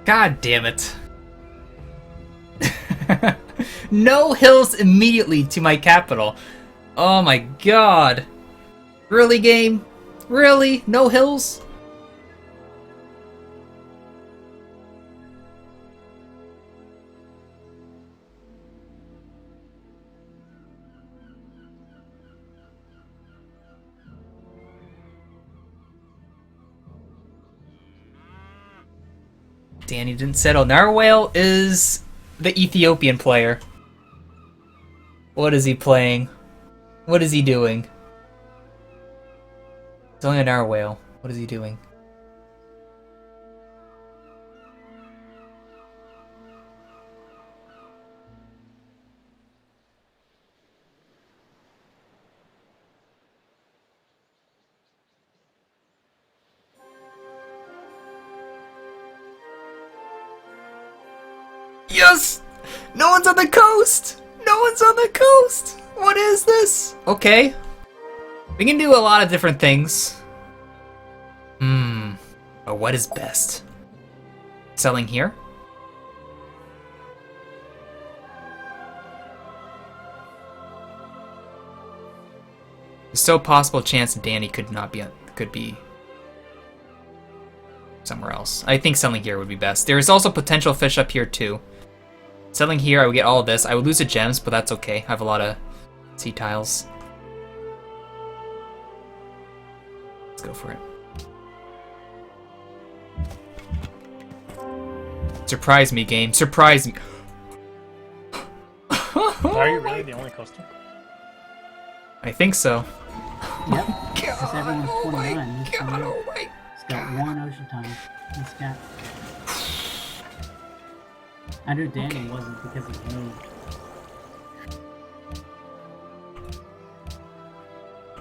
God damn it. No hills immediately to my capital. Oh my god. Really, game? Really? No hills? Danny didn't settle. Narwhale is the Ethiopian player. What is he playing? What is he doing? It's only a narwhale. What is he doing? Yes! No one's on the coast! No one's on the coast! What is this? Okay. We can do a lot of different things. But what is best? Selling here? There's still a possible chance Danny could be somewhere else. I think selling here would be best. There is also potential fish up here too. Selling here, I would get all of this. I would lose the gems, but that's okay. I have a lot of sea tiles. Let's go for it. Surprise me, game. Surprise me. Are you really the only coastal? I think so. Yep, because everyone's 29. He's my got one ocean time. He's got... I knew Danny wasn't because he moved.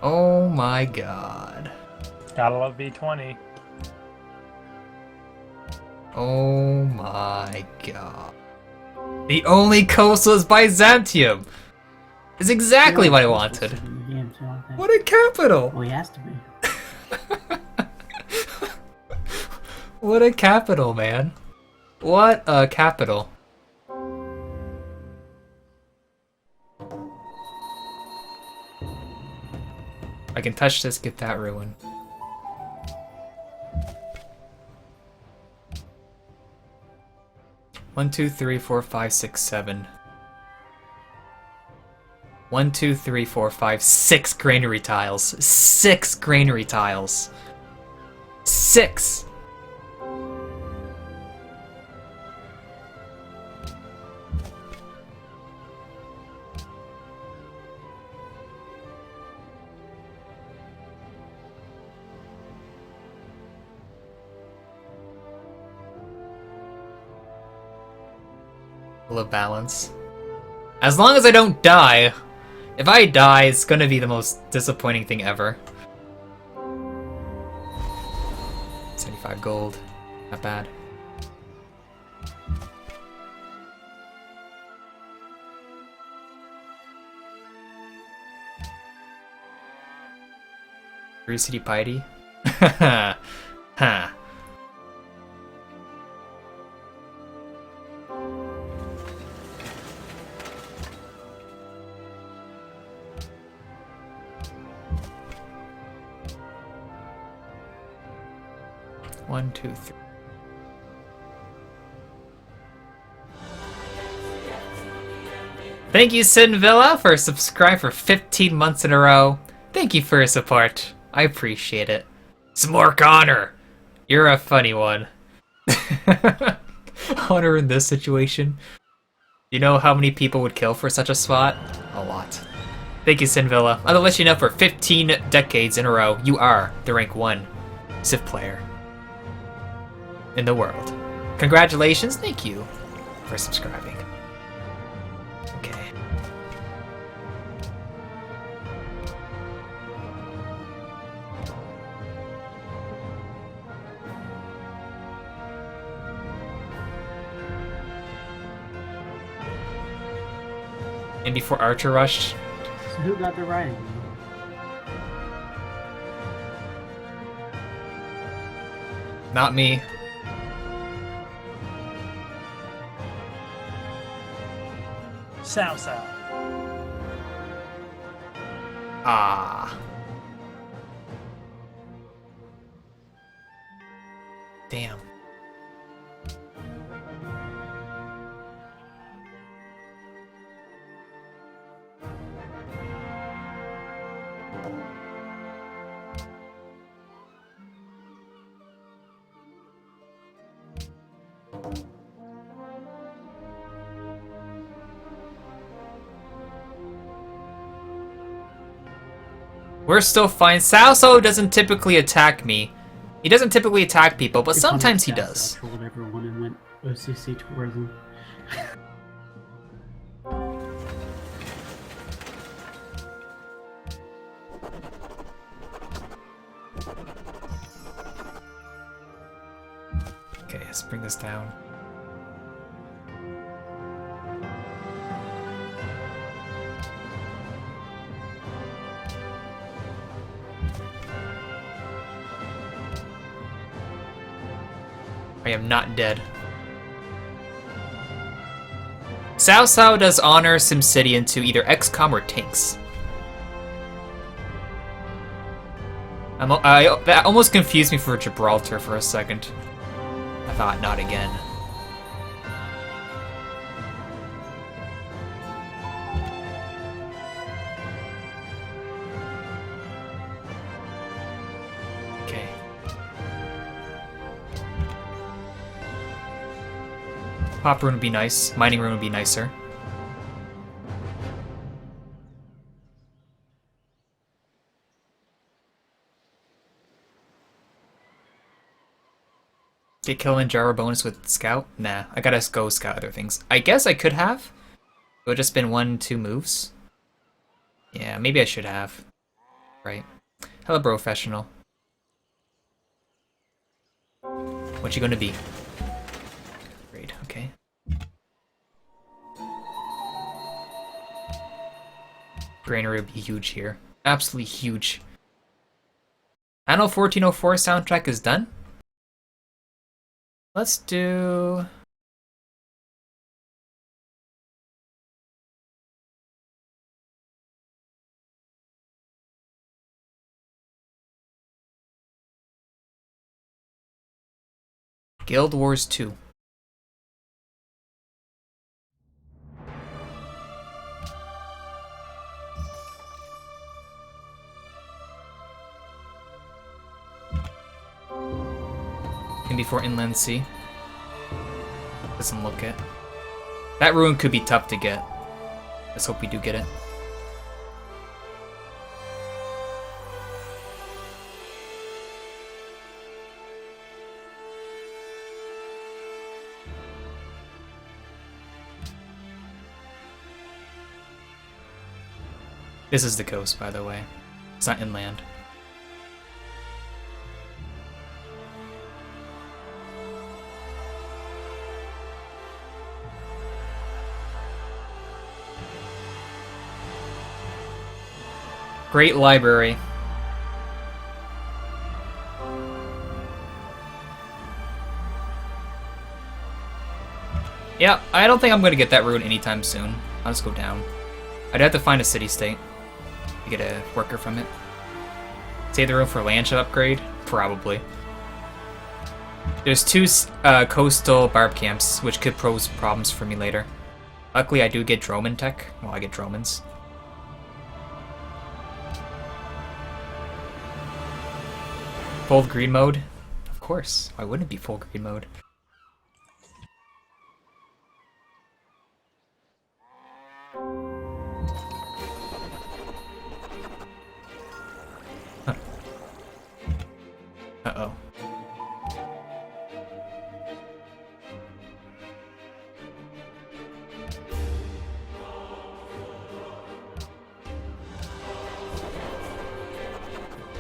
Oh my god. Gotta love B20. Oh my god. The only coastal is Byzantium! Is exactly what I wanted. What a capital! Well, he has to be. What a capital, man. What a capital. I can touch this, get that ruin. One, two, three, four, five, six, seven. 1, 2, 3, 4, 5, 6 granary tiles. 6 granary tiles. 6! Full of balance. As long as I don't die. If I die, it's gonna be the most disappointing thing ever. 75 gold. Not bad. Free City Piety? Ha. 1, 2, 3. Thank you, Sin Villa, for subscribing for 15 months in a row. Thank you for your support. I appreciate it. Smork Honor! You're a funny one. Honor in this situation. You know how many people would kill for such a spot? A lot. Thank you, Sin Villa. I'll let you know for 15 decades in a row, you are the rank 1 Civ player in the world. Congratulations, thank you for subscribing. Okay. And before Archer rushed. So who got the writing? Not me. Sow sow. Ah. Damn. We're still fine. Salso doesn't typically attack me. He doesn't typically attack people, but sometimes he does. Trolled everyone and went OCC tourism. Okay, let's bring this down. I am not dead. Cao Cao does honor SimCity into either XCOM or tanks. That almost confused me for Gibraltar for a second. I thought, not again. Okay. Pop rune would be nice. Mining rune would be nicer. Get Kilimanjaro bonus with Scout? Nah, I gotta go scout other things. I guess I could have. It would just been 1-2 moves. Yeah, maybe I should have. Right. Hello, professional. What you gonna be? Great, okay. Granary would be huge here. Absolutely huge. Anno 1404 soundtrack is done. Let's do... Guild Wars 2. And before Inland Sea. Doesn't look it. That rune could be tough to get. Let's hope we do get it. This is the coast, by the way. It's not inland. Great library. Yeah, I don't think I'm gonna get that rune anytime soon. I'll just go down. I'd have to find a city-state to get a worker from it. Save the rune for landship upgrade? Probably. There's 2 coastal barb camps, which could pose problems for me later. Luckily, I do get Droman tech. Well, I get Dromans. Full green mode? Of course. Why wouldn't it be full green mode? Huh. Uh-oh.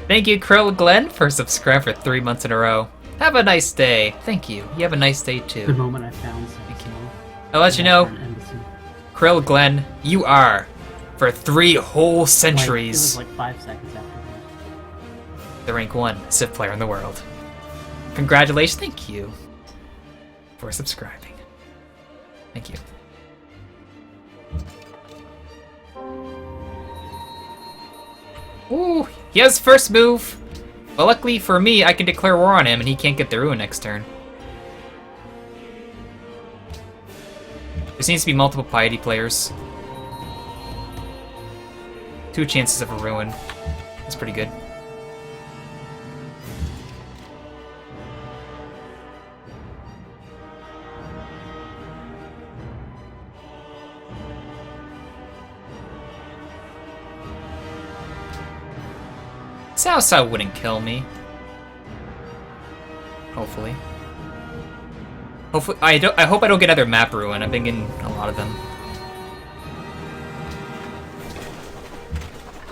Thank you, Krill Glenn, for subscribing for 3 months in a row. Have a nice day. Thank you. You have a nice day, too. The moment I found Thank you. something. I'll let you know, Krill Glenn, you are, for 3 whole centuries, Like, it was like 5 seconds after that. the rank 1 Civ player in the world. Congratulations. Thank you for subscribing. Thank you. Ooh, he has first move. But luckily for me, I can declare war on him and he can't get the ruin next turn. There seems to be multiple piety players. 2 chances of a ruin. That's pretty good. Sao wouldn't kill me. Hopefully. I hope I don't get another map ruin. I've been getting a lot of them.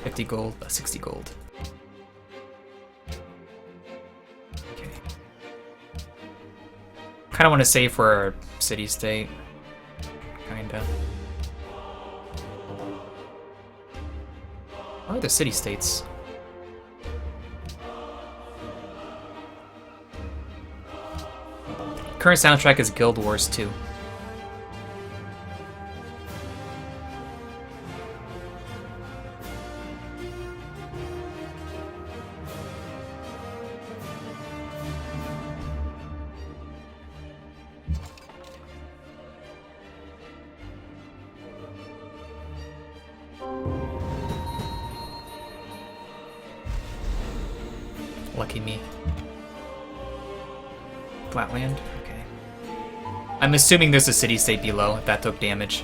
50 gold, 60 gold. Okay. Kind of want to save for our city state. Kinda. What are the city states? Current soundtrack is Guild Wars 2. Lucky me. Flatland? Okay. I'm assuming there's a city-state below if that took damage.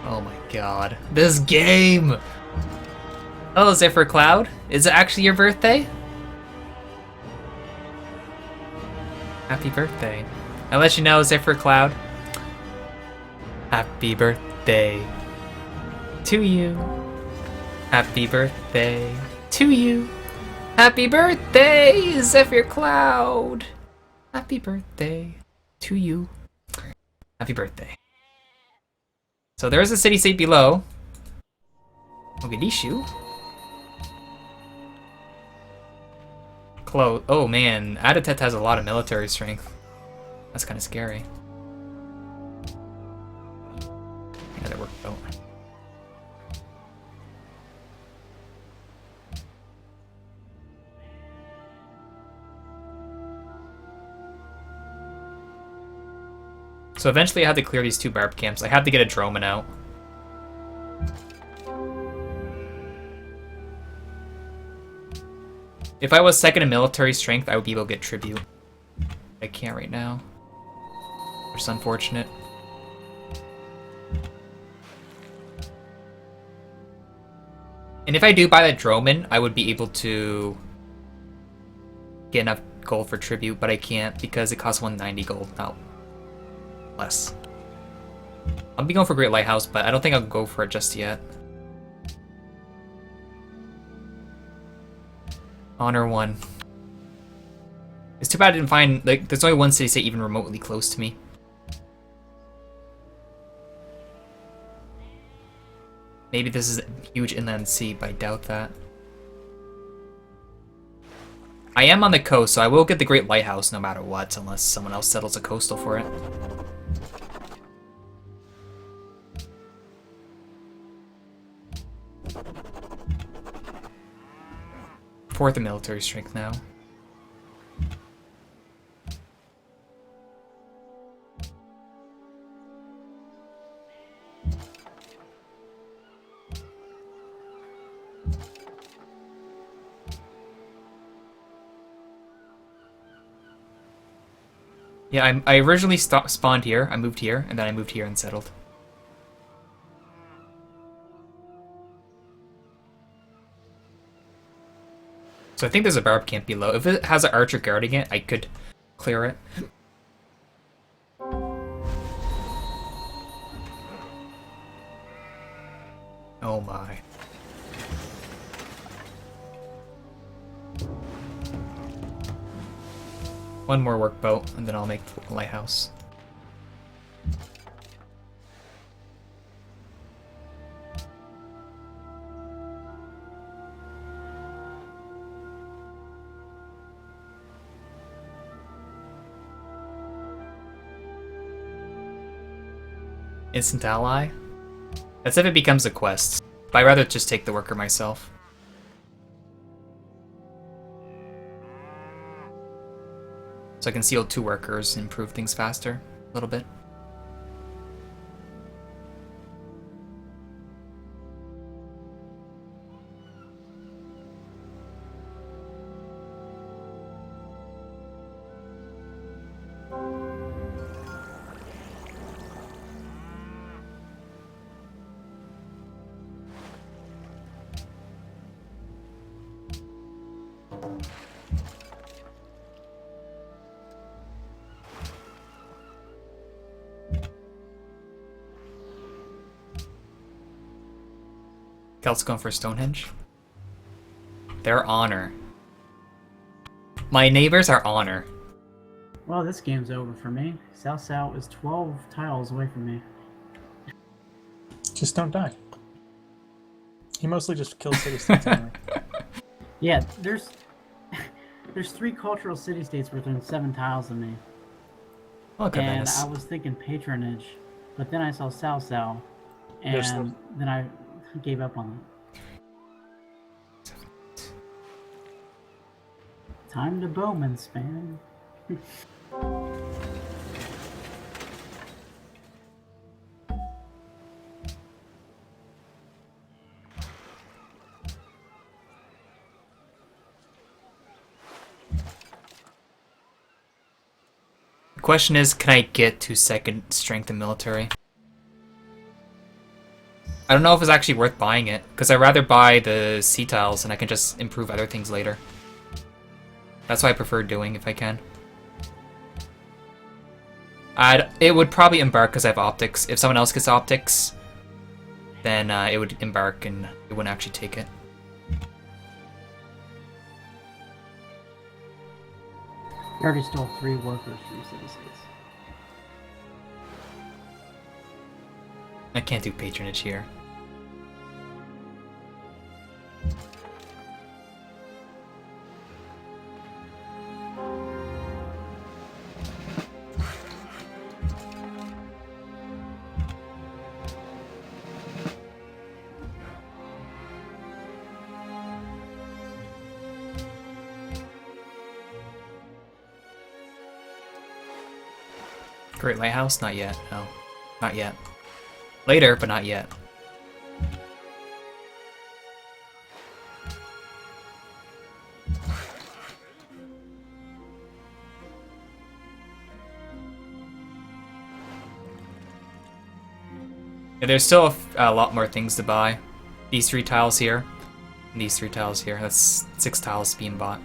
Oh my god. This game! Oh, Zephyr Cloud? Is it actually your birthday? Happy birthday. I'll let you know, Zephyr Cloud. Happy birthday to you. Happy birthday to you. Happy birthday, Zephyr Cloud. Happy birthday to you. Happy birthday. So there is a city-state below. Mogadishu. Close. Oh man, Adatet has a lot of military strength. That's kind of scary. Yeah, that worked out. So eventually I had to clear these 2 barb camps. I had to get a Droman out. If I was second in military strength, I would be able to get tribute. I can't right now. Which is unfortunate. And if I do buy that Droman, I would be able to get enough gold for tribute, but I can't because it costs 190 gold, not less. I'll be going for Great Lighthouse, but I don't think I'll go for it just yet. Honor 1. It's too bad I didn't find, like, there's only one city-state even remotely close to me. Maybe this is a huge inland sea, but I doubt that. I am on the coast, so I will get the Great Lighthouse no matter what, unless someone else settles a coastal for it. Fourth in military strength now. Yeah, I originally spawned here, I moved here, and then I moved here and settled. So I think there's a barb camp below. If it has an archer guarding it, I could clear it. Oh my. One more workboat, and then I'll make the lighthouse. Instant ally? That's if it becomes a quest. But I'd rather just take the worker myself. So I can seal 2 workers and improve things faster a little bit. Celts going for Stonehenge. Their honor. My neighbors are honor. Well, this game's over for me. South South is 12 tiles away from me. Just don't die. He mostly just kills city-states anyway. Yeah, there's 3 cultural city-states within 7 tiles of me. Look at And Venice. I was thinking patronage, but then I saw South South, There's and then I gave up on it. Time to Bowman spam. The question is, can I get to 2nd strength in military? I don't know if it's actually worth buying it, because I'd rather buy the sea tiles and I can just improve other things later. That's what I prefer doing if I can. It would probably embark because I have optics. If someone else gets optics, then it would embark and it wouldn't actually take it. You already stole 3 workers from city-states. I can't do patronage here. Great Lighthouse? Not yet. No. Not yet. Later, but not yet. Yeah, there's still a lot more things to buy. These 3 tiles here, and these 3 tiles here. That's 6 tiles being bought.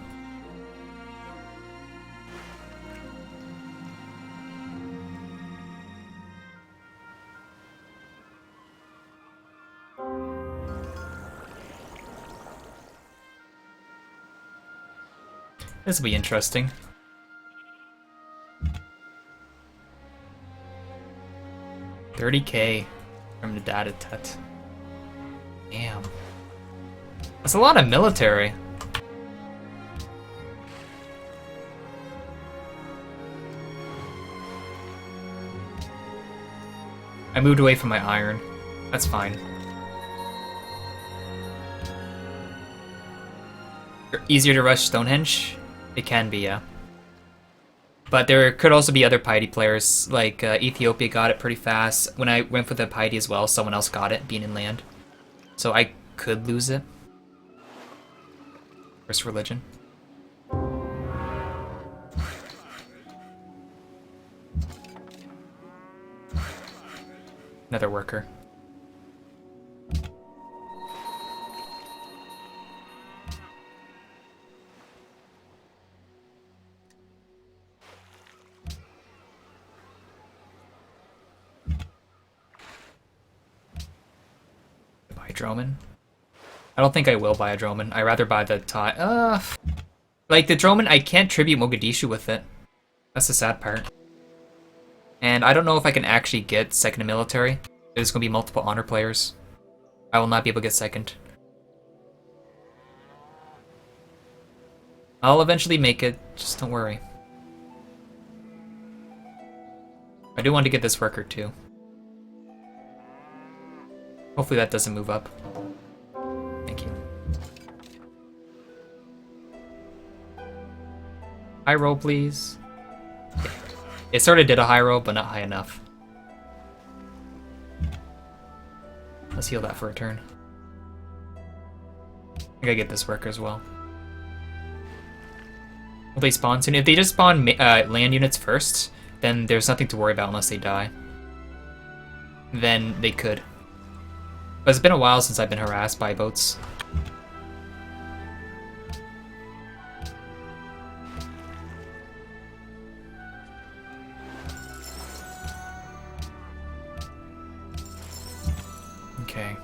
This will be interesting. $30K from the data tut. Damn. That's a lot of military. I moved away from my iron. That's fine. Easier to rush Stonehenge? It can be, yeah. But there could also be other piety players, like Ethiopia got it pretty fast. When I went for the piety as well, someone else got it, being in land. So I could lose it. First religion. Another worker. Buy a Droman? I don't think I will buy a Droman. I'd rather buy the tie. Like the Droman, I can't tribute Mogadishu with it. That's the sad part. And I don't know if I can actually get second in military. There's going to be multiple honor players. I will not be able to get second. I'll eventually make it, just don't worry. I do want to get this worker too. Hopefully that doesn't move up. Thank you. High roll, please. Yeah. It sort of did a high roll, but not high enough. Let's heal that for a turn. I gotta get this worker as well. Will they spawn soon? If they just spawn land units first, then there's nothing to worry about unless they die. Then they could. But it's been a while since I've been harassed by boats. Okay.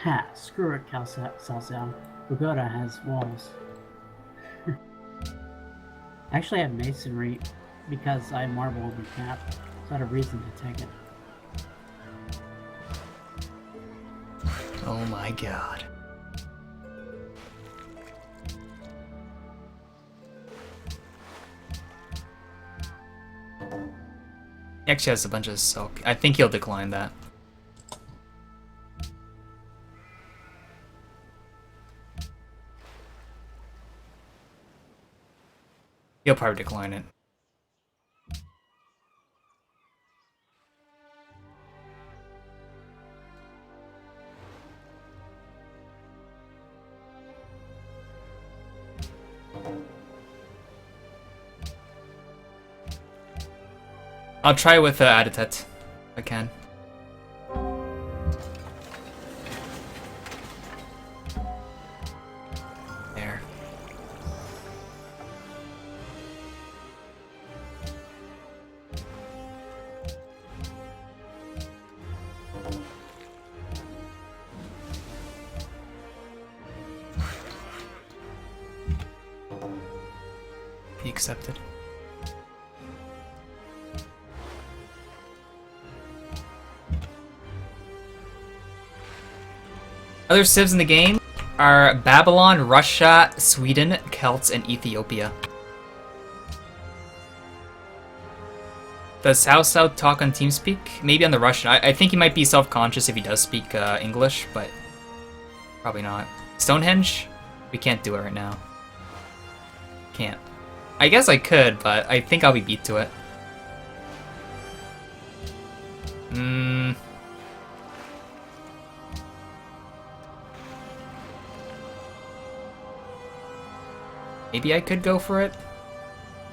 Ha! Screw it, Salsal. Pagoda has walls. Actually, I have masonry because I have marble on my cap, so I had a reason to take it. Oh my god. He actually has a bunch of silk. I think he'll decline that. He'll probably decline it. I'll try with Aditet, if I can. There. He accepted. Other civs in the game are Babylon, Russia, Sweden, Celts, and Ethiopia. Does South talk on TeamSpeak? Maybe on the Russian. I think he might be self-conscious if he does speak English, but probably not. Stonehenge? We can't do it right now. Can't. I guess I could, but I think I'll be beat to it. Maybe I could go for it?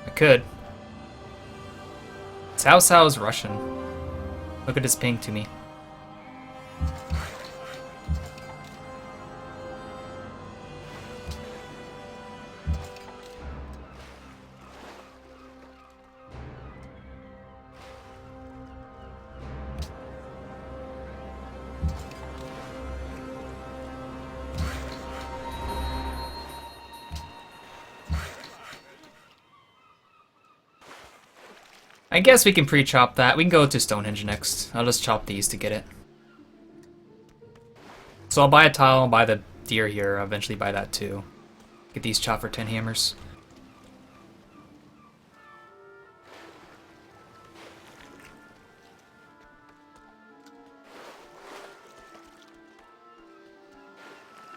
I could. Cao is Russian. Look at his ping to me. I guess we can pre-chop that. We can go to Stonehenge next. I'll just chop these to get it. So I'll buy a tile, I'll buy the deer here, I'll eventually buy that too. Get these chopped for 10 hammers.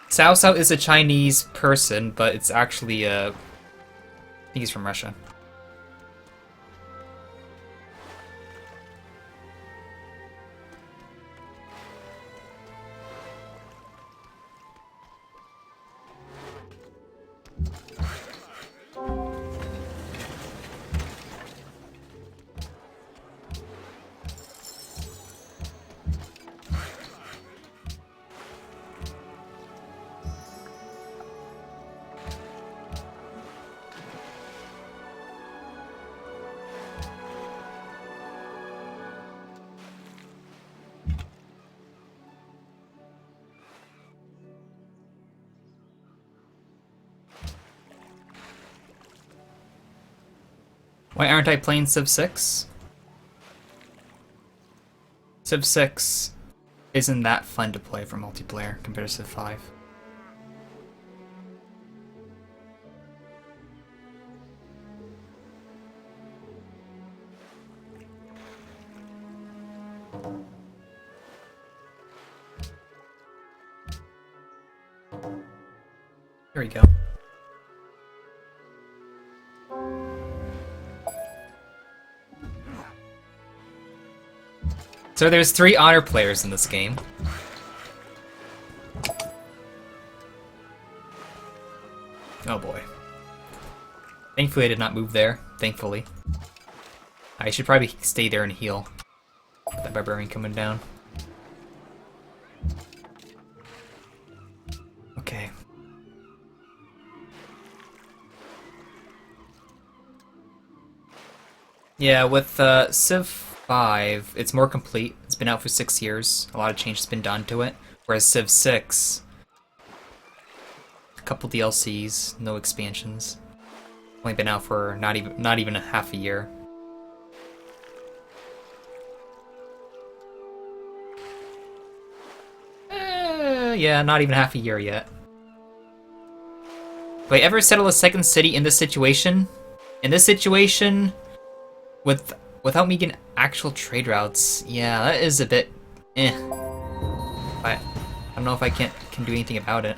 Cao is a Chinese person, but it's actually I think he's from Russia. Why aren't I playing Civ 6? Civ 6 isn't that fun to play for multiplayer compared to Civ 5. Here we go. So there's 3 honor players in this game. Oh boy. Thankfully I did not move there. Thankfully. I should probably stay there and heal. That barbarian coming down. Okay. Yeah, with Civ 5, it's more complete. It's been out for 6 years. A lot of change has been done to it. Whereas Civ 6, a couple DLCs, no expansions. Only been out for not even a half a year. Yeah, not even half a year yet. Wait, ever settle a second city in this situation? In this situation, without me getting actual trade routes, yeah, that is a bit eh. I don't know if I can do anything about it.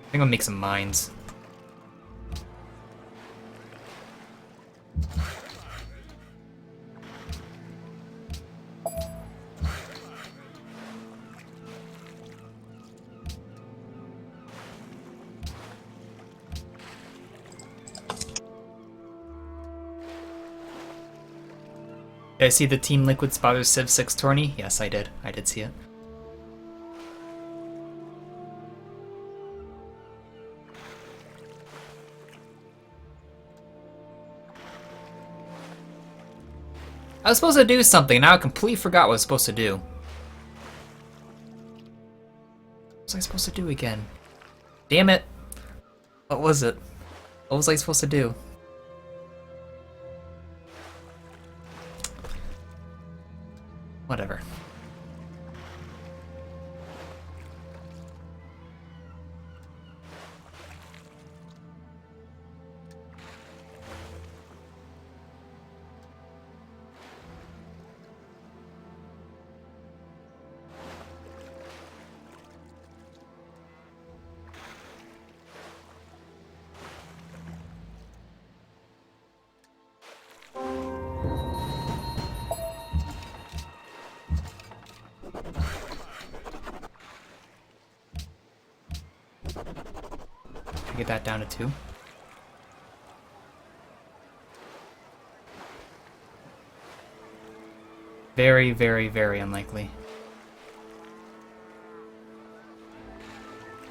I think I'll make some mines. Did I see the Team Liquid Spotter Civ 6 tourney? Yes, I did. I did see it. I was supposed to do something, now I completely forgot what I was supposed to do. What was I supposed to do again? Damn it! What was it? What was I supposed to do? Whatever. Get that down to 2. Very, very, very unlikely.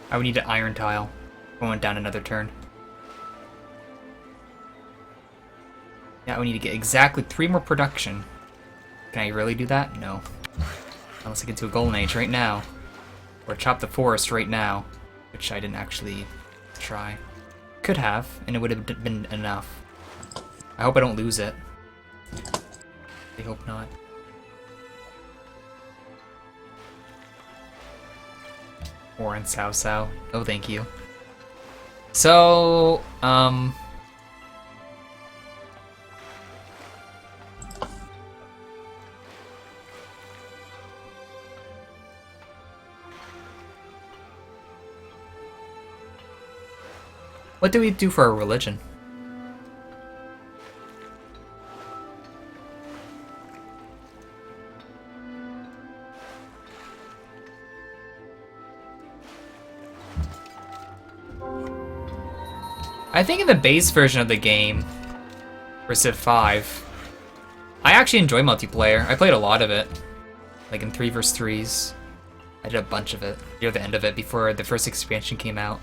I would need an iron tile. Going down another turn. Yeah, I would need to get exactly 3 more production. Can I really do that? No. Unless I get to a golden age right now. Or chop the forest right now. Which I didn't actually try. Could have, and it would have been enough. I hope I don't lose it. I hope not. Warren Sao Sao. Oh, thank you. So, what do we do for our religion? I think in the base version of the game, for Civ 5, I actually enjoy multiplayer. I played a lot of it, like in 3 vs 3s. I did a bunch of it near the end of it before the first expansion came out.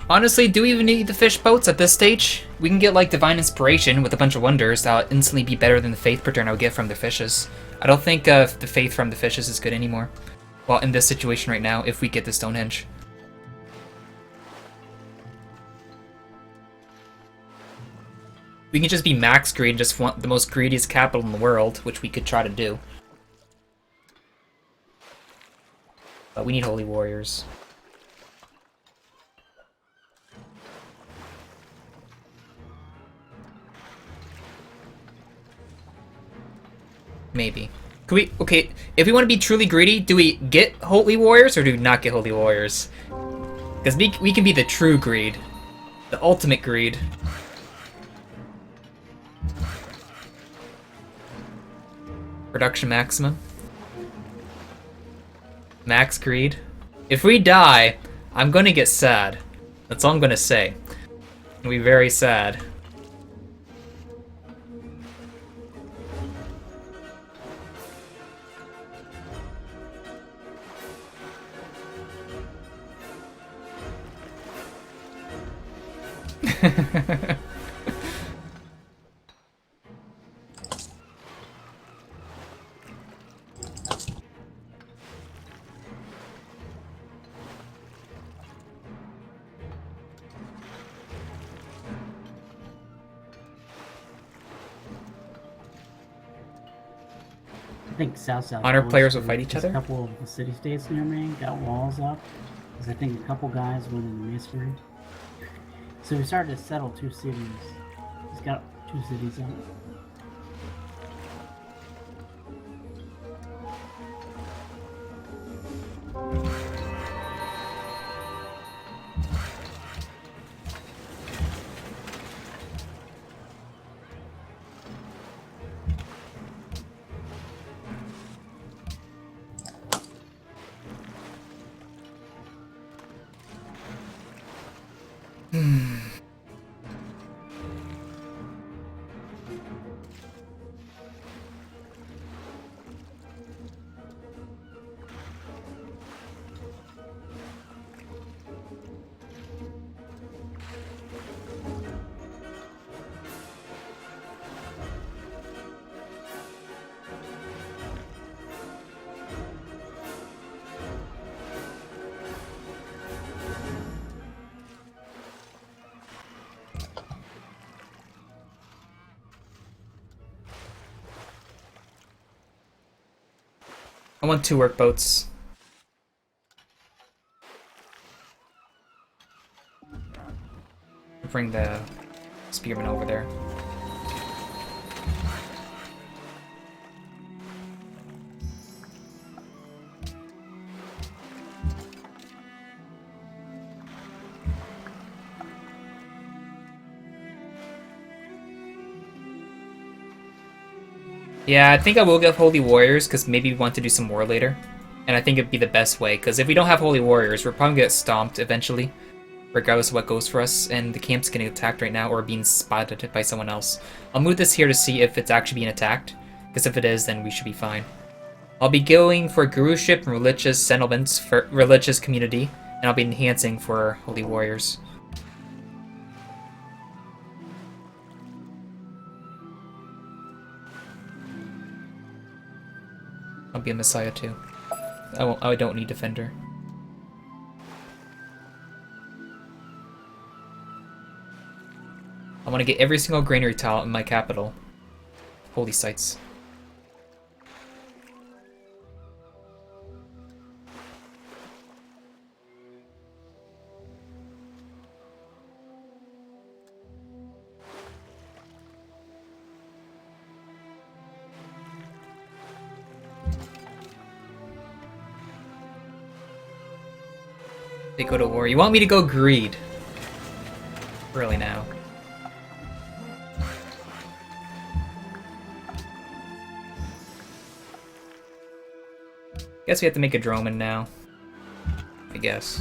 Honestly, do we even need the fish boats at this stage? We can get like divine inspiration with a bunch of wonders that'll instantly be better than the faith per turn I would get from the fishes. I don't think the faith from the fishes is good anymore. Well, in this situation right now, if we get the Stonehenge. We can just be max greed and just want the most greediest capital in the world, which we could try to do. But we need holy warriors. Maybe. Could we... Okay, if we want to be truly greedy, do we get holy warriors or do we not get holy warriors? Because we can be the true greed. The ultimate greed. Production maximum. Max greed. If we die, I'm gonna get sad. That's all I'm gonna say. I'll be very sad. I think South. Honor players will fight each Just other? A couple of the city states near me got walls up. Because I think a couple guys went in the masonry. So we started to settle 2 cities. He's got 2 cities up. I want 2 work boats. Bring the spearmen over there. Yeah, I think I will get Holy Warriors, because maybe we want to do some war later. And I think it'd be the best way, because if we don't have Holy Warriors, we're probably going to get stomped eventually. Regardless of what goes for us, and the camp's getting attacked right now, or being spotted by someone else. I'll move this here to see if it's actually being attacked, because if it is, then we should be fine. I'll be going for Guruship and Religious Settlements for Religious Community, and I'll be enhancing for Holy Warriors. I'll be a Messiah too. I don't need Defender. I want to get every single granary tile in my capital. Holy sites. They go to war. You want me to go greed? Really now. Guess we have to make a Droman now. I guess.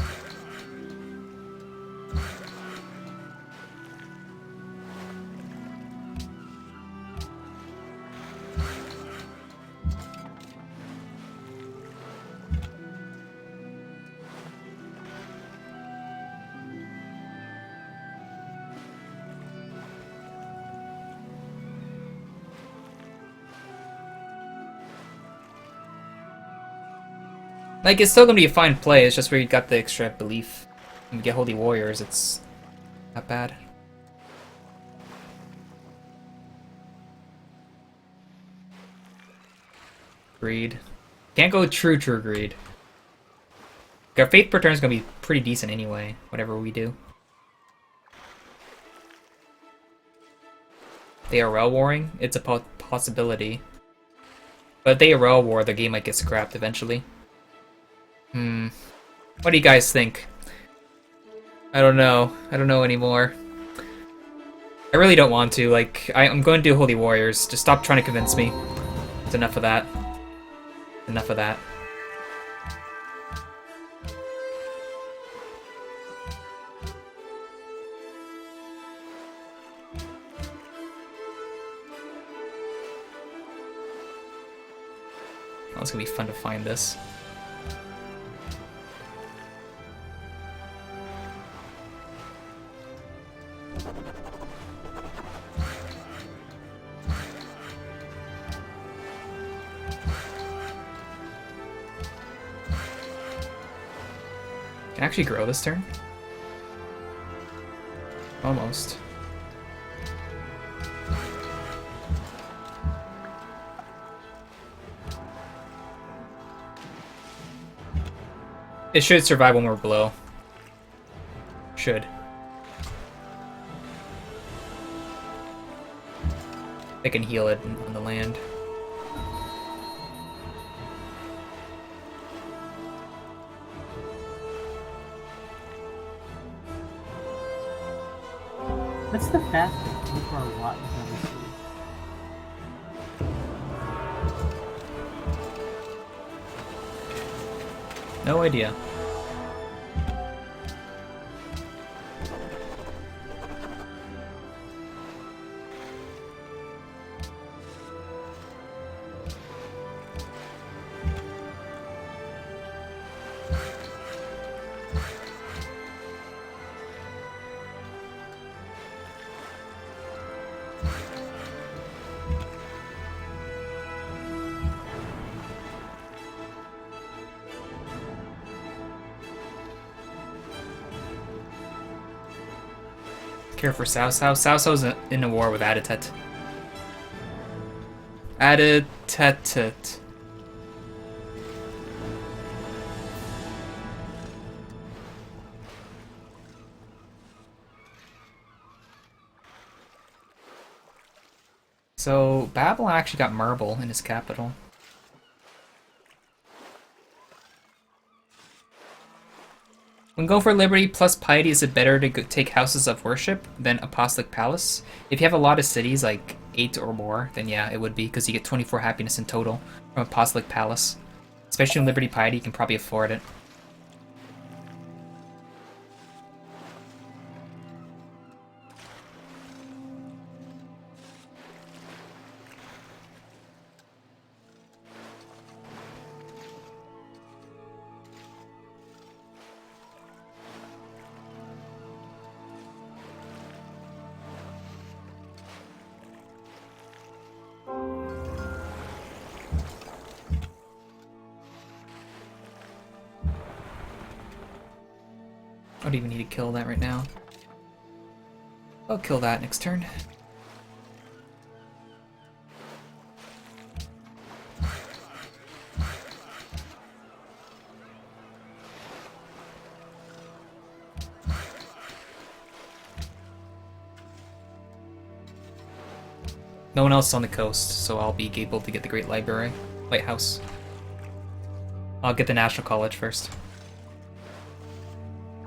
Like, it's still gonna be a fine play, it's just where you got the extra belief. When you get Holy Warriors, it's not bad. Greed. Can't go true greed. Our faith per turn is gonna be pretty decent anyway, whatever we do. They ARL warring? It's a possibility. But if they ARL war, the game might get scrapped eventually. What do you guys think? I don't know. I don't know anymore. I really don't want to. Like, I'm going to do Holy Warriors. Just stop trying to convince me. It's enough of that. Enough of that. Oh, it's gonna be fun to find this. Can I actually grow this turn? Almost. It should survive when we're below. Should. I can heal it on the land. What's the fastest before a lot is never seen? No idea. Care for Cao Cao. Cao Cao's in a war with Aditet. Aditet. So Babylon actually got marble in his capital. When going for liberty plus piety, is it better to take houses of worship than apostolic palace? If you have a lot of cities, like 8 or more, then yeah, it would be, because you get 24 happiness in total from apostolic palace. Especially in liberty piety, you can probably afford it. I don't even need to kill that right now. I'll kill that next turn. No one else is on the coast, so I'll be able to get the Great Library, Lighthouse. I'll get the National College first.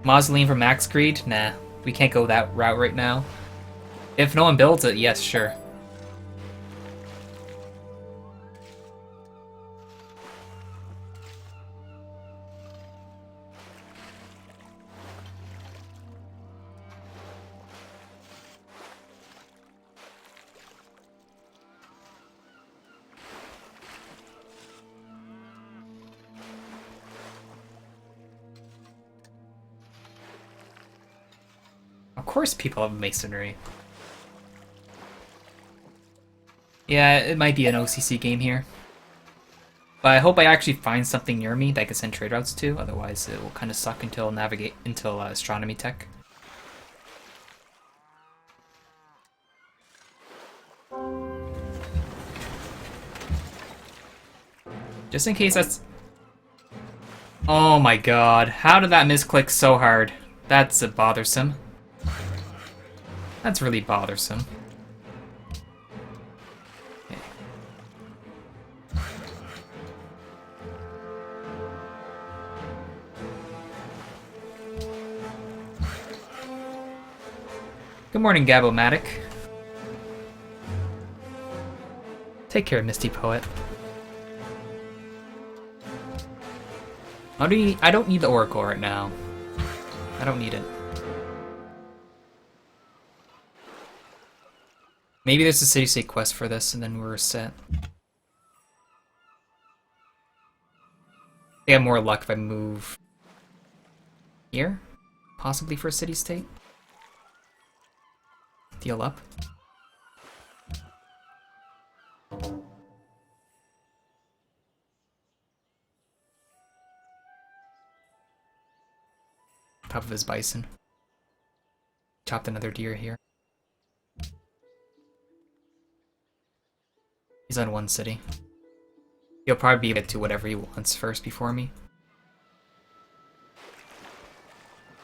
Mausoleum for Max Greed? Nah, we can't go that route right now. If no one builds it, yes, sure. Of course people have masonry. Yeah, it might be an OCC game here. But I hope I actually find something near me that I can send trade routes to. Otherwise, it will kind of suck until astronomy tech. Just in case that's... Oh my god, how did that misclick so hard? That's bothersome. That's really bothersome. Okay. Good morning, Gabomatic. Take care, Misty Poet. I don't need the Oracle right now. I don't need it. Maybe there's a city-state quest for this, and then we're set. I have more luck if I move here, possibly for a city-state. Deal up. Top of his bison. Chopped another deer here. He's on one city. He'll probably be able to do whatever he wants first before me.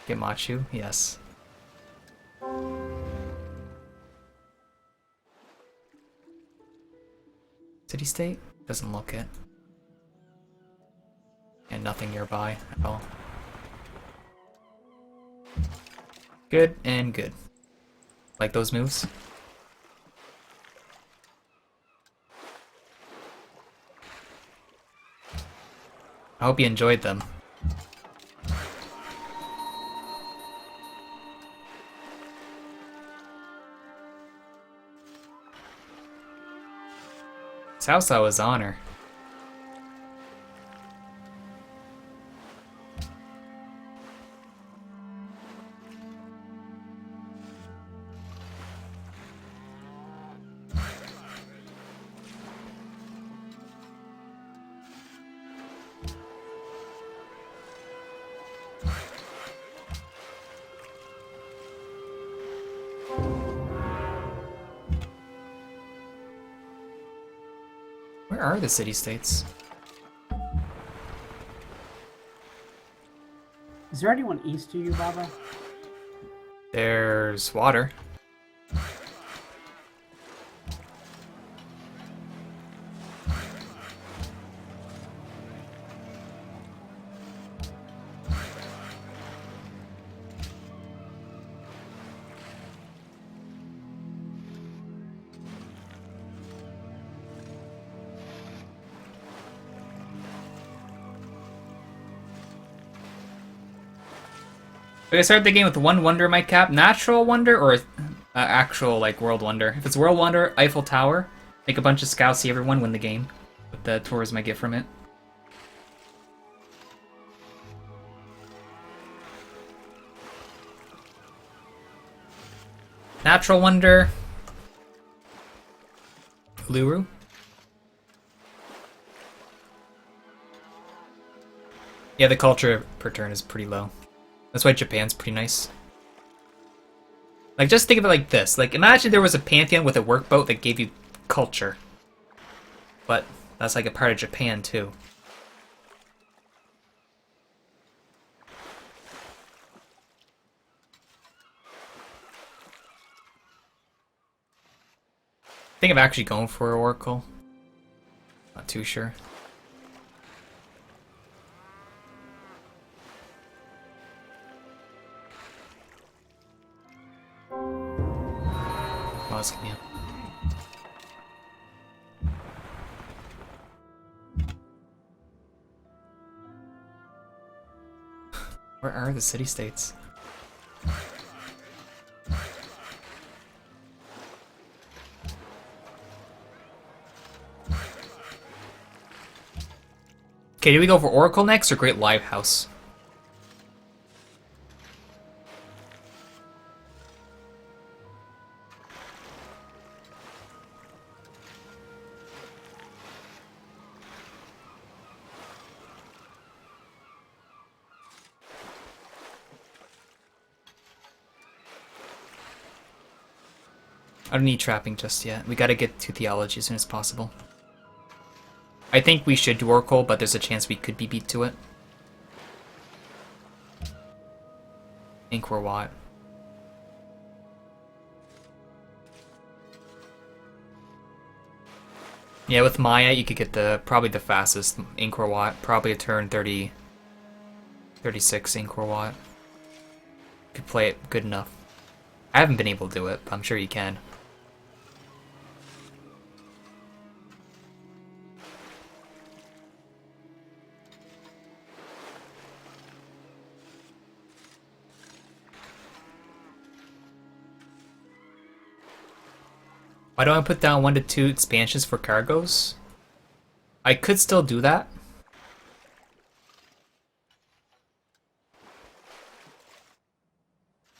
Get Machu? Yes. City state? Doesn't look it. And nothing nearby at all. Good and good. Like those moves? I hope you enjoyed them. Sousa was honor. Where are the city-states? Is there anyone east of you, Baba? There's water. If I start the game with one wonder in my cap, natural wonder or actual like world wonder. If it's world wonder, Eiffel Tower, make a bunch of scouts, see everyone, win the game with the tourism I get from it. Natural wonder, Luru. Yeah, the culture per turn is pretty low. That's why Japan's pretty nice. Like, just think of it like this. Like, imagine there was a pantheon with a workboat that gave you culture. But that's like a part of Japan, too. I think I'm actually going for Oracle. Not too sure. Yeah. Where are the city-states? Okay, do we go for Oracle next or Great Livehouse? I don't need trapping just yet. We gotta get to theology as soon as possible. I think we should do Oracle, but there's a chance we could be beat to it. Angkor Wat. Yeah, with Maya, you could get probably the fastest Angkor Wat. Probably a turn 30, 36 Angkor Wat. If you play it good enough. I haven't been able to do it, but I'm sure you can. Why don't I put down 1 to 2 expansions for cargoes? I could still do that.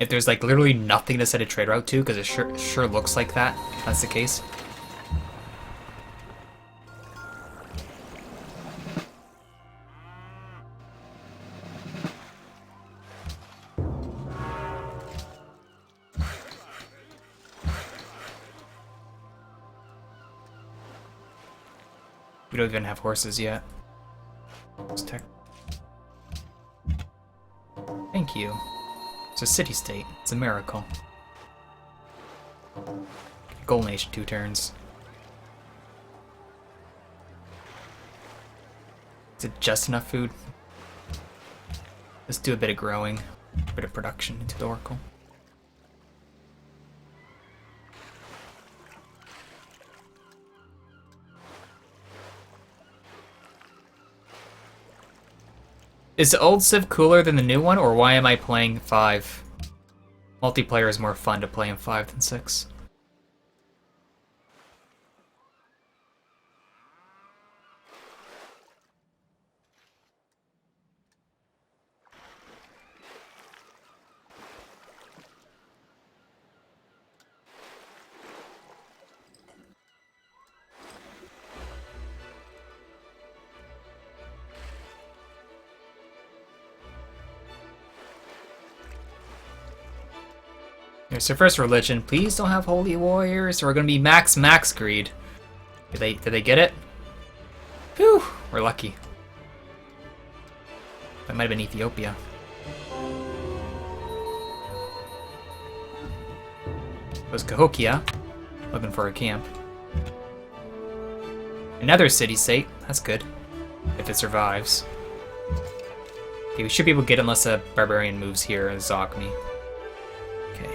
If there's like literally nothing to set a trade route to, because it sure looks like that. That's the case. We don't even have horses yet. Thank you. It's a city-state. It's a miracle. Golden Age 2 turns. Is it just enough food? Let's do a bit of growing, a bit of production into the Oracle. Is the old Civ cooler than the new one, or why am I playing 5? Multiplayer is more fun to play in 5 than 6. Here's their first religion. Please don't have holy warriors, or we're gonna be max greed. Did they get it? Whew, we're lucky. That might have been Ethiopia. It was Cahokia, looking for a camp. Another city-state. That's good, if it survives. Okay, we should be able to get it unless a barbarian moves here and Zoc me. Okay.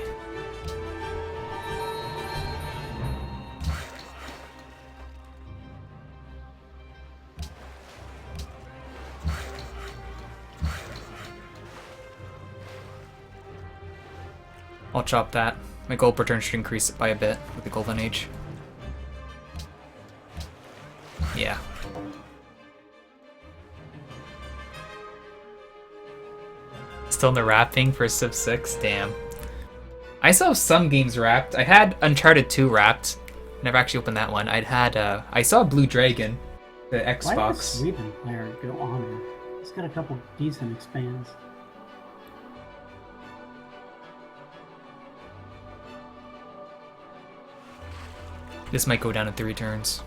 I'll chop that. My gold per turn should increase it by a bit with the Golden Age. Yeah. Still in the wrapping for Civ 6? Damn. I still have some games wrapped. I had Uncharted 2 wrapped. Never actually opened that one. I saw Blue Dragon, the Xbox. Why does Sweden player go on? It's got a couple decent expands. This might go down in 3 turns.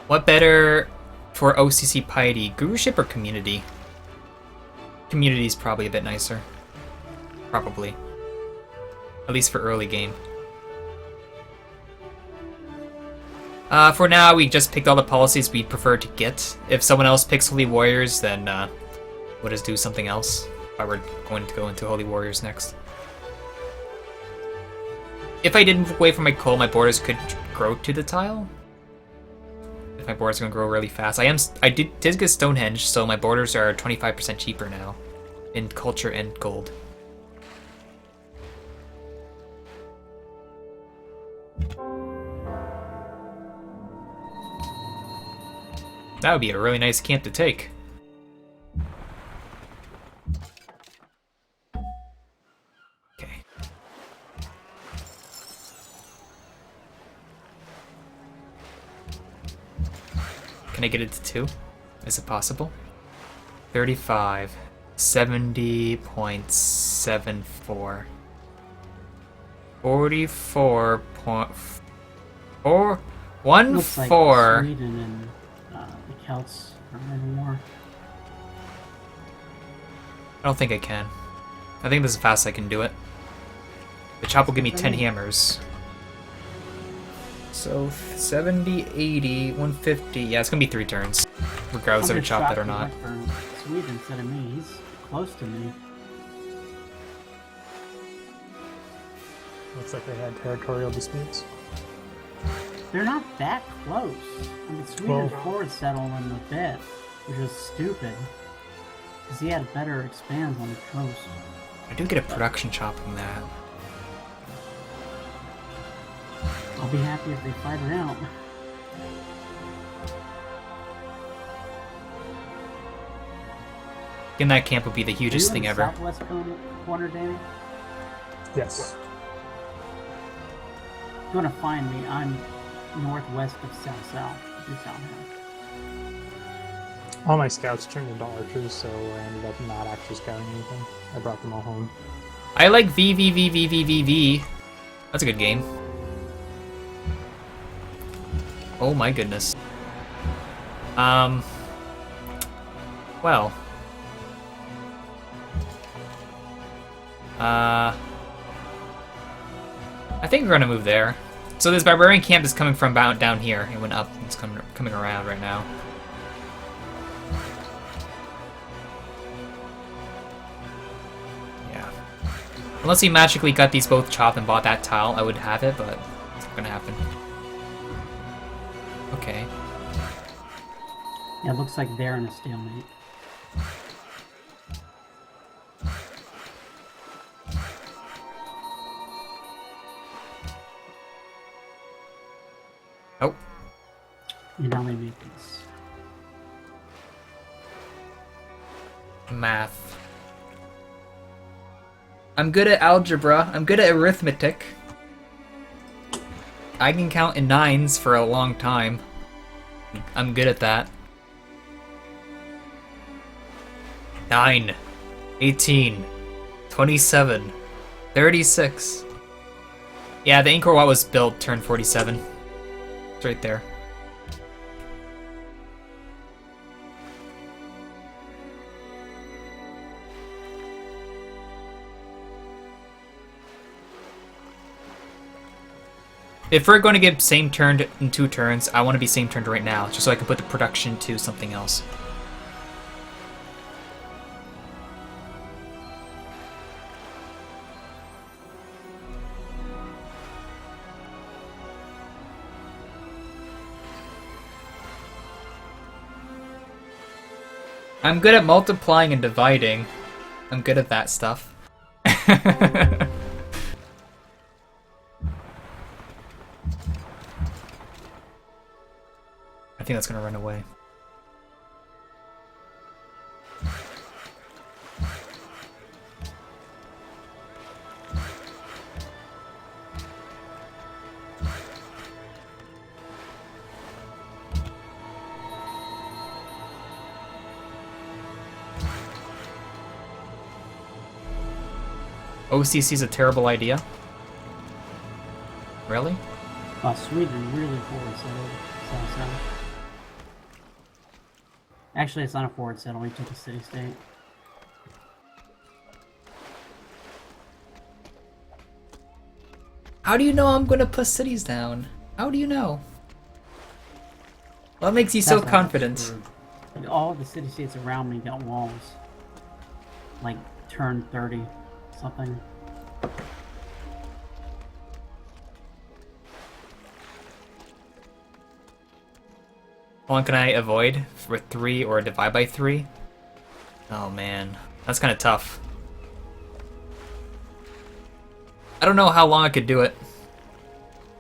What better for OCC piety, guruship or community? Community is probably a bit nicer. Probably. At least for early game. For now, we just picked all the policies we prefer to get. If someone else picks Holy Warriors, then we'll just do something else. If I were going to go into Holy Warriors next. If I didn't move away from my coal, my borders could grow to the tile. If my borders are gonna grow really fast. I did get Stonehenge, so my borders are 25% cheaper now. In culture and gold. That would be a really nice camp to take. Okay. Can I get it to 2? Is it possible? 35. 70.74. 44.4 1 Looks like 4. Sweden and the Celts are in war. I don't think I can. I think this is as fast as I can do it. The chop will give me 10 hammers. So 70, 80, 150. Yeah, it's gonna be 3 turns. Regardless if I chop that or not. For Sweden instead of me. He's close to me. Looks like they had territorial disputes. They're not that close. I mean, Sweden Well- forward settled in a bit, which was stupid. Because he had better expands on the coast. I do get a production chop from that. I'll be happy if they fight it out. In that camp would be the hugest Are you thing in ever. Southwest corner, Danny? Yes. If you want to find me, I'm northwest of South. If you found him. All my scouts turned into archers, so I ended up not actually scouting anything. I brought them all home. I like VVVVVVV. That's a good game. Oh my goodness. Well. I think we're gonna move there. So this barbarian camp is coming from down here. It went up. It's coming around right now. Yeah. Unless he magically got these both chopped and bought that tile, I would have it, but it's not gonna happen. Okay. Yeah, it looks like they're in a stalemate. Oh. And now they make this. Math. I'm good at algebra. I'm good at arithmetic. I can count in 9s for a long time. I'm good at that. 9, 18, 27, 36. Yeah, the Angkor Wat was built turned 47. It's right there. If we're going to get same turned in 2 turns, I want to be same turned right now, just so I can put the production to something else. I'm good at multiplying and dividing. I'm good at that stuff. I think that's gonna run away. OCC is a terrible idea. Really? Wow, Sweden really forward settled. South. Actually, it's not a forward settle. We took a city-state. How do you know I'm gonna put cities down? How do you know? What makes you so That's why I got confident? screwed. Like, all the city-states around me got walls. Like, turn 30 something. How long can I avoid with 3 or divide by 3? Oh man, that's kind of tough. I don't know how long I could do it.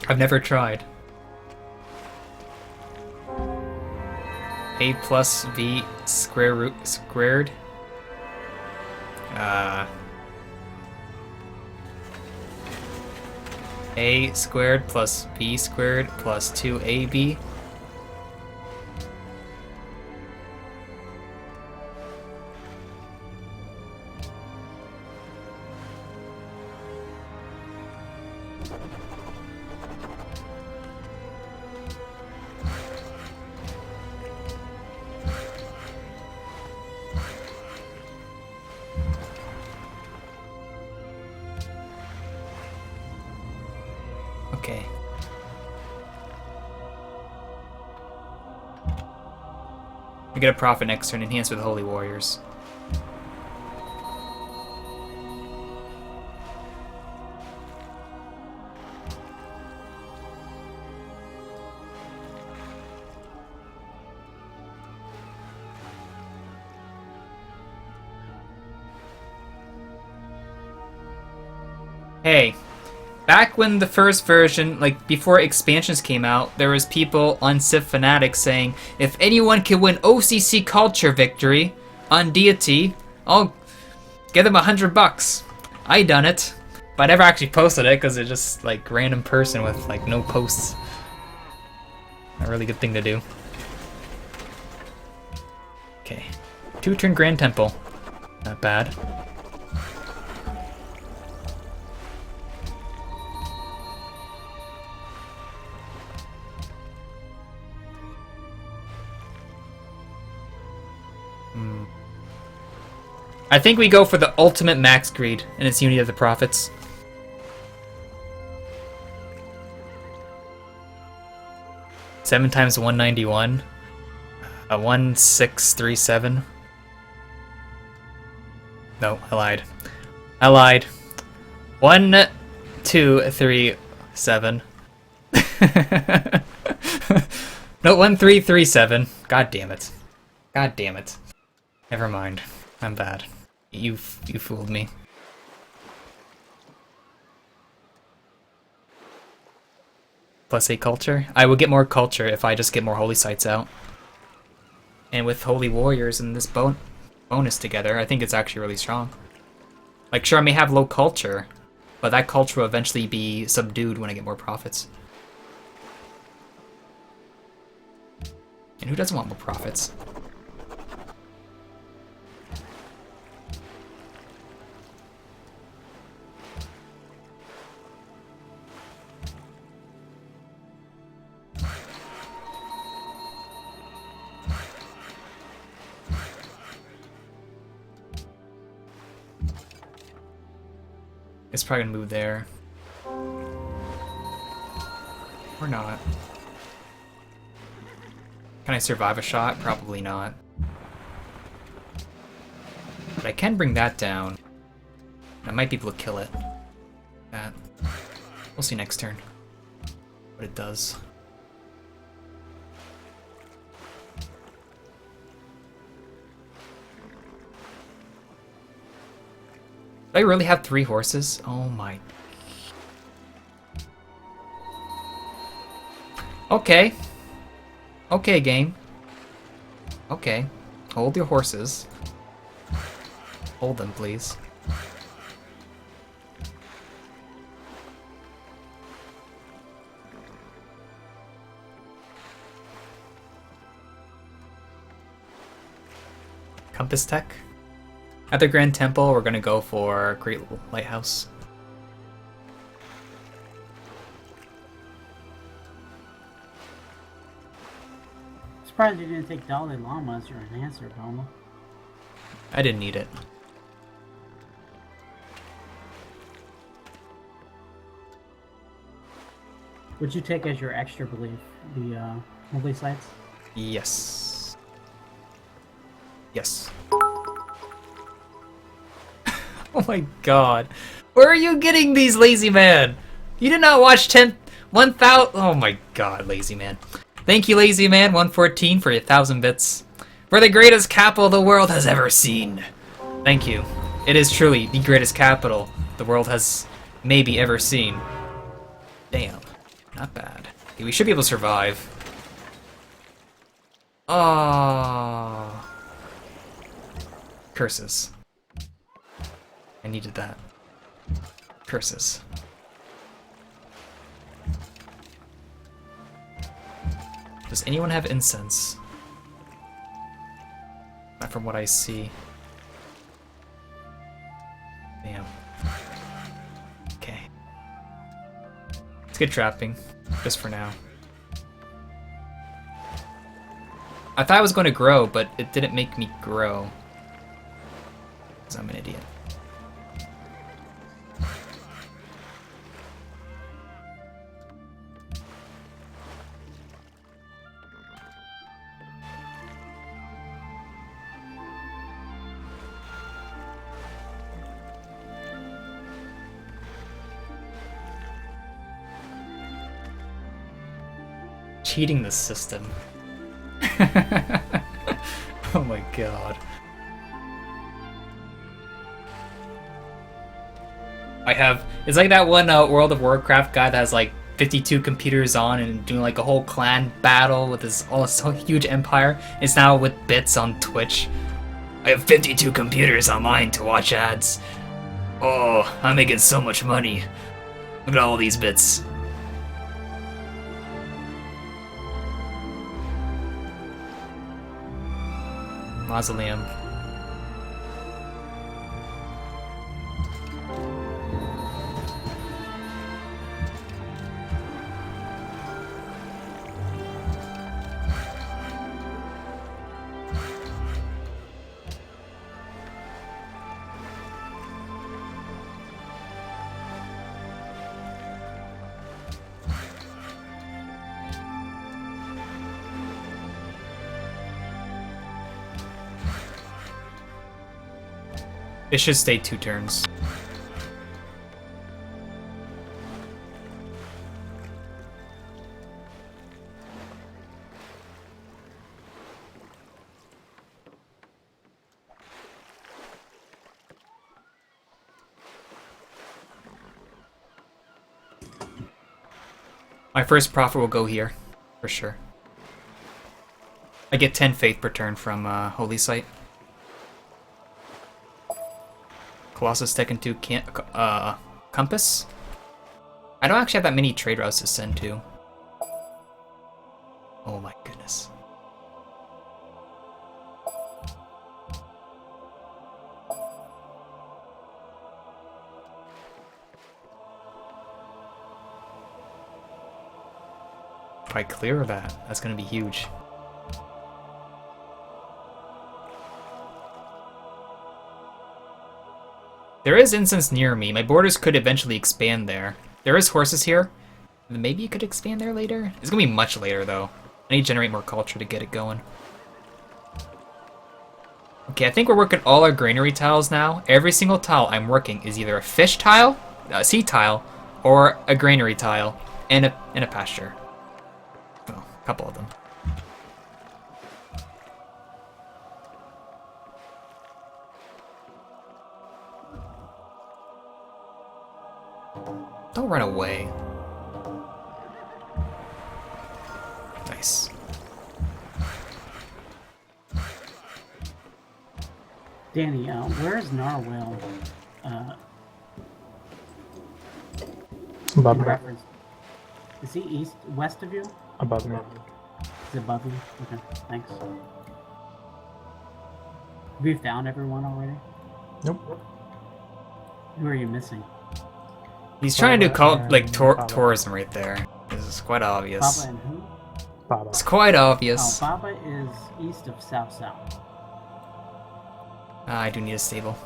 I've never tried. A plus V square root squared. A squared plus B squared plus 2AB. Okay. We get a prophet next turn, enhanced with Holy Warriors. Hey, back when the first version, like before expansions came out, there was people on Civ Fanatics saying, if anyone can win OCC culture victory on deity, I'll give them $100. I done it, but I never actually posted it because it's just like random person with like no posts. A really good thing to do. Okay, 2-turn Grand Temple, not bad. I think we go for the ultimate max greed, and it's Unity of the Prophets. Seven times 191. 1637. No, I lied. I lied. 1, 2, 3, 7. No, 1337. God damn it. God damn it. Never mind. I'm bad. You fooled me. Plus 8 culture? I will get more culture if I just get more holy sites out. And with holy warriors and this bonus together, I think it's actually really strong. Like, sure, I may have low culture, but that culture will eventually be subdued when I get more profits. And who doesn't want more profits? It's probably gonna move there. Or not. Can I survive a shot? Probably not. But I can bring that down. I might be able to kill it. That. We'll see next turn what it does. Do I really have 3 horses? Oh my. Okay. Okay, game. Okay. Hold your horses. Hold them, please. Compass Tech. At the Grand Temple, we're gonna go for Great Lighthouse. Surprised you didn't take Dalai Lama as your enhancer, Palma. I didn't need it. Would you take as your extra belief the holy sites? Yes. Yes. Oh my god. Where are you getting these, lazy man? You did not watch 1,000. Oh my god, lazy man. Thank you, lazy man 114 for your 1,000 bits. For the greatest capital the world has ever seen. Thank you. It is truly the greatest capital the world has maybe ever seen. Damn. Not bad. Okay, we should be able to survive. Oh. Curses. I needed that. Curses. Does anyone have incense? Not from what I see. Damn. Okay. Let's get trapping. Just for now. I thought I was going to grow, but it didn't make me grow. Because I'm an idiot. cheating the system. Oh my god. It's like that one World of Warcraft guy that has like 52 computers on and doing like a whole clan battle with his whole huge empire. It's now with bits on Twitch. I have 52 computers online to watch ads. Oh, I'm making so much money. Look at all these bits. Mausoleum. It should stay 2 turns. My first profit will go here, for sure. I get 10 faith per turn from Holy Site. Colossus Tekken 2 Compass? I don't actually have that many trade routes to send to. Oh my goodness. If I clear that, that's gonna be huge. There is incense near me. My borders could eventually expand there. There is horses here. Maybe it could expand there later? It's gonna be much later, though. I need to generate more culture to get it going. Okay, I think we're working all our granary tiles now. Every single tile I'm working is either a fish tile, a sea tile, or a granary tile, and a pasture. Well, a couple of them. Don't run away. Nice. Danny, where's Narwhal? Above In me. reference. Is he west of you? Above me. Is it above you? Okay, thanks. Have you found everyone already? Nope. Who are you missing? He's trying to call like Baba. tourism right there. This is quite obvious. Baba and who? Baba. It's quite Oh, obvious. Baba is east of South. I do need a stable.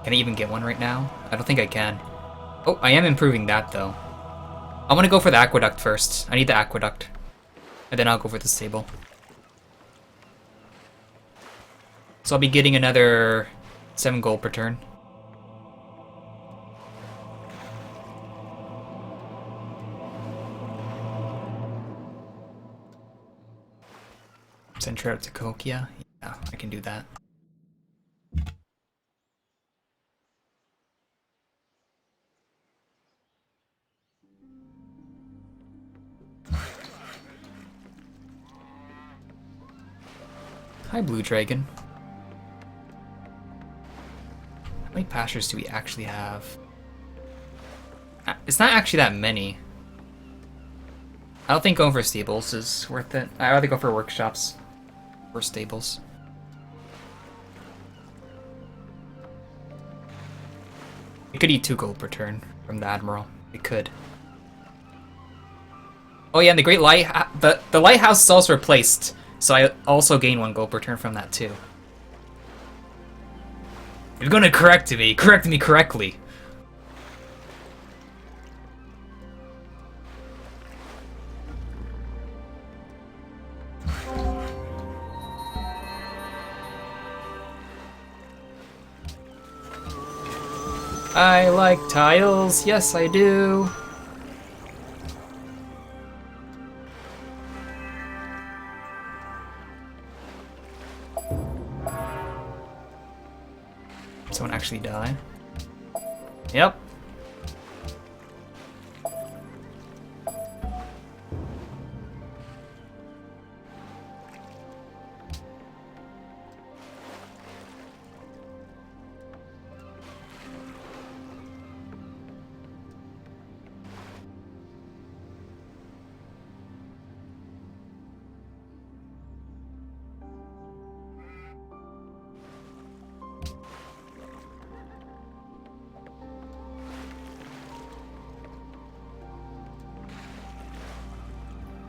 Can I even get one right now? I don't think I can. Oh, I am improving that though. I want to go for the aqueduct first. I need the aqueduct. And then I'll go for the stable. So I'll be getting another 7 gold per turn. Send her out to Kokia. Yeah, I can do that. Hi, Blue Dragon. How many pastures do we actually have? It's not actually that many. I don't think going for stables is worth it. I'd rather go for workshops or stables. We could eat 2 gold per turn from the Admiral. We could. Oh yeah, and the Great Light... The lighthouse is also replaced, so I also gain 1 gold per turn from that too. You're gonna correct me correctly. I like tiles, yes I do. Someone actually die? Yep.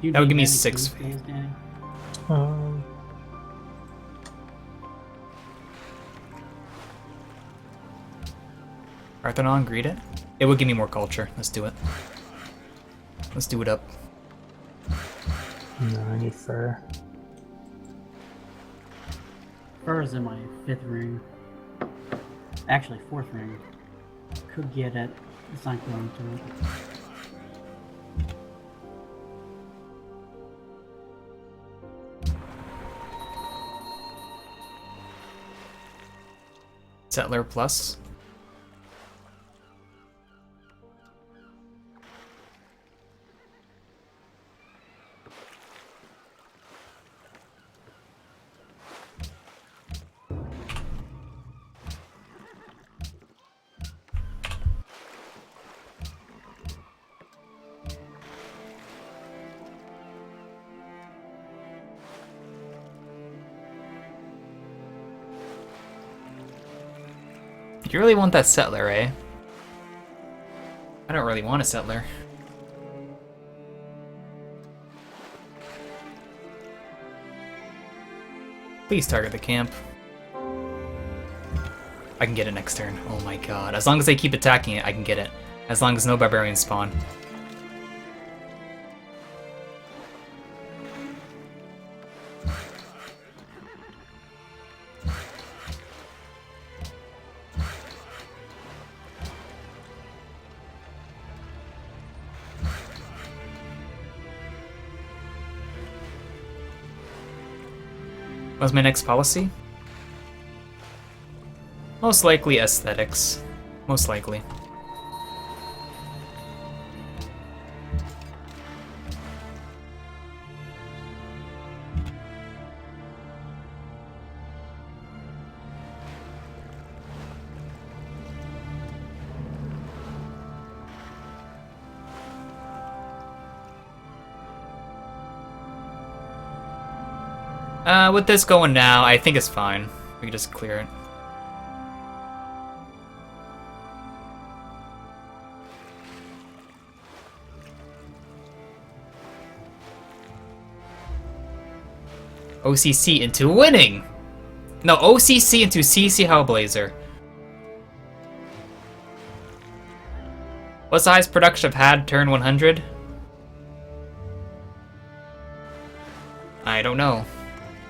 You That would need give me any 6 food days, Danny? Um, Parthenon, greet it. It would give me more culture. Let's do it. Let's do it up. no, I need fur. Fur is in my 5th ring. Actually, 4th ring. Could get it. It's not going to it. Settler plus. You really want that settler, eh? I don't really want a settler. Please target the camp. I can get it next turn. Oh my god. As long as they keep attacking it, I can get it. As long as no barbarians spawn. What's my next policy? Most likely aesthetics. Most likely. With this going now, I think it's fine. We can just clear it. OCC into winning! No, OCC into CC Hellblazer. What's the highest production I've had turn 100? I don't know.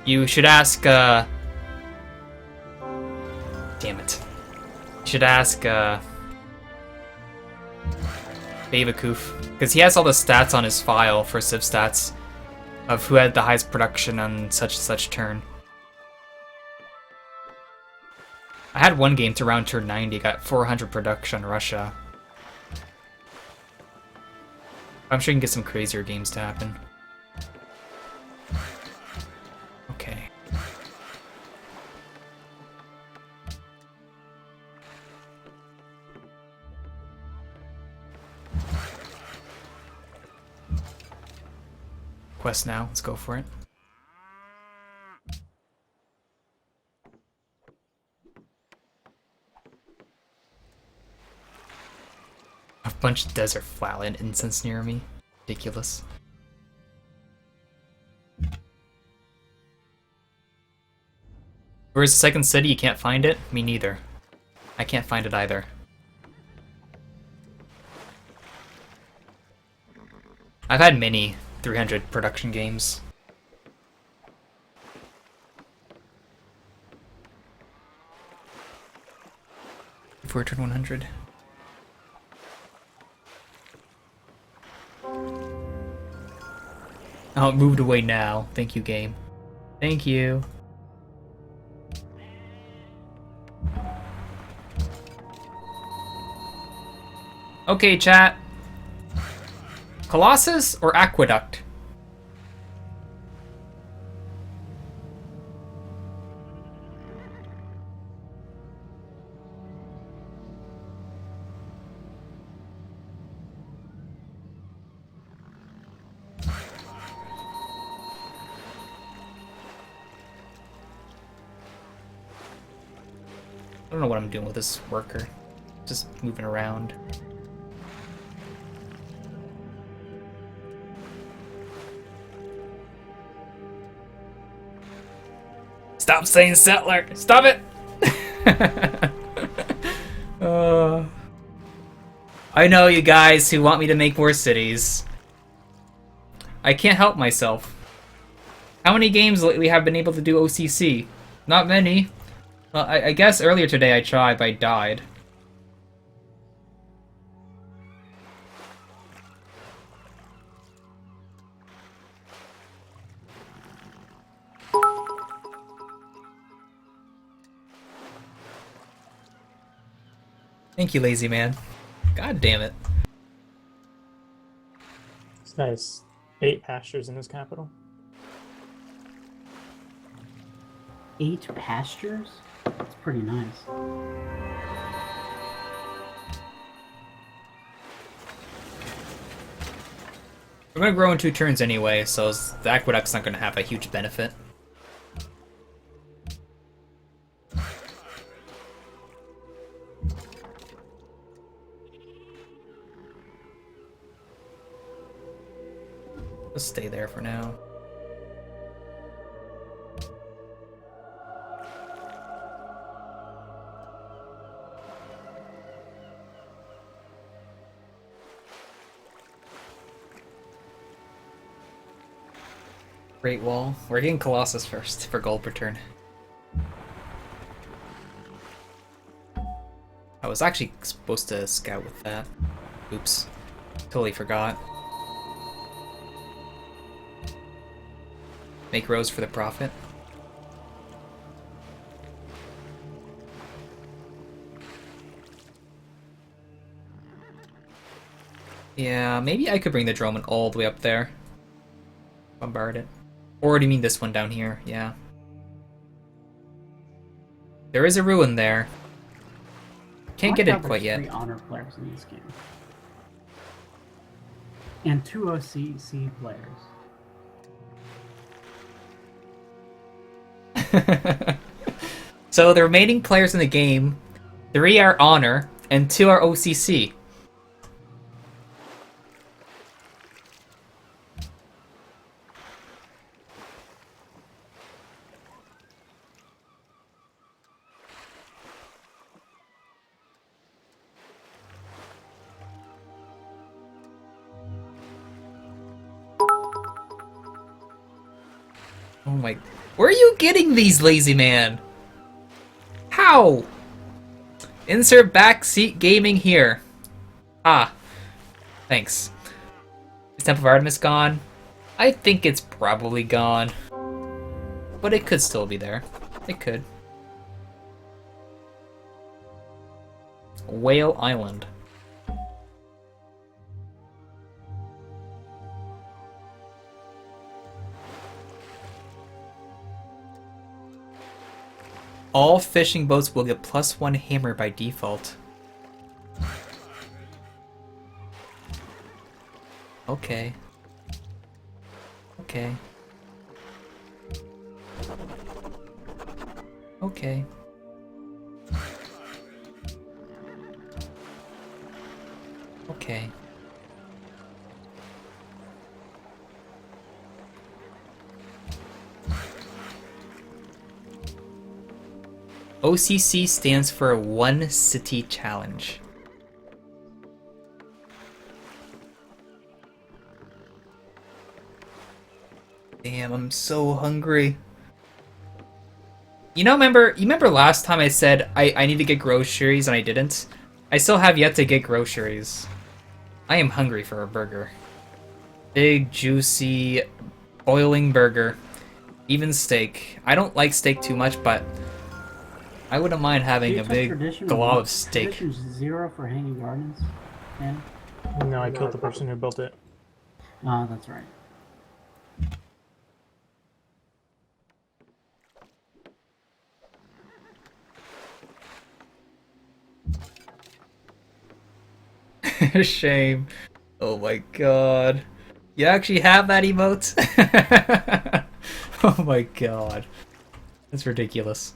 You should ask, damn it. You should ask, Bavakoof. Because he has all the stats on his file for Civ stats of who had the highest production on such and such turn. I had one game to round turn 90, got 400 production Russia. I'm sure you can get some crazier games to happen. Okay. Quest now, let's go for it. A bunch of desert flatland incense near me. Ridiculous. Where's the second city? You can't find it? Me neither. I can't find it either. I've had many 300 production games. Before I turn 100. Oh, it moved away now. Thank you, game. Thank you. Okay, chat. Colossus or Aqueduct? I don't know what I'm doing with this worker. Just moving around. Stop saying settler! Stop it! I know you guys who want me to make more cities. I can't help myself. How many games lately have been able to do OCC? Not many. Well, I guess earlier today I tried, but I died. Thank you, lazy man. God damn it. This guy's 8 pastures in his capital. 8 pastures? That's pretty nice. We're gonna grow in 2 turns anyway, so the aqueduct's not gonna have a huge benefit. Let's stay there for now. Great Wall. We're getting Colossus first for gold per turn. I was actually supposed to scout with that. Oops. Totally forgot. Make rows for the profit. Yeah, maybe I could bring the Droman all the way up there. Bombard it. Or do you mean this one down here? Yeah. There is a ruin there. Can't get it quite yet. 3 honor players in this game. And 2 OCC players. So the remaining players in the game, 3 are honor and 2 are OCC. Oh my... Where are you getting these, lazy man? How? Insert backseat gaming here. Ah. Thanks. Is Temple of Artemis gone? I think it's probably gone. But it could still be there. It could. Whale Island. All fishing boats will get +1 hammer by default. Okay. Okay. Okay. Okay. OCC stands for One City Challenge. Damn, I'm so hungry. You remember last time I said I need to get groceries and I didn't? I still have yet to get groceries. I am hungry for a burger. Big, juicy, boiling burger. Even steak. I don't like steak too much, but I wouldn't mind having a big glob of steak. Tradition 0 for Hanging Gardens? Danny? No, I killed the person who built it. Oh, that's right. Shame. Oh my god. You actually have that emote? Oh my god. That's ridiculous.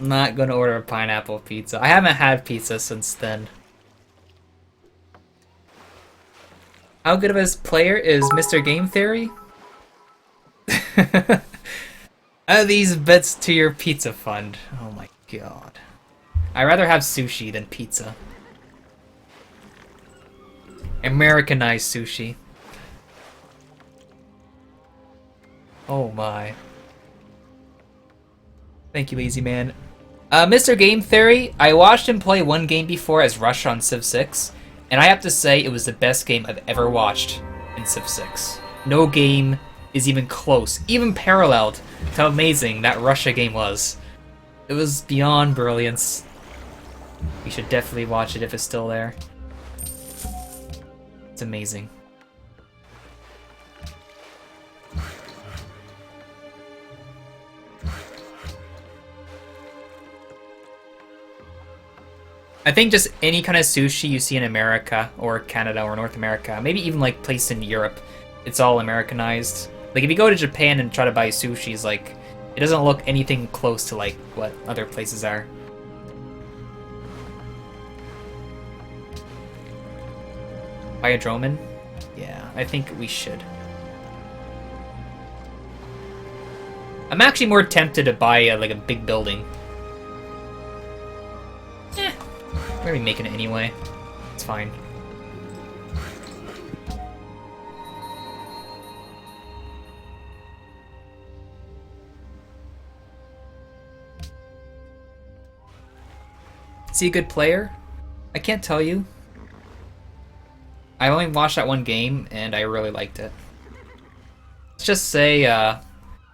I'm not gonna order a pineapple pizza. I haven't had pizza since then. How good of a player is Mr. Game Theory? Add these bets to your pizza fund. Oh my god. I'd rather have sushi than pizza. Americanized sushi. Oh my. Thank you, lazy man. Mr. Game Theory, I watched him play one game before as Rush on Civ 6, and I have to say it was the best game I've ever watched in Civ 6. No game is even close, even paralleled to how amazing that Russia game was. It was beyond brilliance. You should definitely watch it if it's still there. It's amazing. I think just any kind of sushi you see in America or Canada or North America, maybe even like placed in Europe, it's all Americanized. Like if you go to Japan and try to buy sushi, it's like it doesn't look anything close to like what other places are. Buy a Droman? Yeah, I think we should. I'm actually more tempted to buy like a big building. We're gonna be making it anyway. It's fine. Is he a good player? I can't tell you. I only watched that one game, and I really liked it. Let's just say,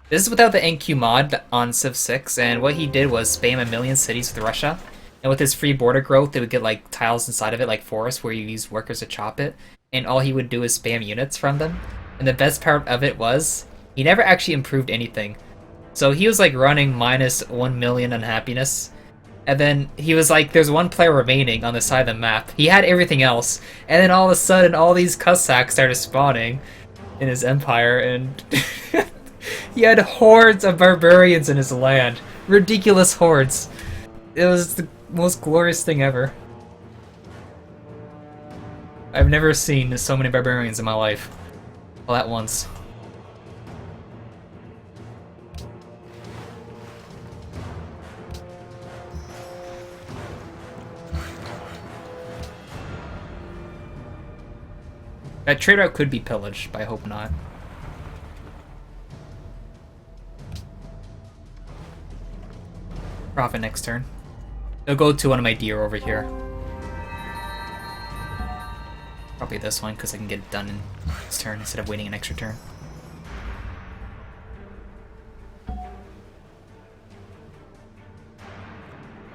this is without the NQ mod on Civ 6, and what he did was spam 1,000,000 cities with Russia. And with his free border growth, they would get like tiles inside of it, like forests, where you use workers to chop it. And all he would do is spam units from them. And the best part of it was, he never actually improved anything. So he was like running minus 1,000,000 unhappiness. And then he was like, there's one player remaining on the side of the map. He had everything else. And then all of a sudden, all these Cossacks started spawning in his empire. And he had hordes of barbarians in his land. Ridiculous hordes. It was the most glorious thing ever. I've never seen so many barbarians in my life. All at once. That trade route could be pillaged, but I hope not. Profit next turn. They'll go to one of my deer over here. Probably this one, because I can get it done in this turn instead of waiting an extra turn.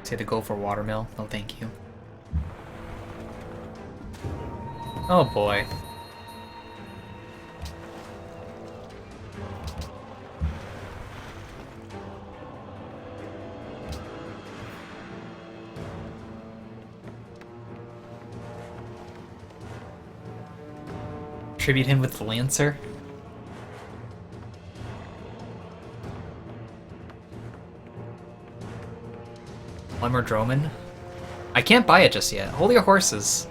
Say to go for watermill. No, thank you. Oh boy. Tribute him with the Lancer. One more Droman. I can't buy it just yet. Hold your horses.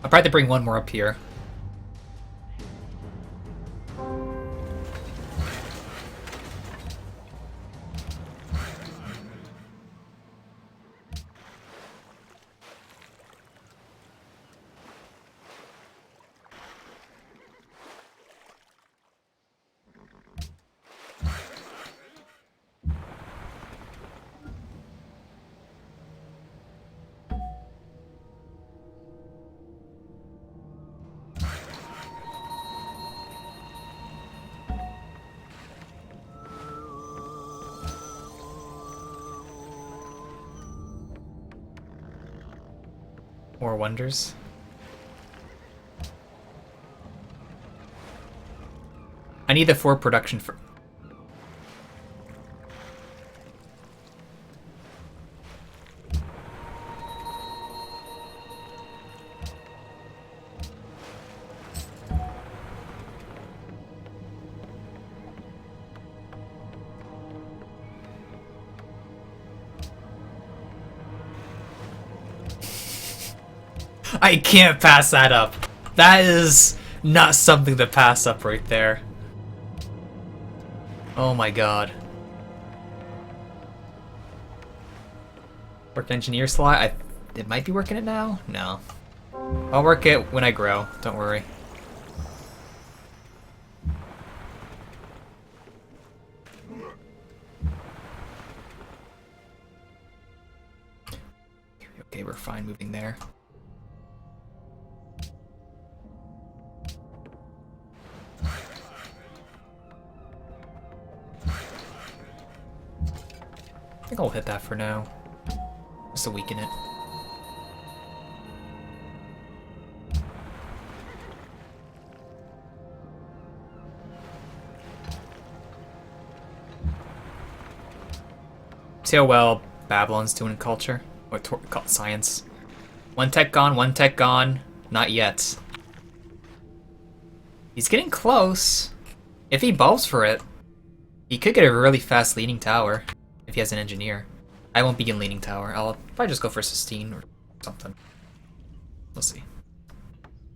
I'll probably bring one more up here. More wonders. I need the 4 production for... I can't pass that up. That is not something to pass up right there. Oh my god. Work engineer slot? It might be working it now? No. I'll work it when I grow, don't worry. Okay, we're fine moving there. I think I'll hit that for now. Just to weaken it. See how well Babylon's doing in culture? Or science. 1 tech gone, 1 tech gone. Not yet. He's getting close. If he bulbs for it, he could get a really fast leaning tower. If he has an engineer. I won't begin leaning tower. I'll probably just go for Sistine or something. We'll see.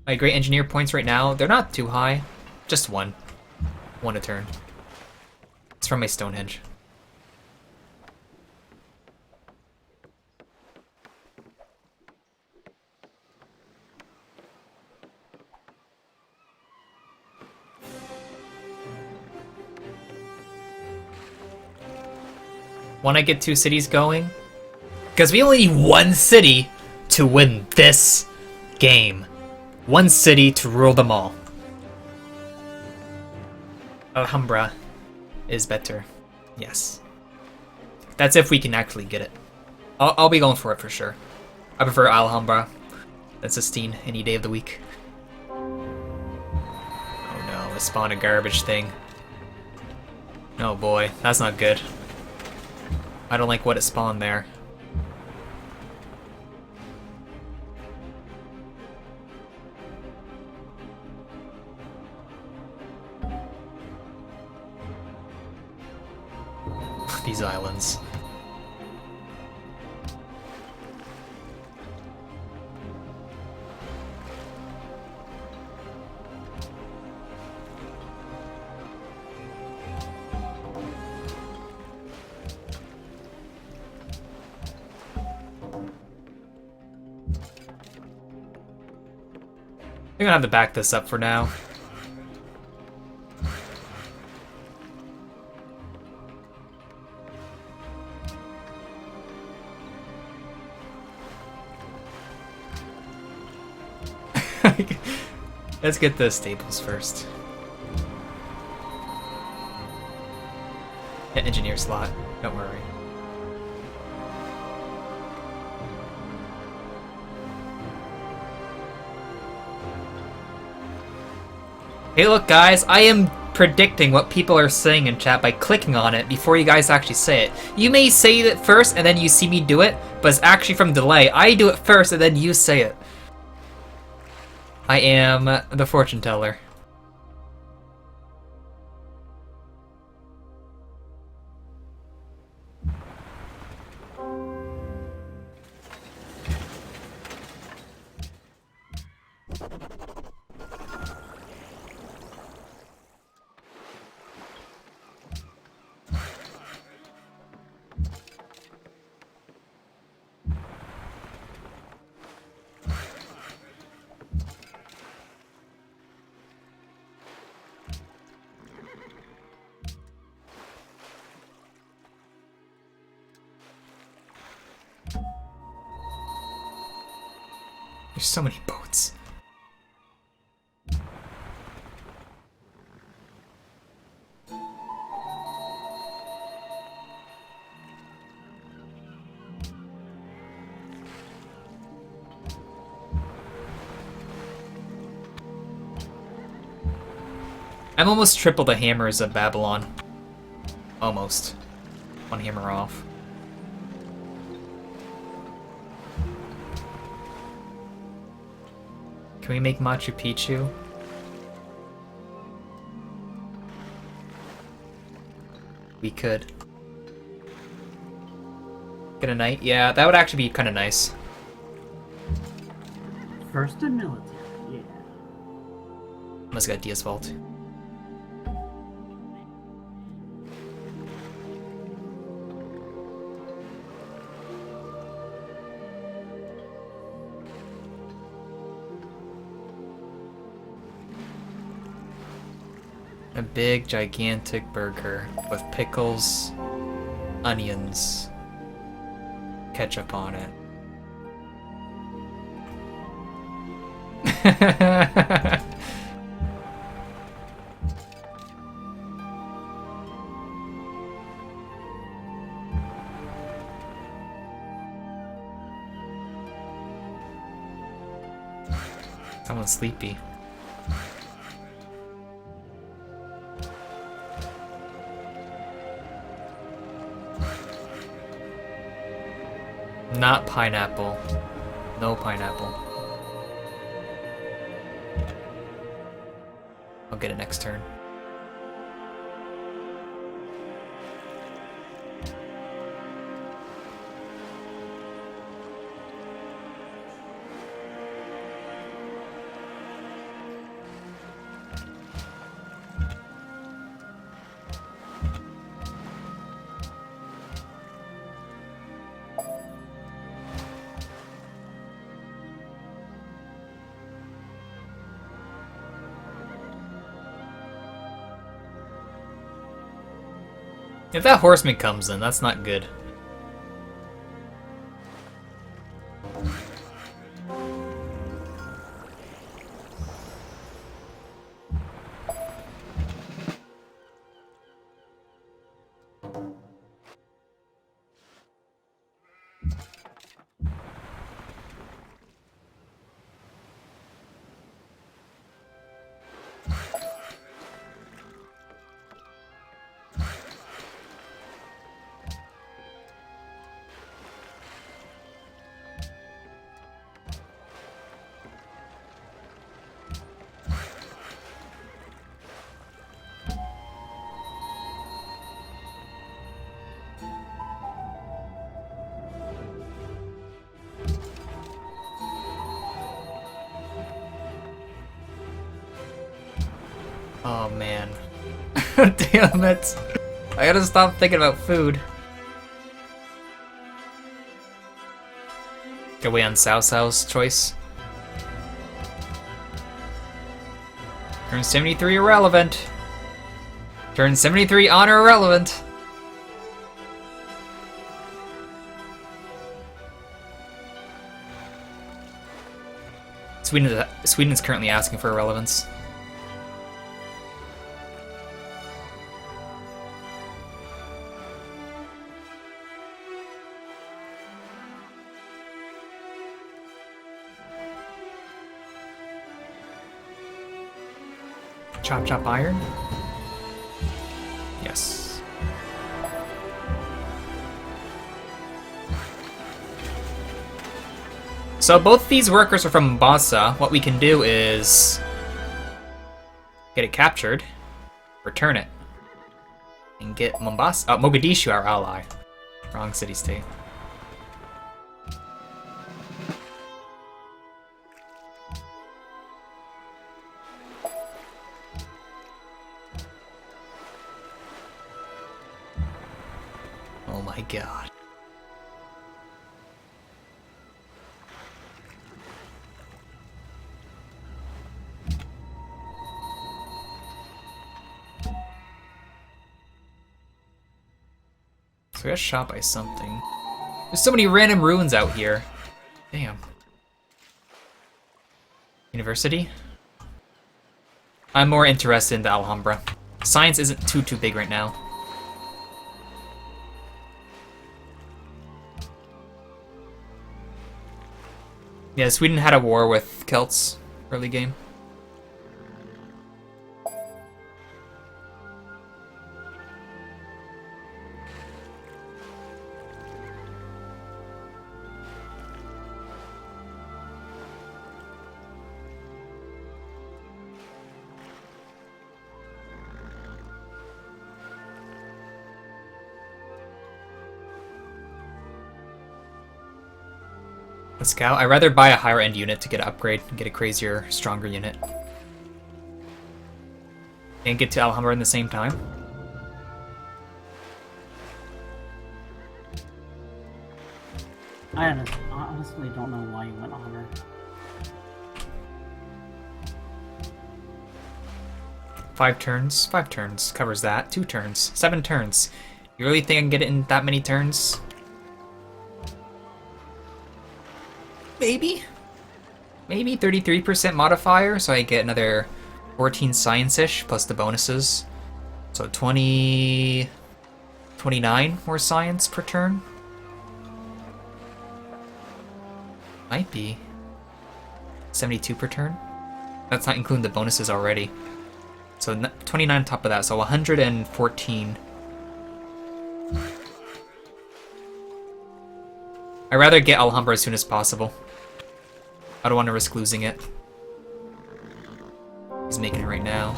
My great engineer points right now, they're not too high. Just 1. 1 a turn. It's from my Stonehenge. When I get 2 cities going, because we only need 1 city to win this game. 1 city to rule them all. Alhambra is better. Yes. That's if we can actually get it. I'll be going for it for sure. I prefer Alhambra than Sistine any day of the week. Oh no, it spawned a garbage thing. Oh boy, that's not good. I don't like what it spawned there. These islands. I'm gonna have to back this up for now. Let's get the staples first. Yeah, engineer slot, don't worry. Hey look guys, I am predicting what people are saying in chat by clicking on it before you guys actually say it. You may say it first and then you see me do it, but it's actually from delay. I do it first and then you say it. I am the fortune teller. There's so many boats. I'm almost triple the hammers of Babylon. Almost. One hammer off. Can we make Machu Picchu? We could. Get a knight? Yeah, that would actually be kind of nice. First in military, yeah. Must got Diaz Vault. A big, gigantic burger with pickles, onions, ketchup on it. Someone's sleepy. Not pineapple. No pineapple. I'll get it next turn. If that horseman comes in, that's not good. Oh man. Damn it. I gotta stop thinking about food. Go away on Sao Sao's choice. Turn 73 irrelevant. Turn 73 honor irrelevant. Sweden is currently asking for irrelevance. Chop chop iron? Yes. So both these workers are from Mombasa. What we can do is get it captured, return it, and get Mogadishu our ally. Wrong city-state. Oh my god. So I got shot by something. There's so many random ruins out here. Damn. University? I'm more interested in the Alhambra. Science isn't too big right now. Yeah, Sweden had a war with Celts early game. The scout? I'd rather buy a higher end unit to get an upgrade and get a crazier, stronger unit. And get to Alhambra in the same time. I honestly don't know why you went honor. Five turns covers that. 2 turns, 7 turns. You really think I can get it in that many turns? Maybe 33% modifier, so I get another 14 science-ish plus the bonuses. So 29 more science per turn. Might be 72 per turn. That's not including the bonuses already. So 29 on top of that, so 114. I'd rather get Alhambra as soon as possible. I don't want to risk losing it. He's making it right now.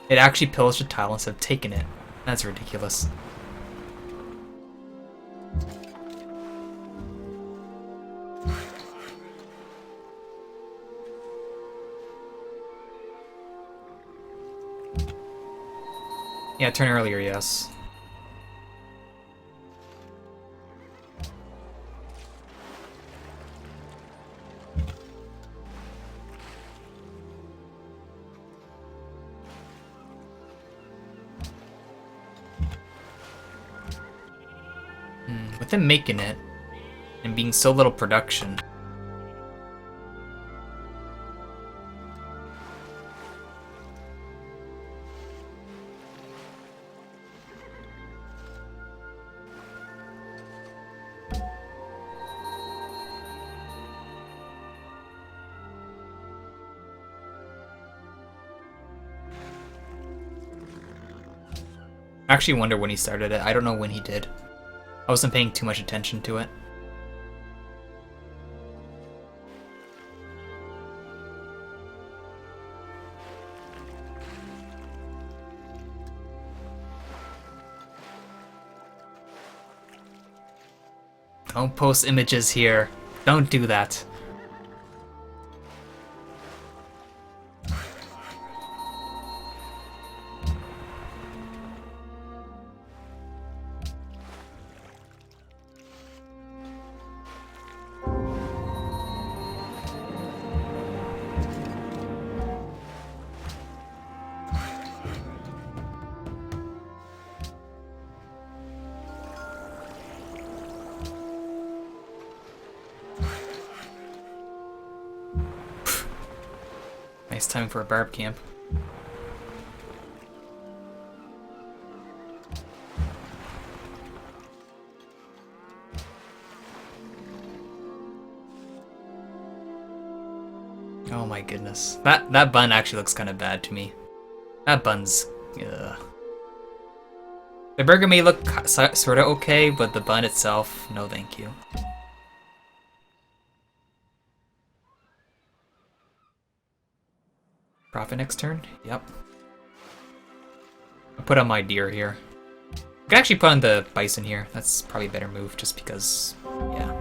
It actually pillaged a tile instead of taking it. That's ridiculous. Yeah, turn earlier, yes. With them making it, and being so little production. I actually wonder when he started it. I don't know when he did. I wasn't paying too much attention to it. Don't post images here. Don't do that. Nice time for a barb camp. Oh my goodness. That bun actually looks kind of bad to me. That bun's... ugh. The burger may look sort of okay, but the bun itself, no thank you. Profit next turn? Yep. I'll put on my deer here. I could actually put on the bison here. That's probably a better move just because, yeah.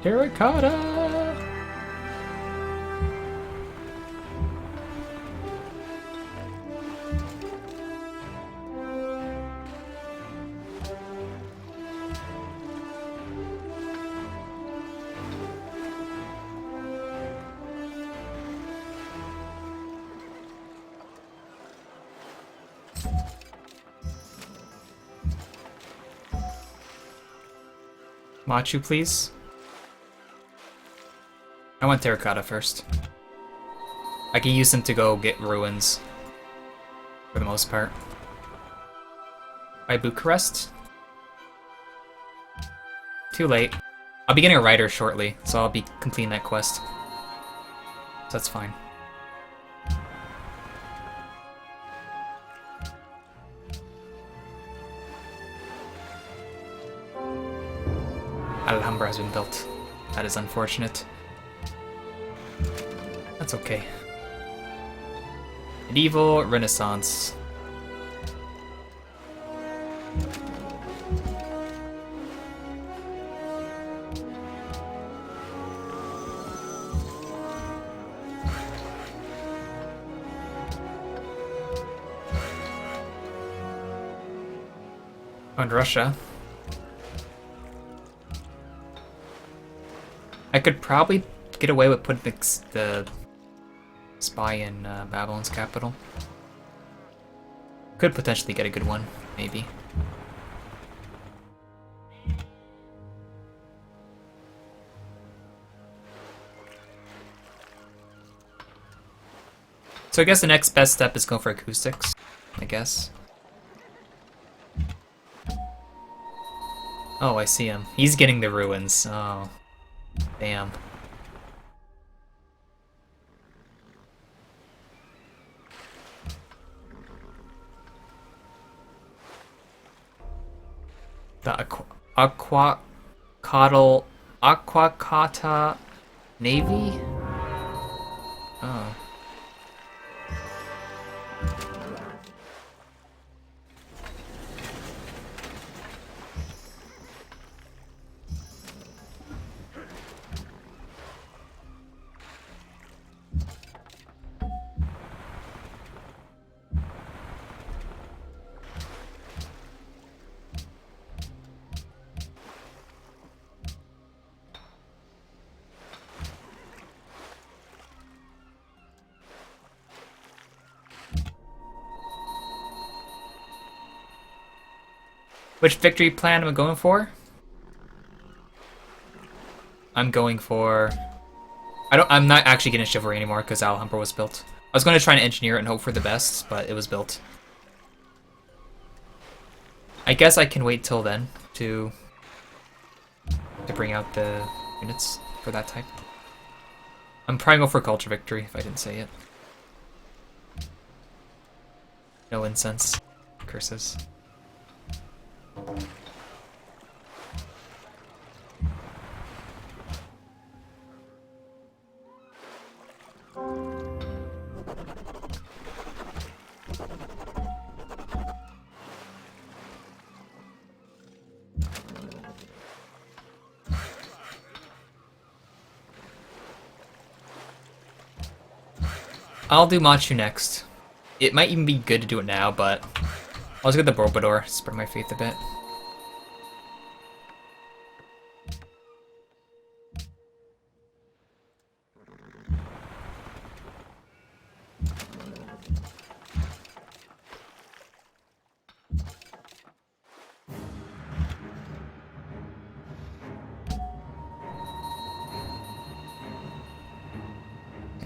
Terracotta! Machu, please. I want terracotta first. I can use them to go get ruins. For the most part. By Bucharest? Too late. I'll be getting a rider shortly, so I'll be completing that quest. So that's fine. Alhambra has been built. That is unfortunate. That's okay. Medieval, Renaissance. On Russia. I could probably get away with putting the spy in Babylon's capital. Could potentially get a good one, maybe. So I guess the next best step is going for acoustics, I guess. Oh, I see him. He's getting the ruins. Oh, damn. The Aquacata Navy? Oh. Which victory plan am I going for? I'm going for... I'm not actually getting chivalry anymore because Alhambra was built. I was going to try and engineer it and hope for the best, but it was built. I guess I can wait till then to bring out the units for that type. I'm probably going for culture victory if I didn't say it. No incense. Curses. I'll do Machu next. It might even be good to do it now, but I'll just get the Borobudur, spread my faith a bit.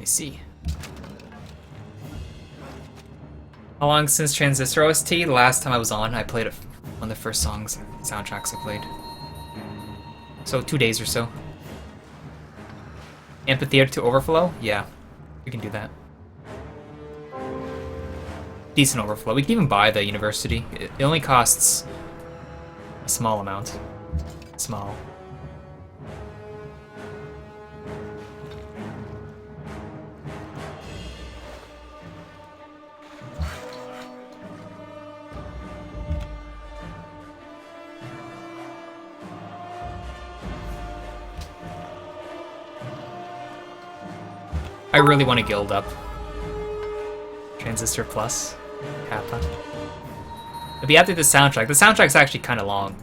I see. How long since Transistor OST? The last time I was on, I played it, one of the first songs, soundtracks I played. So 2 days or so. Amphitheater to Overflow? Yeah, we can do that. Decent overflow. We can even buy the university. It only costs a small amount. Small. I really want to guild up. Transistor Plus. Kappa. It'll be after the soundtrack. The soundtrack's actually kind of long.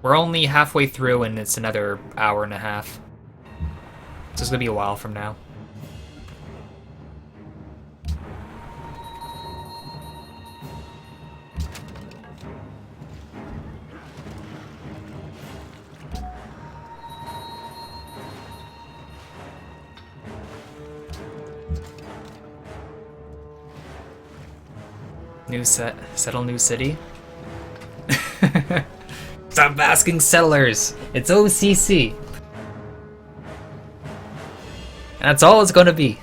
We're only halfway through and it's another hour and a half. So it's gonna be a while from now. New settle new city. Stop asking settlers. It's OCC. That's all it's gonna be.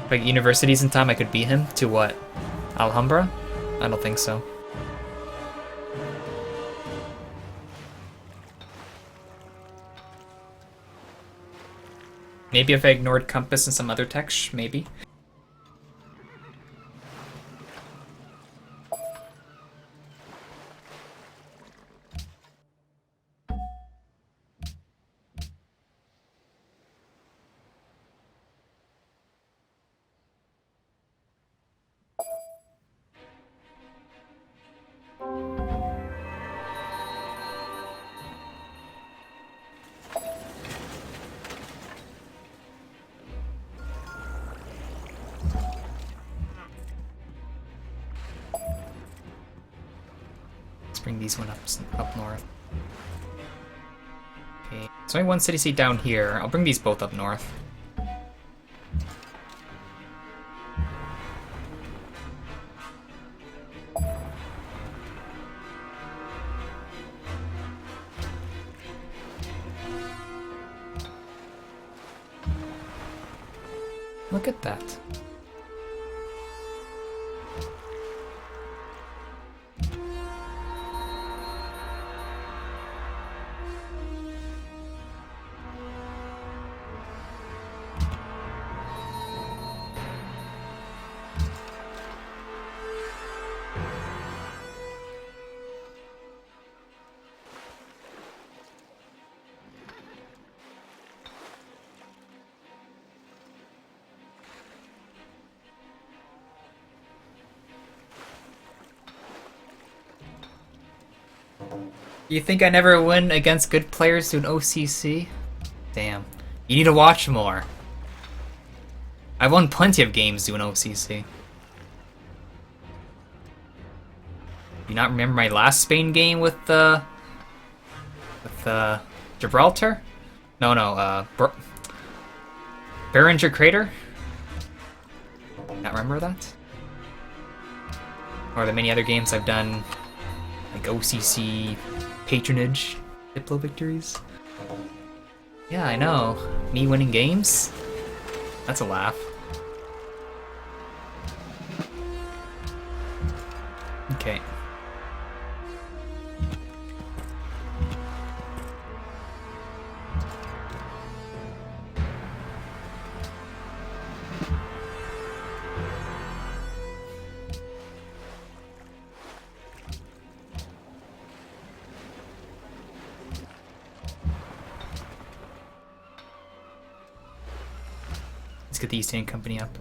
Like universities in time, I could beat him to what? Alhambra? I don't think so. Maybe if I ignored Compass and some other tech, maybe. Bring these one up north. Okay, there's only one city seat down here. I'll bring these both up north. Look at that. You think I never win against good players to an OCC? Damn. You need to watch more. I've won plenty of games doing OCC. You not remember my last Spain game with Gibraltar? No, Beringer Crater? Not remember that? Or the many other games I've done, like OCC patronage, Diplo victories. Yeah, I know. Me winning games? That's a laugh. Okay. Let's get the East Indian Company up.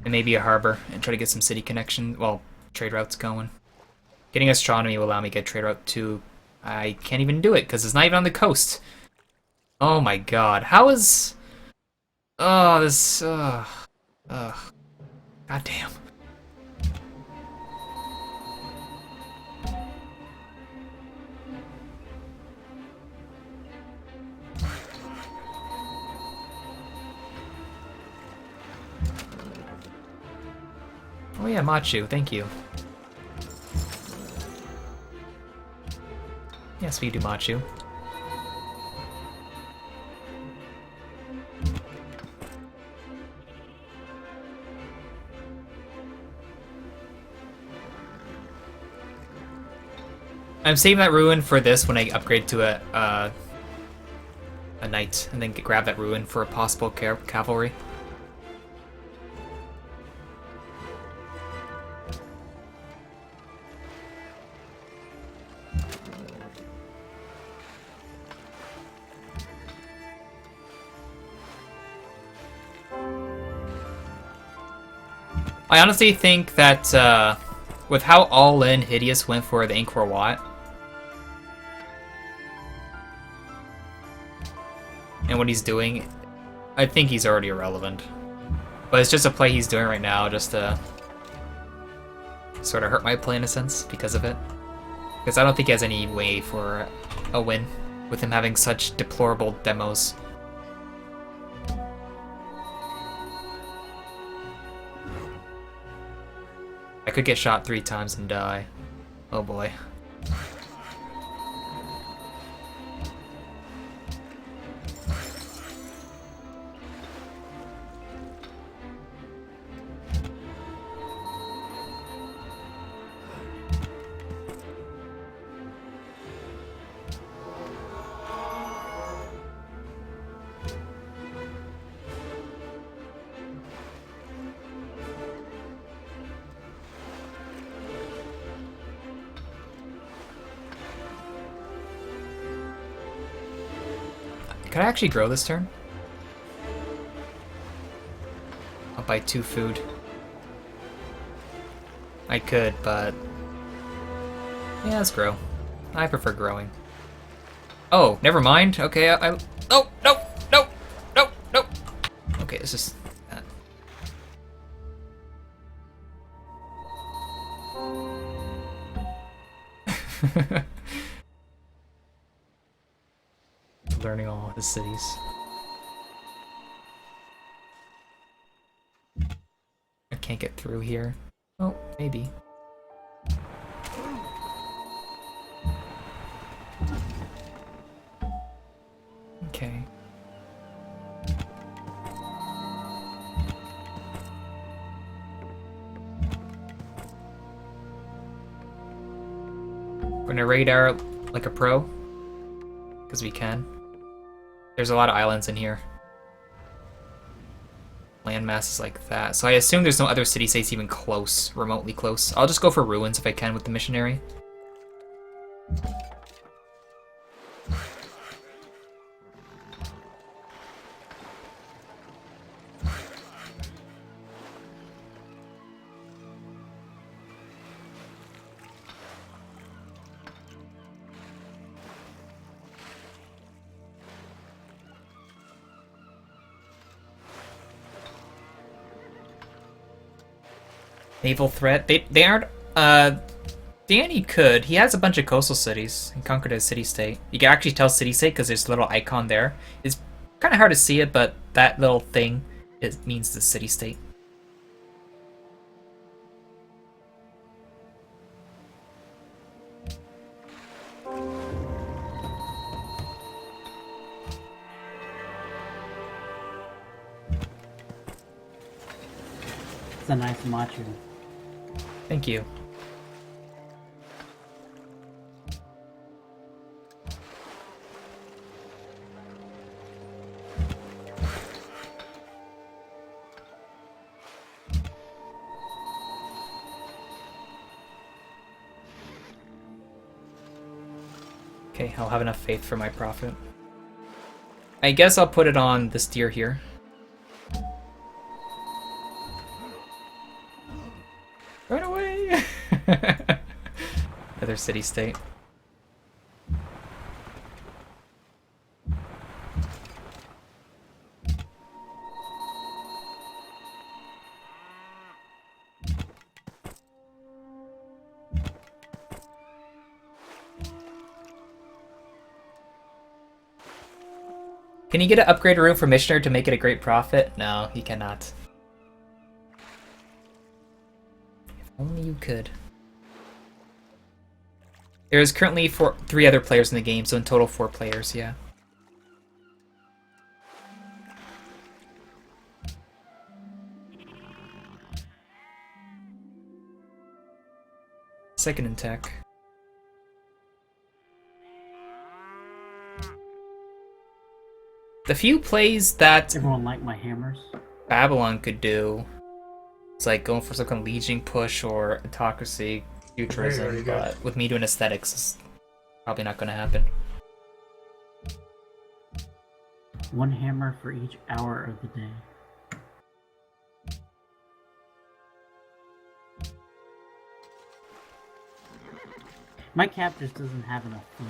And maybe a harbor, and try to get some city connection, well, trade routes going. Getting astronomy will allow me to get trade route 2. I can't even do it, because it's not even on the coast. Oh my god, how is... Oh, this... God damn. Oh yeah, Machu, thank you. Yes, we do Machu. I'm saving that ruin for this when I upgrade to a knight, and then grab that ruin for a possible cavalry. I honestly think that with how all-in Hideous went for the Angkor Wat, and what he's doing, I think he's already irrelevant. But it's just a play he's doing right now just to sort of hurt my play in a sense because of it. Because I don't think he has any way for a win with him having such deplorable demos. I could get shot 3 times and die. Oh boy. Could I actually grow this turn? I'll buy 2 food. I could, but... yeah, let's grow. I prefer growing. Oh, never mind. Okay, I... No! No! No! No! No! Okay, this is... learning all the cities. I can't get through here. Oh, maybe. Okay. We're gonna radar like a pro, because we can. There's a lot of islands in here. Land masses like that. So I assume there's no other city-states even close, remotely close. I'll just go for ruins if I can with the missionary. Naval threat. They aren't. Danny could. He has a bunch of coastal cities and conquered a city-state. You can actually tell city-state because there's a little icon there. It's kind of hard to see it, but that little thing, it means the city-state. It's a nice macho. Thank you. Okay, I'll have enough faith for my profit. I guess I'll put it on this deer here. Run away! Another city-state. Can you get an upgrade room for missionary to make it a great profit? No, you cannot. If only you could. There is currently 3 other players in the game, so in total 4 players, yeah. Second in tech. The few plays that Everyone like my hammers? Babylon could do, it's like going for some kind of legion push or autocracy, futurism, Very good. but with me doing aesthetics, it's probably not going to happen. One hammer for each hour of the day. My cap just doesn't have enough food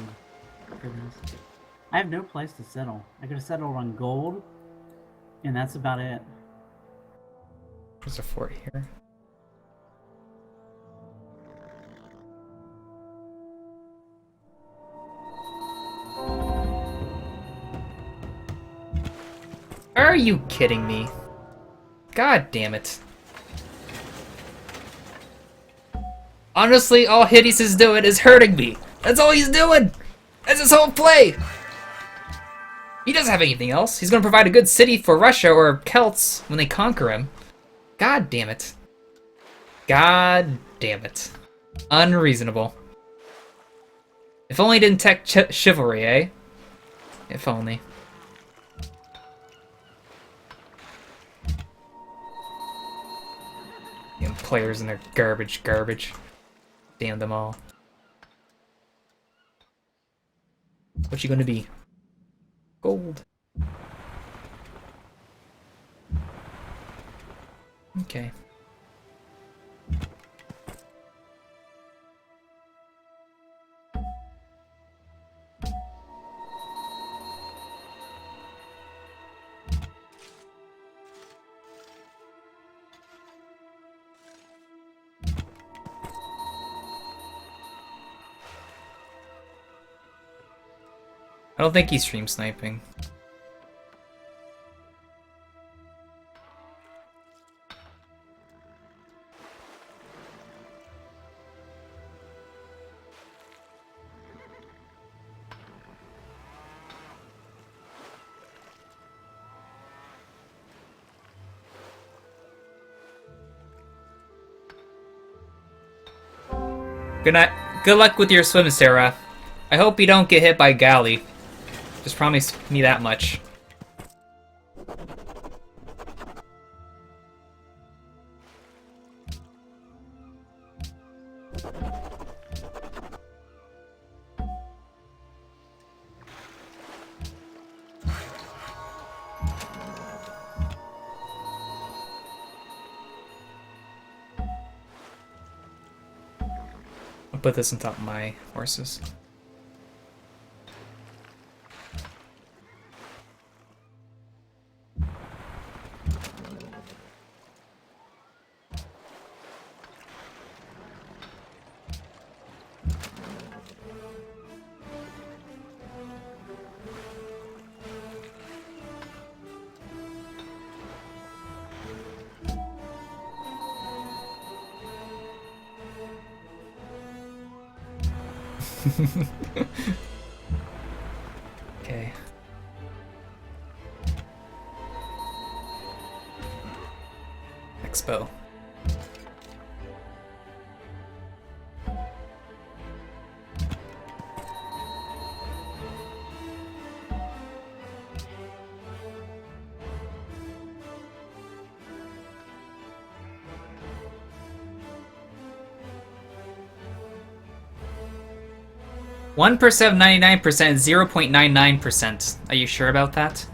for this. I have no place to settle. I could have settled on gold, and that's about it. There's a fort here. Are you kidding me? God damn it. Honestly, all Hideous is doing is hurting me. That's all he's doing! That's his whole play! He doesn't have anything else. He's gonna provide a good city for Russia or Celts when they conquer him. God damn it. God damn it. Unreasonable. If only he didn't tech chivalry, eh? If only. Damn players and their garbage. Damn them all. What you gonna be? Gold. Okay. I don't think he's stream sniping. Good night. Good luck with your swim, Sarah. I hope you don't get hit by Galley. Just promise me that much. I'll put this on top of my horses. Okay. Expo. One percent, 99%, 0.99%. Are you sure about that?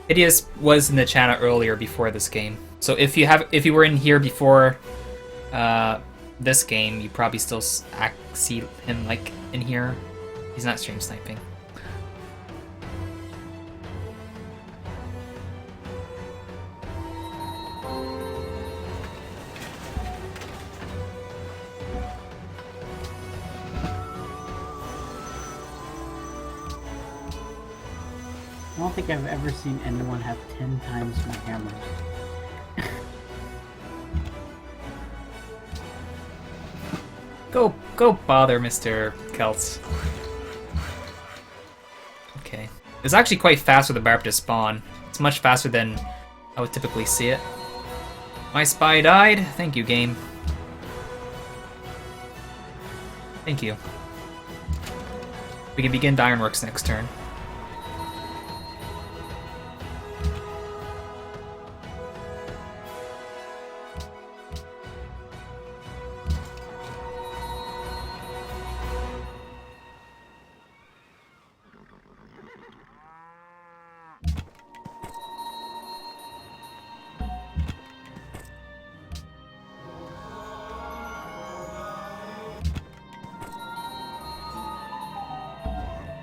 Hideous was in the channel earlier before this game. So if you were in here before this game, you probably still see him like in here. He's not stream sniping. I don't think I've ever seen anyone have 10 times my hammers. Go bother Mr. Kelts. Okay. It's actually quite fast with the barb to spawn. It's much faster than I would typically see it. My spy died. Thank you, game. Thank you. We can begin the ironworks next turn.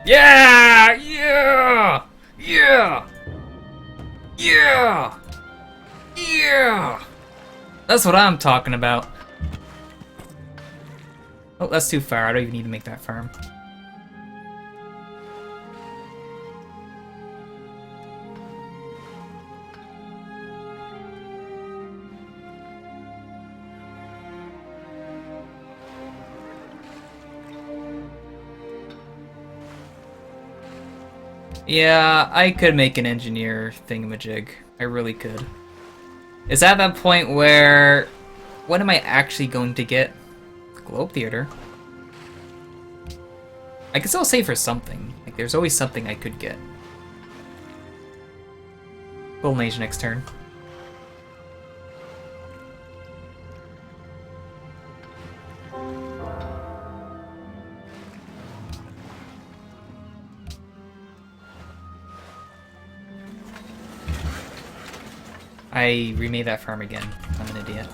Yeah! Yeah! Yeah! Yeah! Yeah! That's what I'm talking about. Oh, that's too far. I don't even need to make that farm. Yeah, I could make an engineer thingamajig. I really could. It's at that point where... What am I actually going to get? Globe Theater. I could still save for something. Like, there's always something I could get. Full mage next turn. I remade that farm again. I'm an idiot.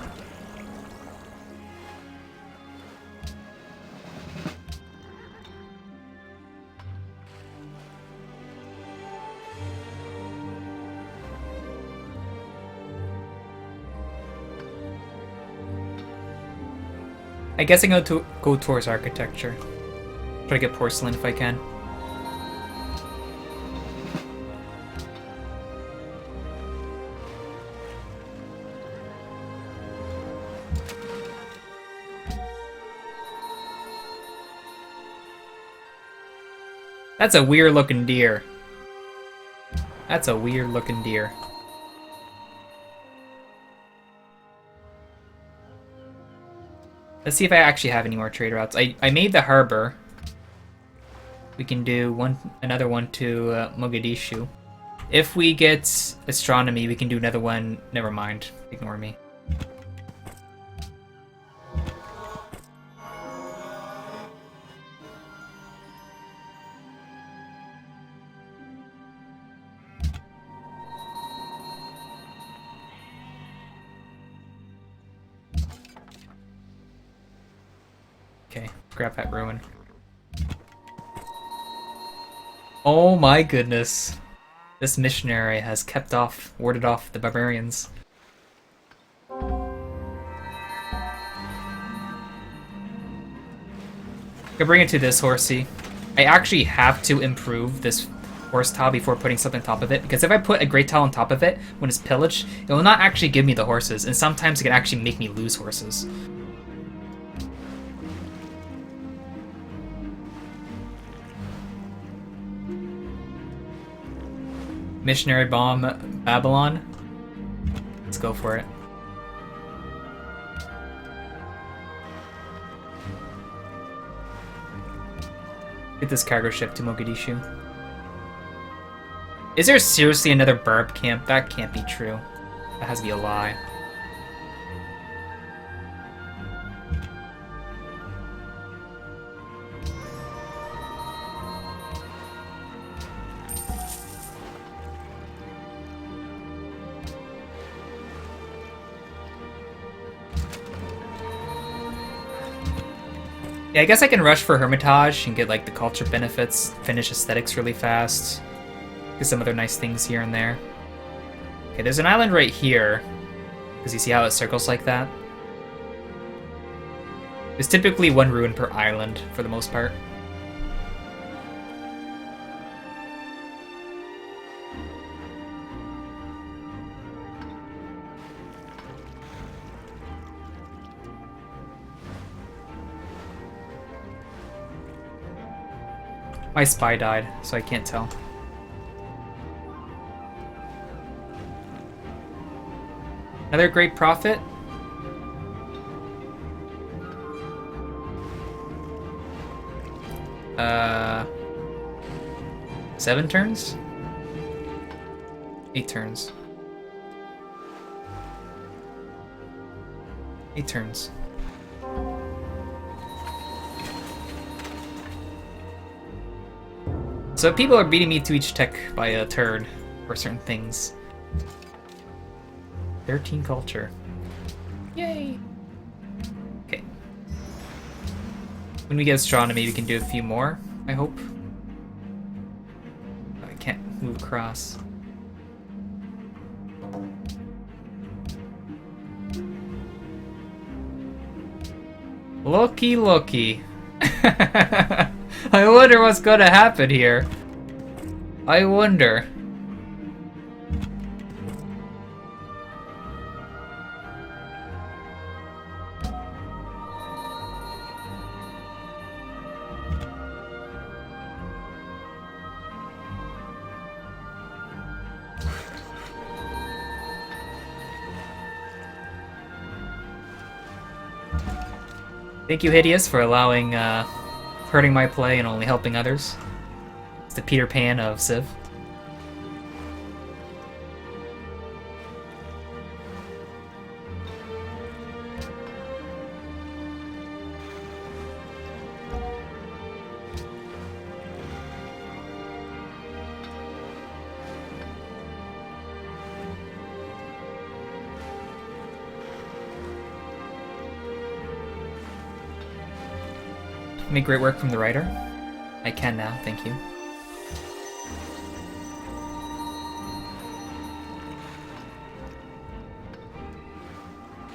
I guess I'm going to go towards architecture. Try to get porcelain if I can. That's a weird looking deer. That's a weird looking deer. Let's see if I actually have any more trade routes. I made the harbor. We can do another one to Mogadishu. If we get astronomy, we can do another one. Never mind. Ignore me. Okay, grab that ruin. Oh my goodness. This missionary has warded off the barbarians. I bring it to this horsey. I actually have to improve this horse tile before putting something on top of it, because if I put a great tile on top of it when it's pillaged, it will not actually give me the horses, and sometimes it can actually make me lose horses. Missionary bomb Babylon. Let's go for it. Get this cargo ship to Mogadishu. Is there seriously another Barb camp? That can't be true. That has to be a lie. Yeah, I guess I can rush for Hermitage and get like the culture benefits, finish aesthetics really fast, get some other nice things here and there. Okay, there's an island right here, because you see how it circles like that? There's typically one ruin per island for the most part. My spy died, so I can't tell. Another great prophet. Seven turns? 8 turns. 8 turns. So people are beating me to each tech by a turn for certain things. 13 culture. Yay! Okay. When we get astronomy, we can do a few more, I hope. I can't move across. Looky, looky. I wonder what's gonna happen here. I wonder. Thank you, Hideous, for allowing hurting my play and only helping others. It's the Peter Pan of Civ. Make great work from the writer. I can now, thank you.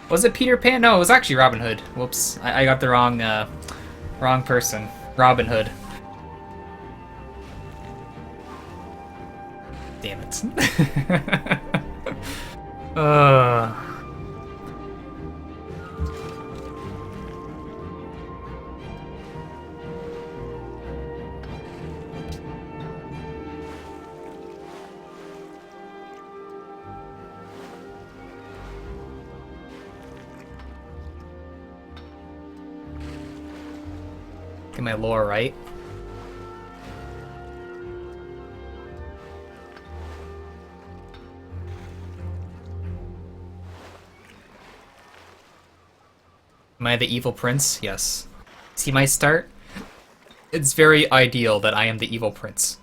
Was it Peter Pan? No, it was actually Robin Hood. Whoops, I got the wrong person. Robin Hood. Damn it. Get my lower right. Am I the evil prince? Yes. See my start? It's very ideal that I am the evil prince.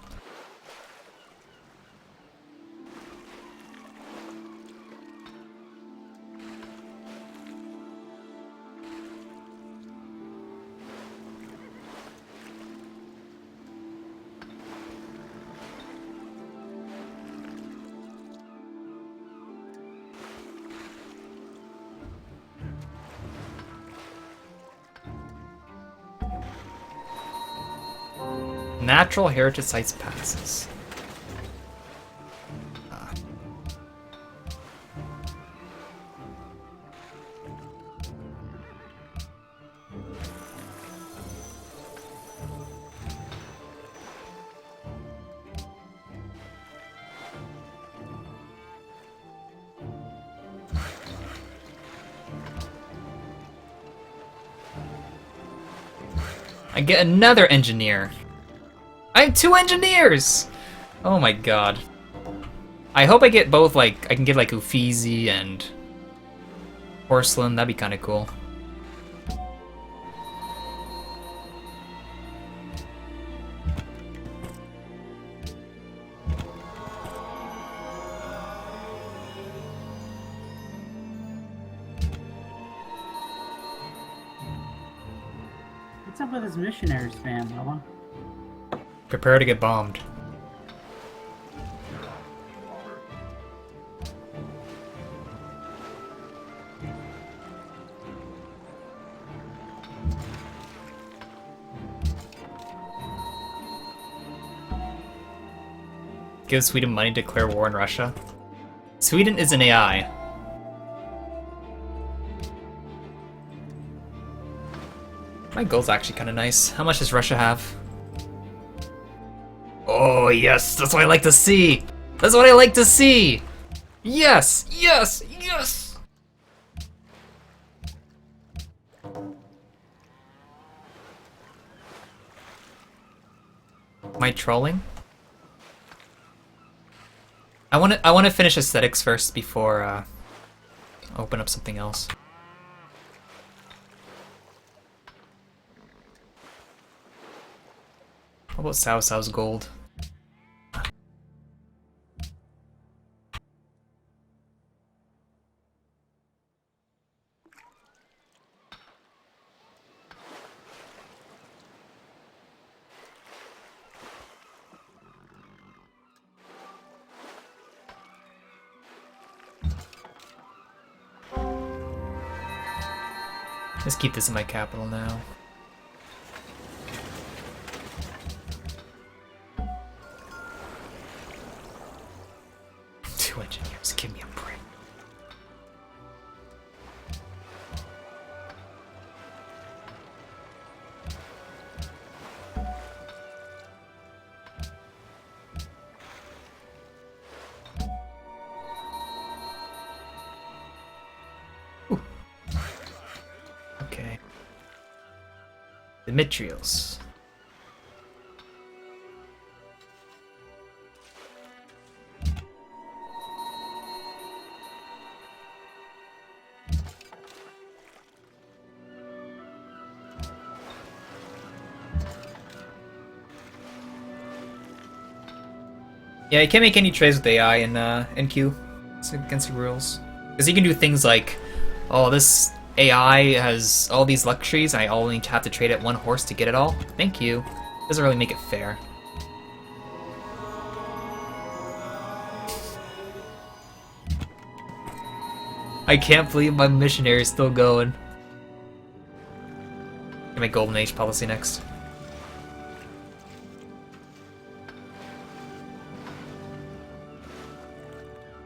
Natural heritage sites passes. I get another engineer. I have 2 engineers! Oh my god. I hope I get both, like, I can get like Uffizi and Porcelain, that'd be kinda cool. What's up with this missionary spam, Noah? Prepare to get bombed. Give Sweden money to declare war on Russia. Sweden is an AI. My gold's actually kind of nice. How much does Russia have? Oh, yes, that's what I like to see. That's what I like to see. Yes, yes, yes. Am I trolling? I want to finish aesthetics first before open up something else. How about Sao Sao's gold? Let's keep this in my capital now. Two engineers, give me a break. Okay. Demetrios. Yeah, you can't make any trades with AI in NQ. It's against the rules. Because you can do things like, oh, this AI has all these luxuries, I only have to trade it 1 horse to get it all. Thank you. Doesn't really make it fair. I can't believe my missionary is still going. Get my Golden Age policy next.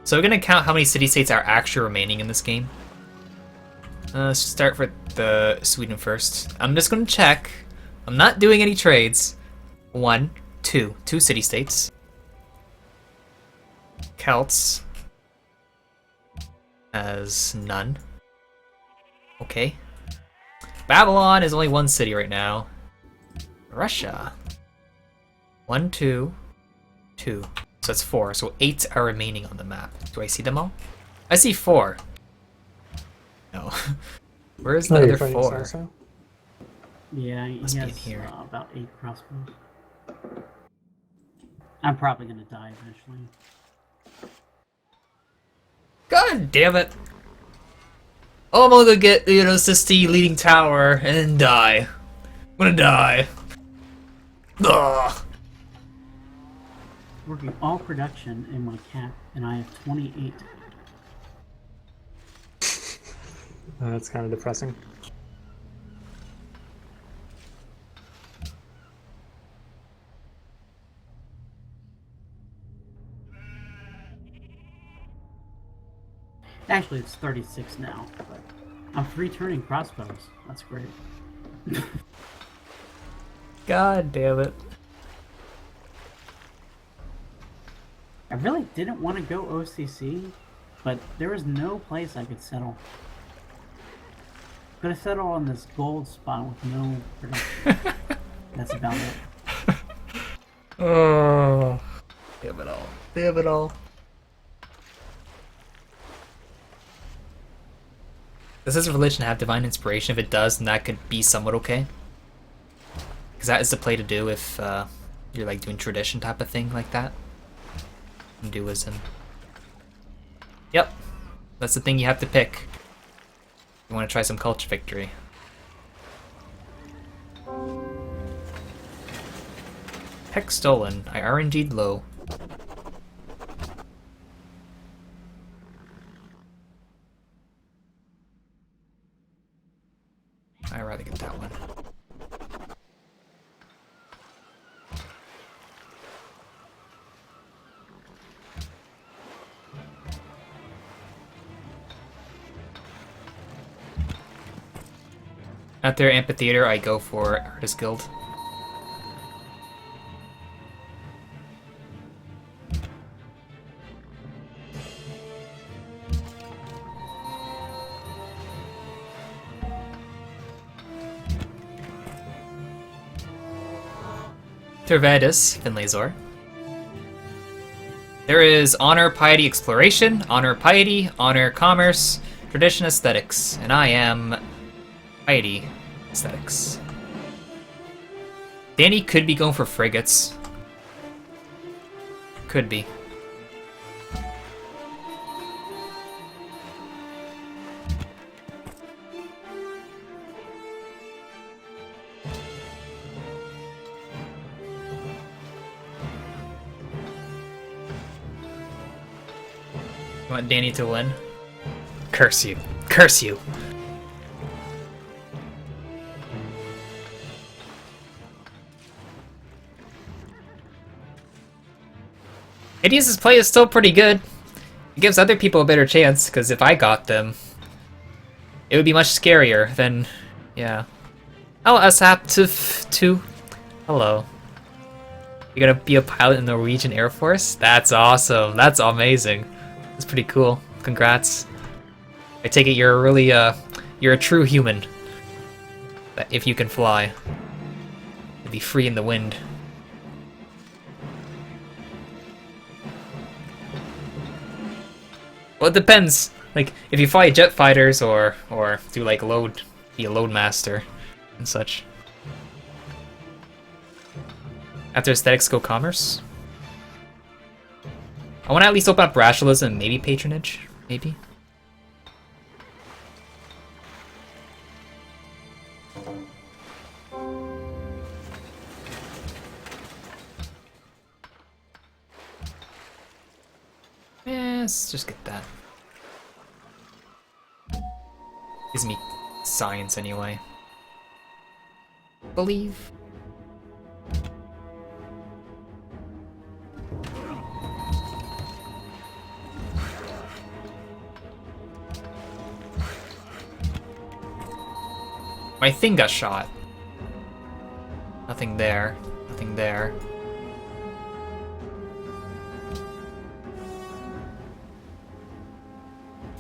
So we're gonna count how many city-states are actually remaining in this game. Let's start with the Sweden first. I'm just gonna check. I'm not doing any trades. 1, 2. 2 city-states. Celts has none. Okay. Babylon is only 1 city right now. Russia. 1, 2, 2. So that's 4. So 8 are remaining on the map. Do I see them all? I see 4. No. Where's the other 4? Yeah, he Must be in has here. about 8 crossbows. I'm probably gonna die eventually. God damn it! Oh, I'm only gonna get, you know, Sisti leading tower and then die. I'm gonna die. Ugh. Working all production in my cap, and I have 28. That's kind of depressing. Actually, it's 36 now, but I'm free turning crossbows. That's great. God damn it. I really didn't want to go OCC, but there was no place I could settle. Could have settled on this gold spot with no production. That's about it. Oh. Damn it all. Damn it all. Does this religion have divine inspiration? If it does, then that could be somewhat okay. Because that is the play to do if you're like doing tradition type of thing like that. Hinduism. Yep. That's the thing you have to pick. You want to try some culture victory. Tech stolen. I RNG'd low. I'd rather get that one. At their amphitheater, I go for Artist Guild. Tervedis, Finlaysor. There is Honor, Piety, Exploration, Honor, Piety, Honor, Commerce, Tradition, Aesthetics, and I am Piety, Aesthetics. Danny could be going for frigates. Could be. You want Danny to win? Curse you. Curse you. Hideous's play is still pretty good. It gives other people a better chance, because if I got them, it would be much scarier than, yeah. Oh, Asap to hello. You're gonna be a pilot in the Norwegian Air Force? That's awesome. That's amazing. That's pretty cool. Congrats. I take it you're really, you're a true human. That if you can fly. You'll be free in the wind. Well, it depends. Like, if you fly jet fighters or do like be a load master and such. After aesthetics, go commerce. I want to at least open up rationalism and maybe patronage. Maybe. Yeah, let's just get that. Gives me science anyway. Believe. My thing got shot. Nothing there. Nothing there.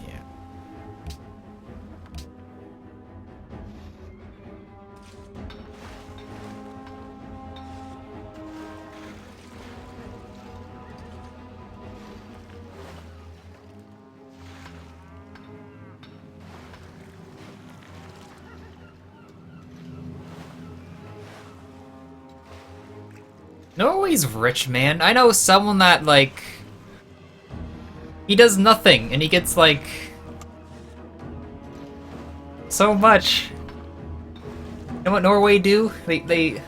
Yeah. Norway's rich, man. I know someone that, like... He does nothing, and he gets, like... so much. You know what Norway do? They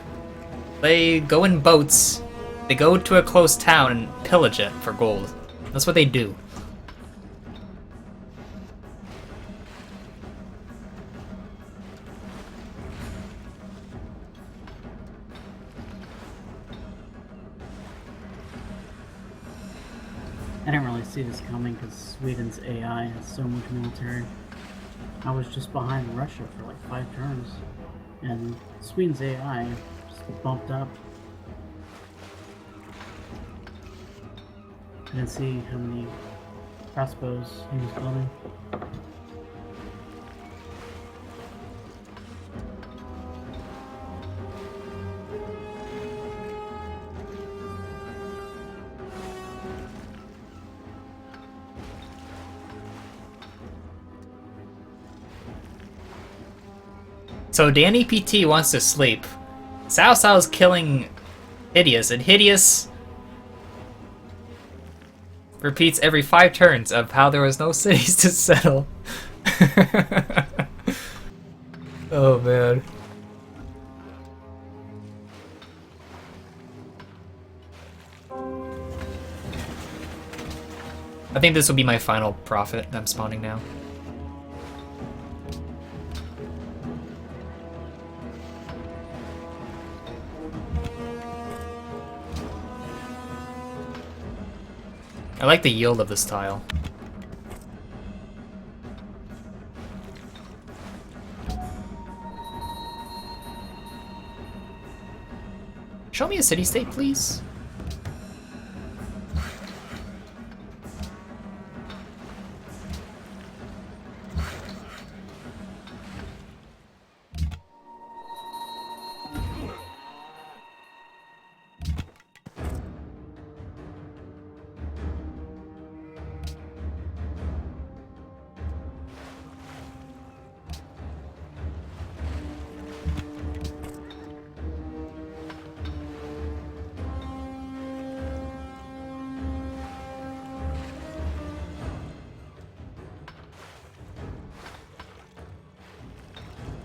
go in boats. They go to a close town and pillage it for gold. That's what they do. I didn't really see this coming because Sweden's AI has so much military. I was just behind Russia for like 5 turns, and Sweden's AI just bumped up. I didn't see how many crossbows he was building. So Danny PT wants to sleep. Sao Sao's killing Hideous, and Hideous repeats every 5 turns of how there was no cities to settle. Oh man. I think this will be my final profit. I'm spawning now. I like the yield of this tile. Show me a city-state, please.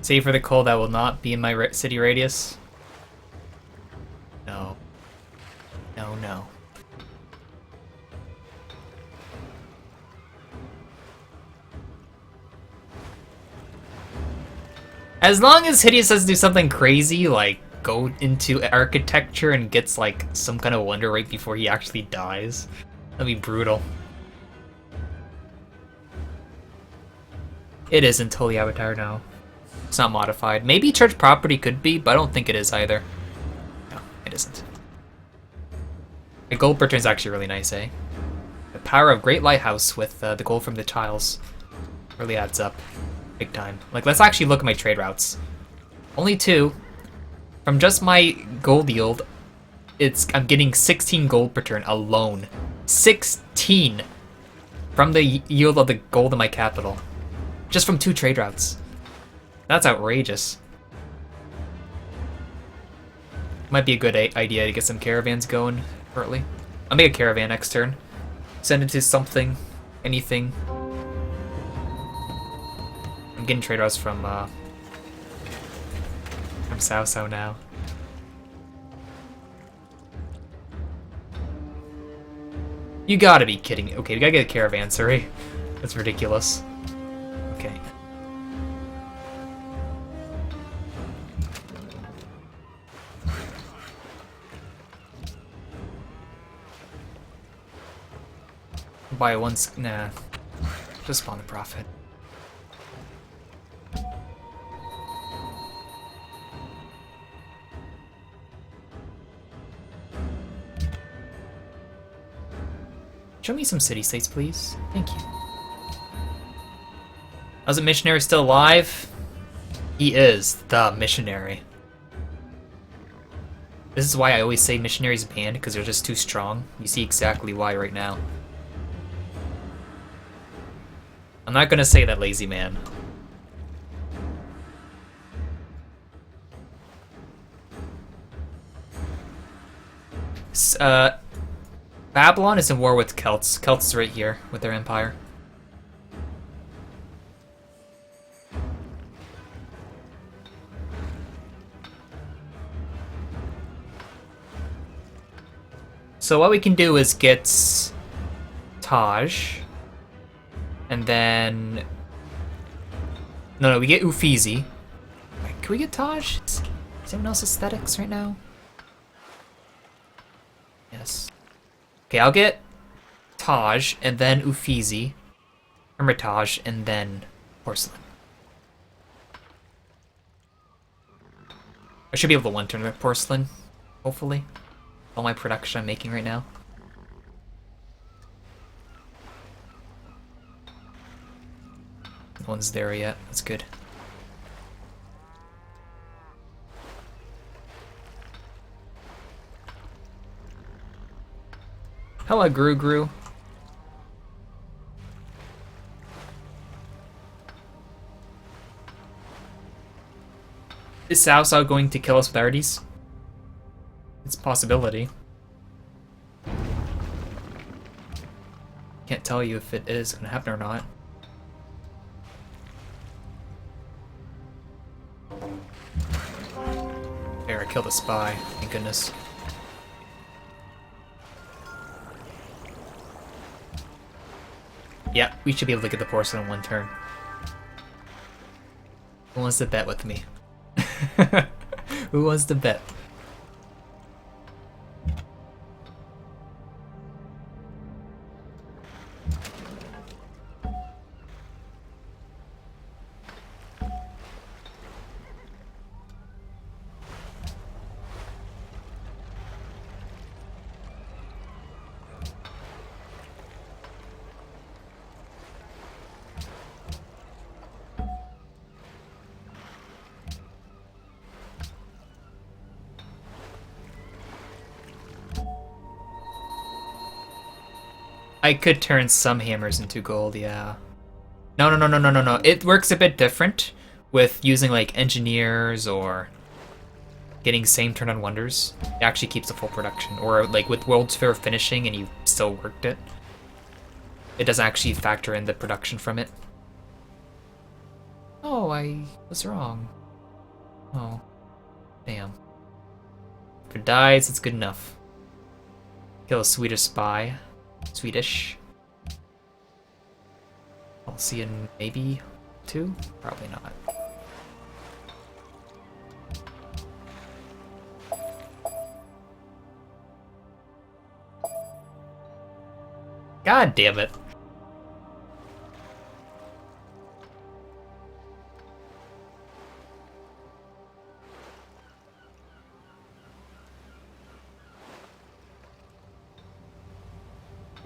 Save for the coal that will not be in my city radius. No. No, no. As long as Hideous doesn't do something crazy, like go into architecture and gets like some kind of wonder right before he actually dies, that'd be brutal. It isn't Holy Avatar, no. It's not modified. Maybe church property could be, but I don't think it is either. No, it isn't. The gold per turn is actually really nice, eh? The power of Great Lighthouse with the gold from the tiles really adds up big time. Like, let's actually look at my trade routes. Only 2. From just my gold yield, I'm getting 16 gold per turn alone. 16 from the yield of the gold in my capital. Just from 2 trade routes. That's outrageous. Might be a good idea to get some caravans going early. I'll make a caravan next turn. Send it to something, anything. I'm getting trade routes from Sao now. You gotta be kidding me. Okay, we gotta get a caravanserai. That's ridiculous. Okay. Buy once. Nah. Just spawn the prophet. Show me some city-states, please. Thank you. Is the missionary still alive? He is the missionary. This is why I always say missionaries banned, because they're just too strong. You see exactly why right now. I'm not gonna say that, lazy man. Babylon is in war with Celts. Celts is right here with their empire. So what we can do is get Taj, and then no, we get Uffizi. Wait, can we get Taj? Is anyone else aesthetics right now? Yes. Okay, I'll get Taj, and then Uffizi, Hermitage, and then Porcelain. I should be able to one-turn with Porcelain, hopefully. All my production I'm making right now. No one's there yet, that's good. Hello, Gru. Is Sao going to kill us with Ardes? It's a possibility. Can't tell you if it is going to happen or not. There, I killed a spy. Thank goodness. Yeah, we should be able to get the porcelain in one turn. Who wants to bet with me? Who wants to bet? I could turn some hammers into gold, yeah. No. It works a bit different with using like engineers or getting same turn on wonders. It actually keeps the full production. Or like with World's Fair finishing and you still worked it. It doesn't actually factor in the production from it. Oh, I was wrong. Oh. Damn. If it dies, it's good enough. Kill a Swedish spy. Swedish. I'll see in maybe 2? Probably not. God damn it.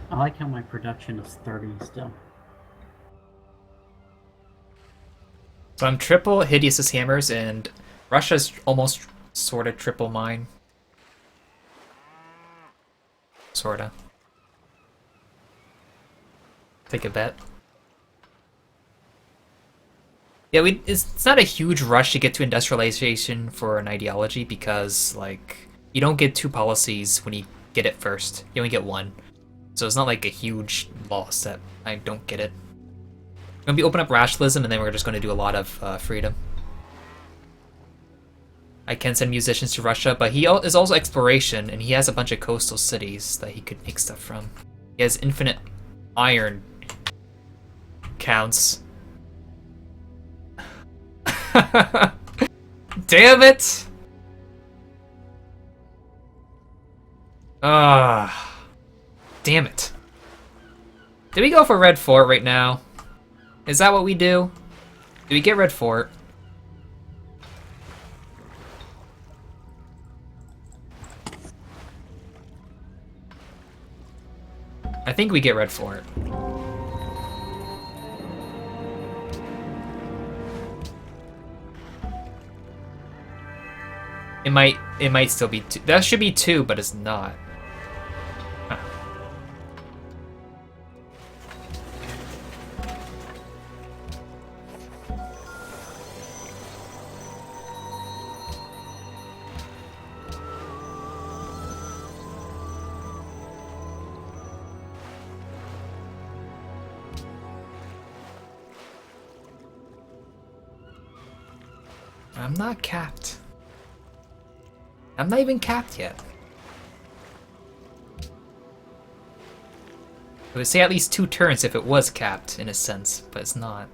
I like how my production is 30 still. So I'm triple Hideous's hammers, and Russia's almost sorta triple mine. Sorta. Take a bet. Yeah, it's not a huge rush to get to industrialization for an ideology because, like, you don't get 2 policies when you get it first. You only get 1. So it's not like a huge loss that I don't get it. We're gonna be open up rationalism, and then we're just gonna do a lot of freedom. I can send musicians to Russia, but he is also exploration, and he has a bunch of coastal cities that he could make stuff from. He has infinite iron counts. Damn it! Damn it. Do we go for Red Fort right now? Is that what we do? Do we get Red Fort? I think we get Red Fort. It might still be 2. That should be 2, but it's not. Huh. I'm not capped. I'm not even capped yet. It would say at least 2 turns if it was capped, in a sense, but it's not.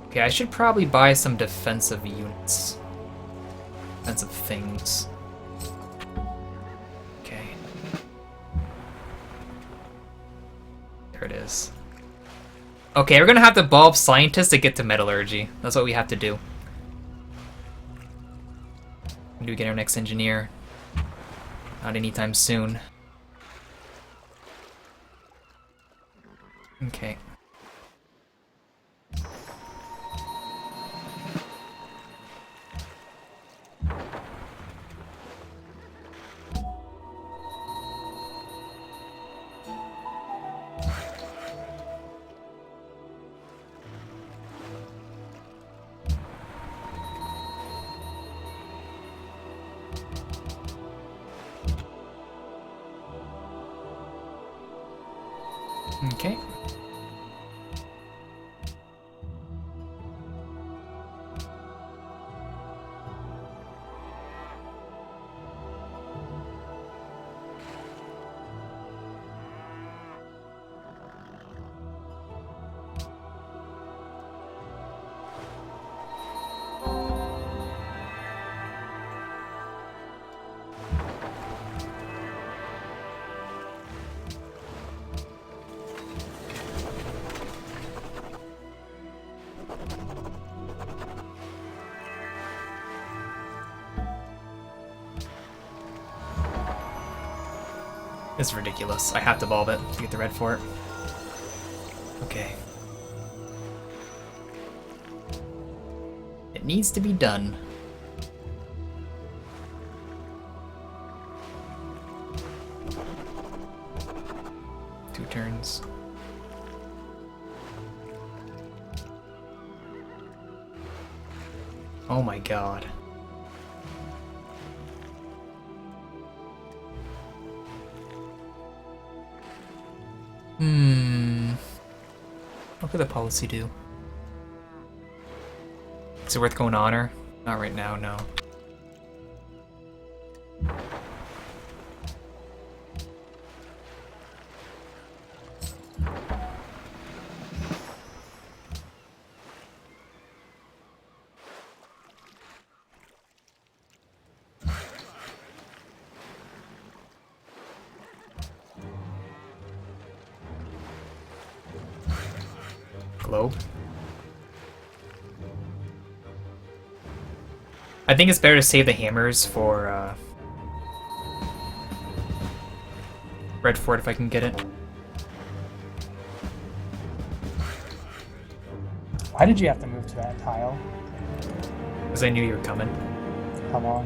Okay, I should probably buy some defensive units. Defensive things. Okay. There it is. Okay, we're gonna have to bulb scientists to get to metallurgy. That's what we have to do. When do we get our next engineer? Not anytime soon. Okay. Okay. It's ridiculous. I have to bulb it to get the red fort. Okay. It needs to be done. Two turns. Oh my god. What could the policy do? Is it worth going honor? Not right now, no. Globe. I think it's better to save the hammers for Red Fort if I can get it. Why did you have to move to that tile? Because I knew you were coming. How long?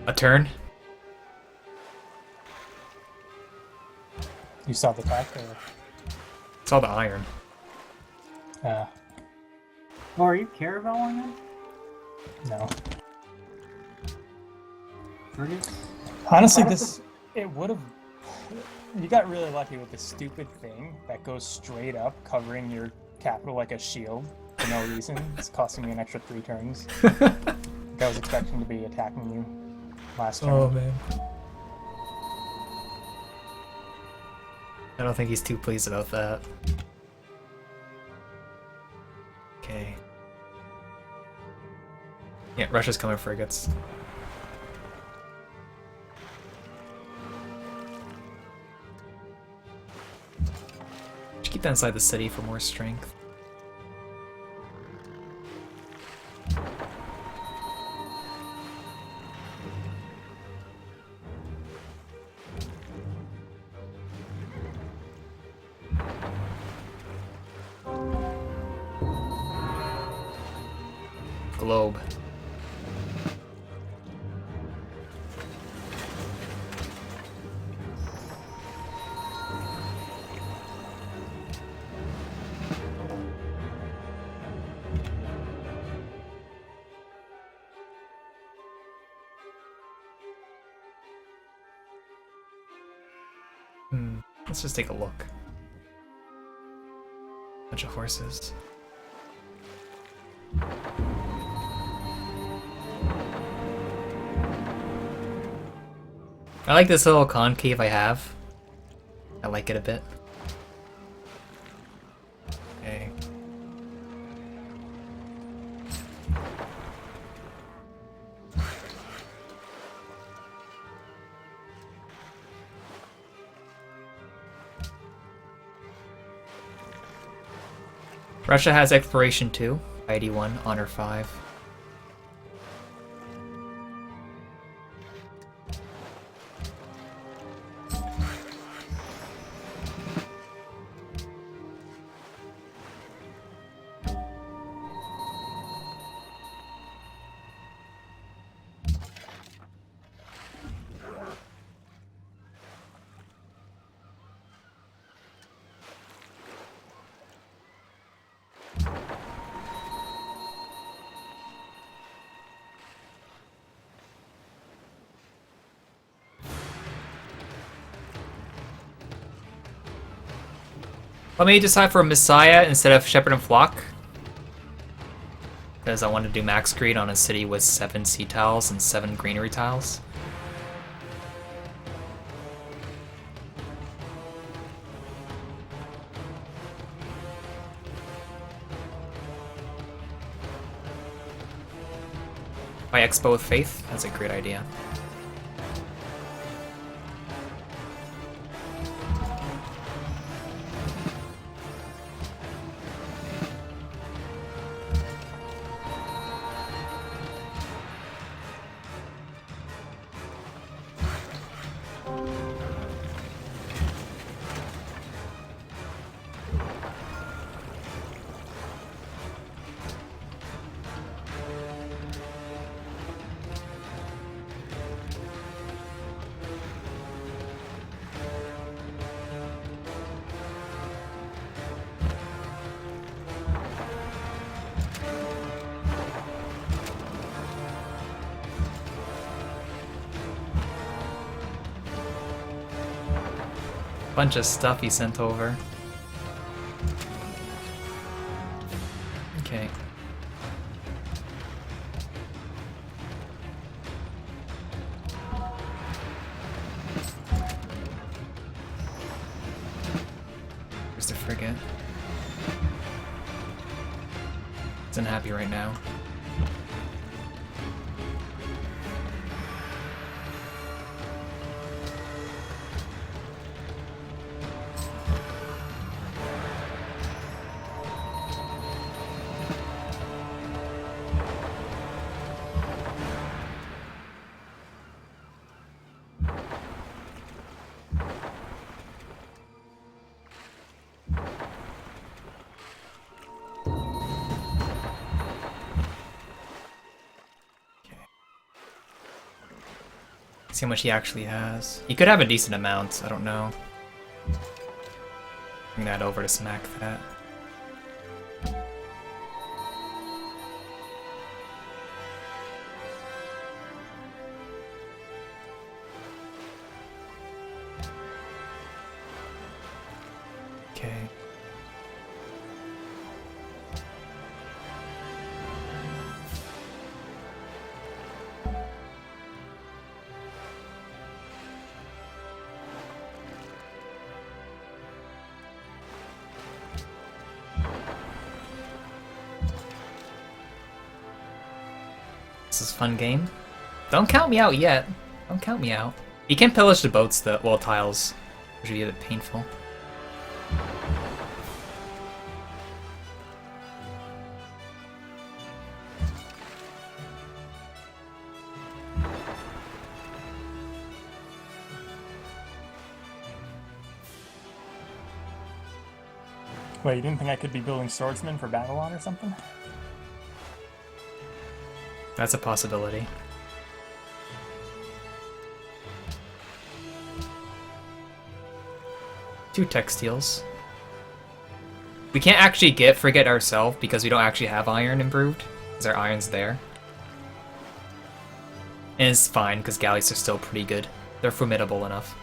A turn? You saw the attack, or It's all the iron. uh, Oh, are you caravelling him? no. Frigates? Honestly, it would have. You got really lucky with the stupid thing that goes straight up, covering your capital like a shield for no reason. It's costing me an extra 3 turns. I was expecting to be attacking you last turn. Oh man. I don't think he's too pleased about that. Okay. Yeah, Russia's coming frigates. Should keep that inside the city for more strength. Globe. Let's just take a look. Bunch of horses. I like this little concave I have. I like it a bit. Okay. Russia has exploration 2, piety 1, honor 5. Let me decide for Messiah instead of Shepherd and Flock. Because I want to do max greed on a city with 7 sea tiles and 7 greenery tiles. My Expo with Faith, that's a great idea. Bunch of stuff he sent over. Okay. Where's the frigate? It's unhappy right now. See how much he actually has. He could have a decent amount, I don't know. Bring that over to smack that. Okay. This is a fun game. Don't count me out yet. Don't count me out. You can pillage the boats, the wall tiles, which would be a bit painful. Wait, you didn't think I could be building swordsmen for Babylon or something? That's a possibility. Two textiles. We can't actually get frigate ourselves because we don't actually have iron improved, because our iron's there. And it's fine, because galleys are still pretty good. They're formidable enough.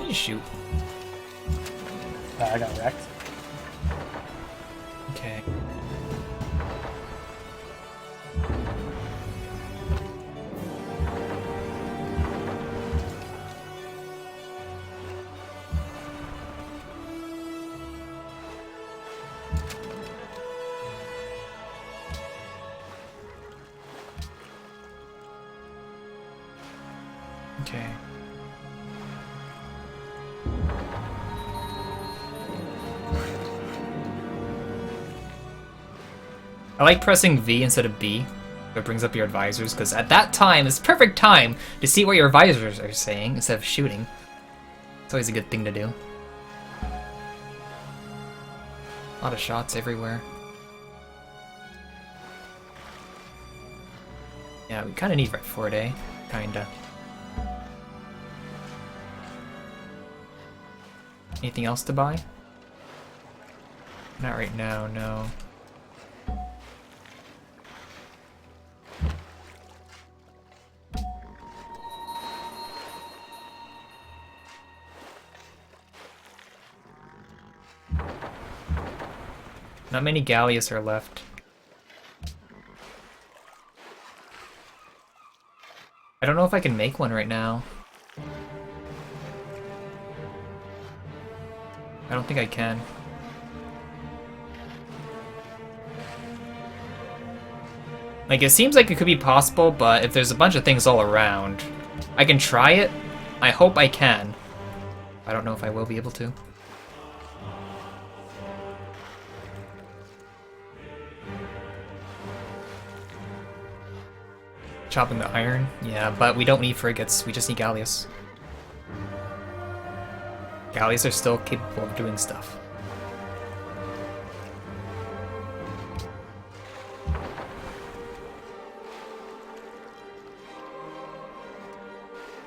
You shoot. I got wrecked. Okay. Okay. I like pressing V instead of B. It brings up your advisors, because at that time, it's perfect time to see what your advisors are saying instead of shooting. It's always a good thing to do. A lot of shots everywhere. Yeah, we kind of need Red Fort, eh? Kinda. Anything else to buy? Not right now, no. Not many galleys are left. I don't know if I can make one right now. I don't think I can. Like, it seems like it could be possible, but if there's a bunch of things all around, I can try it. I hope I can. I don't know if I will be able to. Chopping the iron? Yeah, but we don't need frigates, we just need galleys. Galleys are still capable of doing stuff.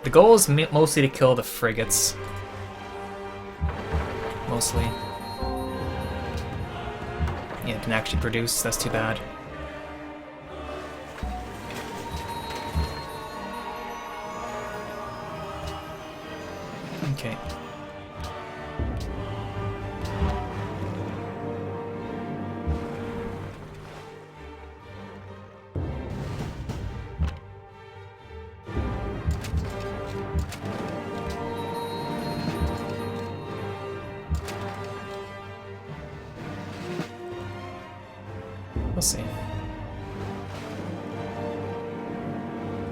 The goal is mostly to kill the frigates. Mostly. Yeah, it didn't actually produce, that's too bad. Okay. We'll see.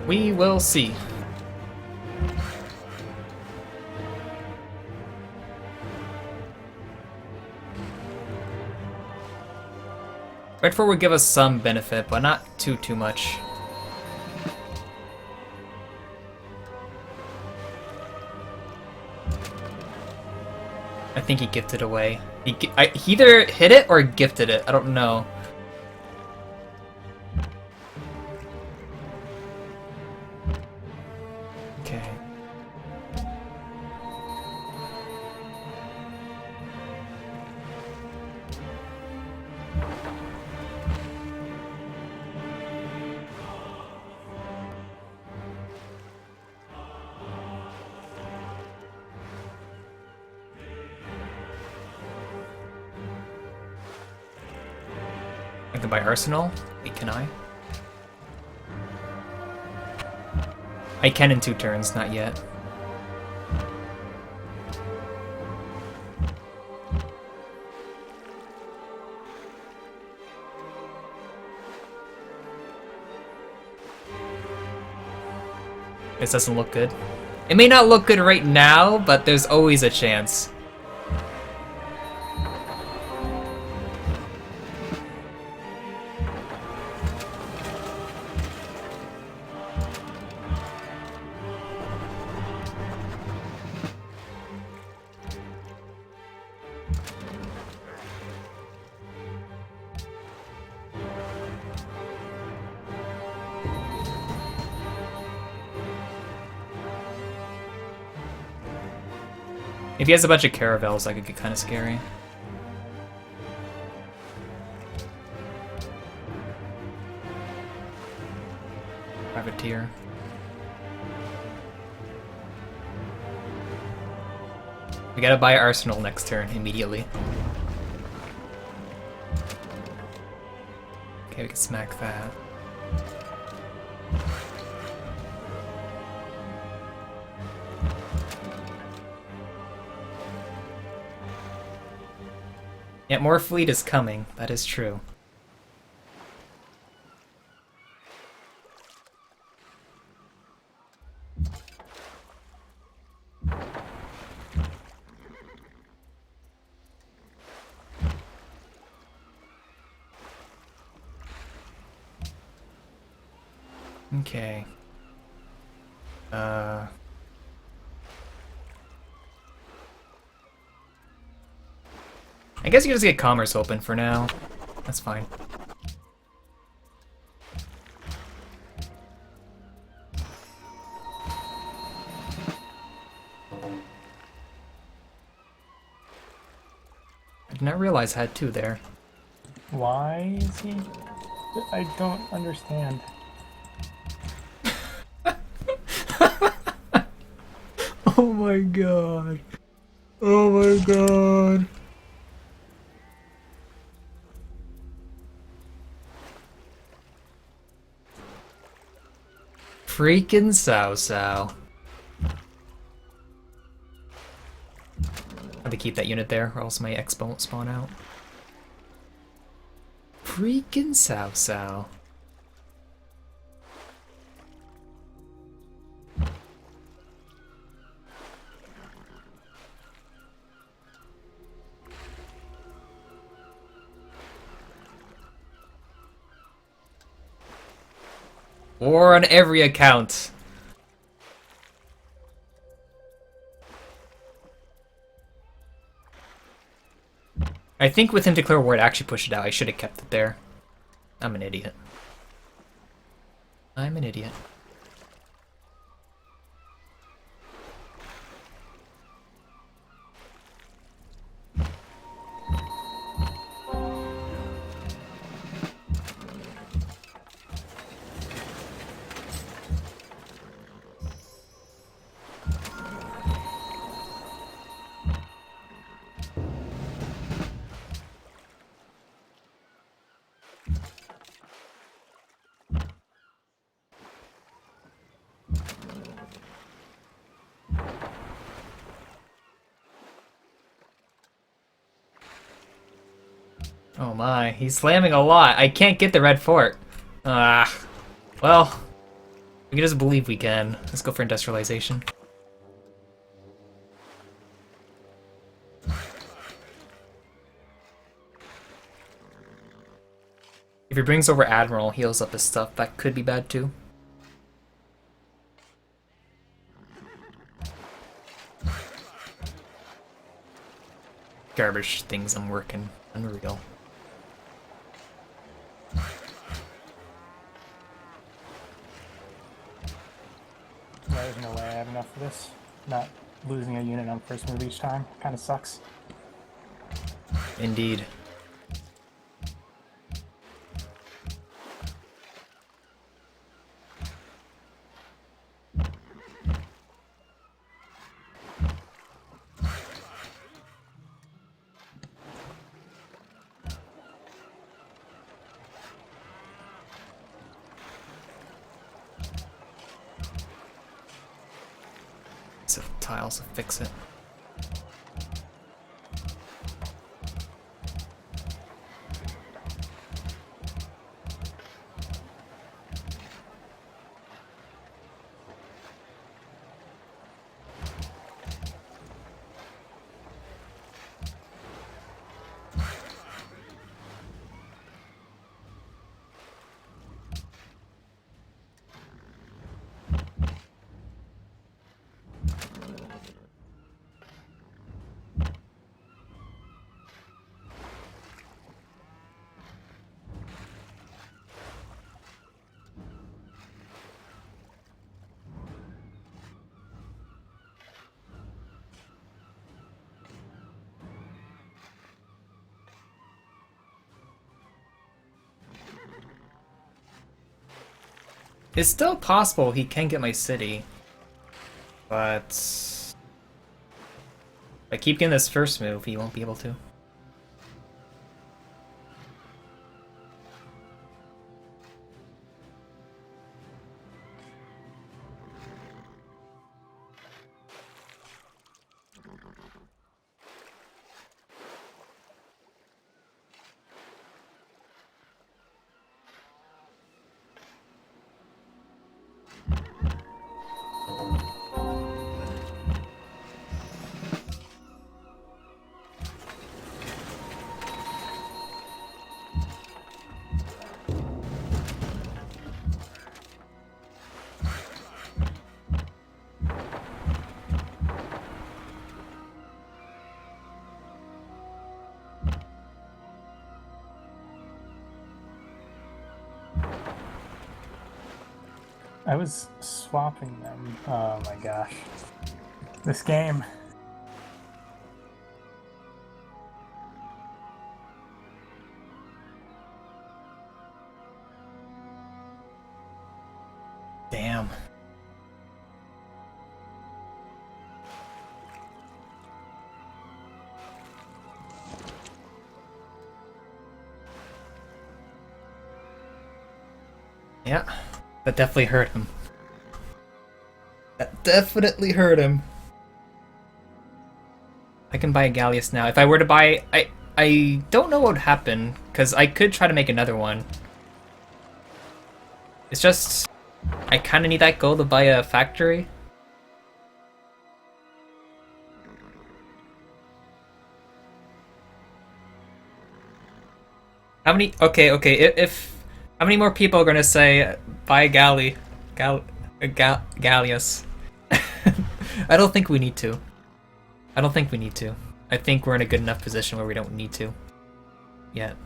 We will see. Redford would give us some benefit, but not too much. I think he gifted away. He either hit it or gifted it. I don't know. Okay. I can buy Arsenal. Wait, can I? I can in 2 turns, not yet. This doesn't look good. It may not look good right now, but there's always a chance. If he has a bunch of caravels, that could get kind of scary. Privateer. We gotta buy Arsenal next turn, immediately. Okay, we can smack that. Yeah, more fleet is coming. That is true. Okay. I guess you just get commerce open for now. That's fine. I did not realize I had 2 there. Why is he? I don't understand. Oh my god. Oh my god. Freaking Sao. I have to keep that unit there, or else my X won't spawn out. Freaking Sao. War on every account. I think with him declare war, it actually pushed it out. I should have kept it there. I'm an idiot. I'm an idiot. Oh my, he's slamming a lot. I can't get the red fort. Ah, well, we can just believe we can. Let's go for industrialization. If he brings over Admiral, heals up his stuff, that could be bad too. garbage things I'm working. Unreal. There's no way I have enough for this. Not losing a unit on first move each time kind of sucks. Indeed. So tiles will fix it. It's still possible he can get my city, but if I keep getting this first move, he won't be able to. I was swapping them. Oh my gosh. This game. Damn. Yeah, that definitely hurt him. That definitely hurt him. I can buy a Gallius now. If I were to buy... I don't know what would happen, because I could try to make another one. It's just... I kind of need that gold to buy a factory. How many... Okay, if... How many more people are gonna say, buy a Gallius? I don't think we need to. I don't think we need to. I think we're in a good enough position where we don't need to. Yet.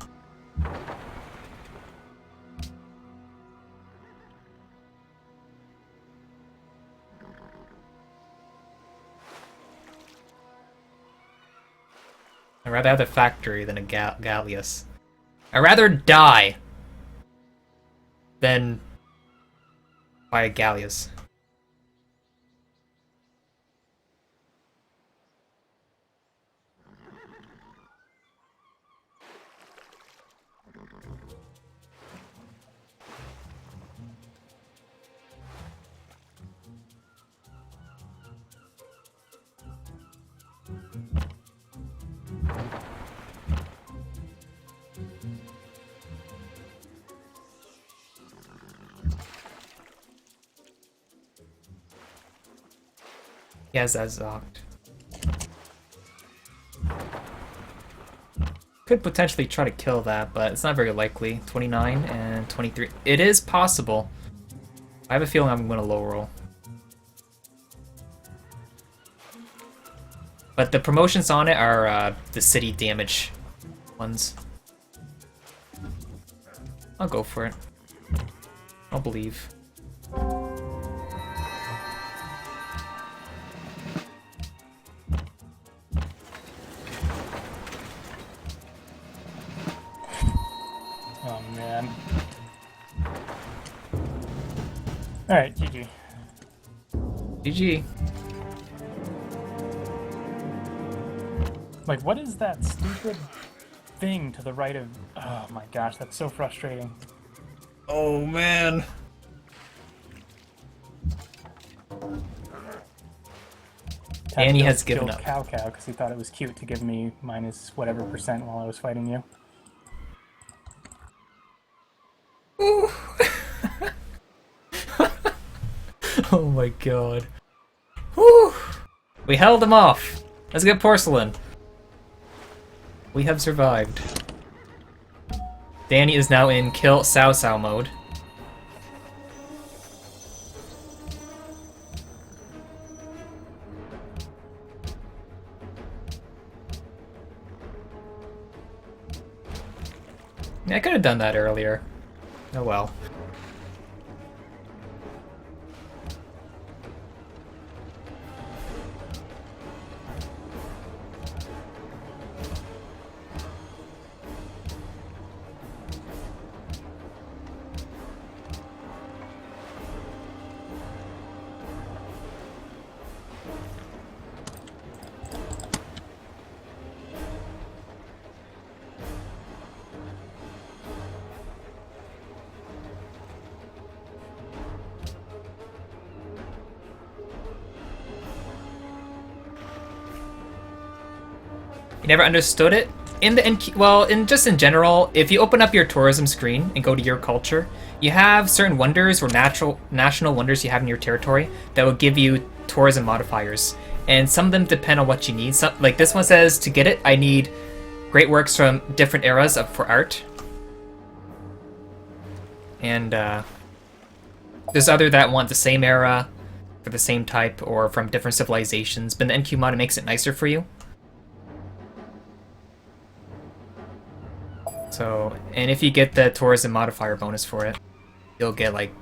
I'd rather have a factory than a Gallius. I'd rather die than buy a Gallius. He has that zocked. Could potentially try to kill that, but it's not very likely. 29 and 23. It is possible. I have a feeling I'm going to low roll. But the promotions on it are the city damage ones. I'll go for it. I'll believe. Oh man. Alright, GG. GG. Like, what is that stupid thing to the right of... Oh my gosh, that's so frustrating. Oh man. Danny has given killed up. Cow because he thought it was cute to give me minus whatever % while I was fighting you. Ooh. Oh my god. Whew. We held them off. Let's get porcelain. We have survived. Danny is now in kill Sao Sao mode. I could have done that earlier. Oh well. You never understood it? In the NQ, well, just in general, if you open up your tourism screen and go to your culture, you have certain wonders or national wonders you have in your territory that will give you tourism modifiers, and some of them depend on what you need. Some, like this one says, to get it, I need great works from different eras for art, and there's other that want the same era for the same type or from different civilizations. But in the NQ mod, it makes it nicer for you. So, and if you get the tourism modifier bonus for it, you'll get, like,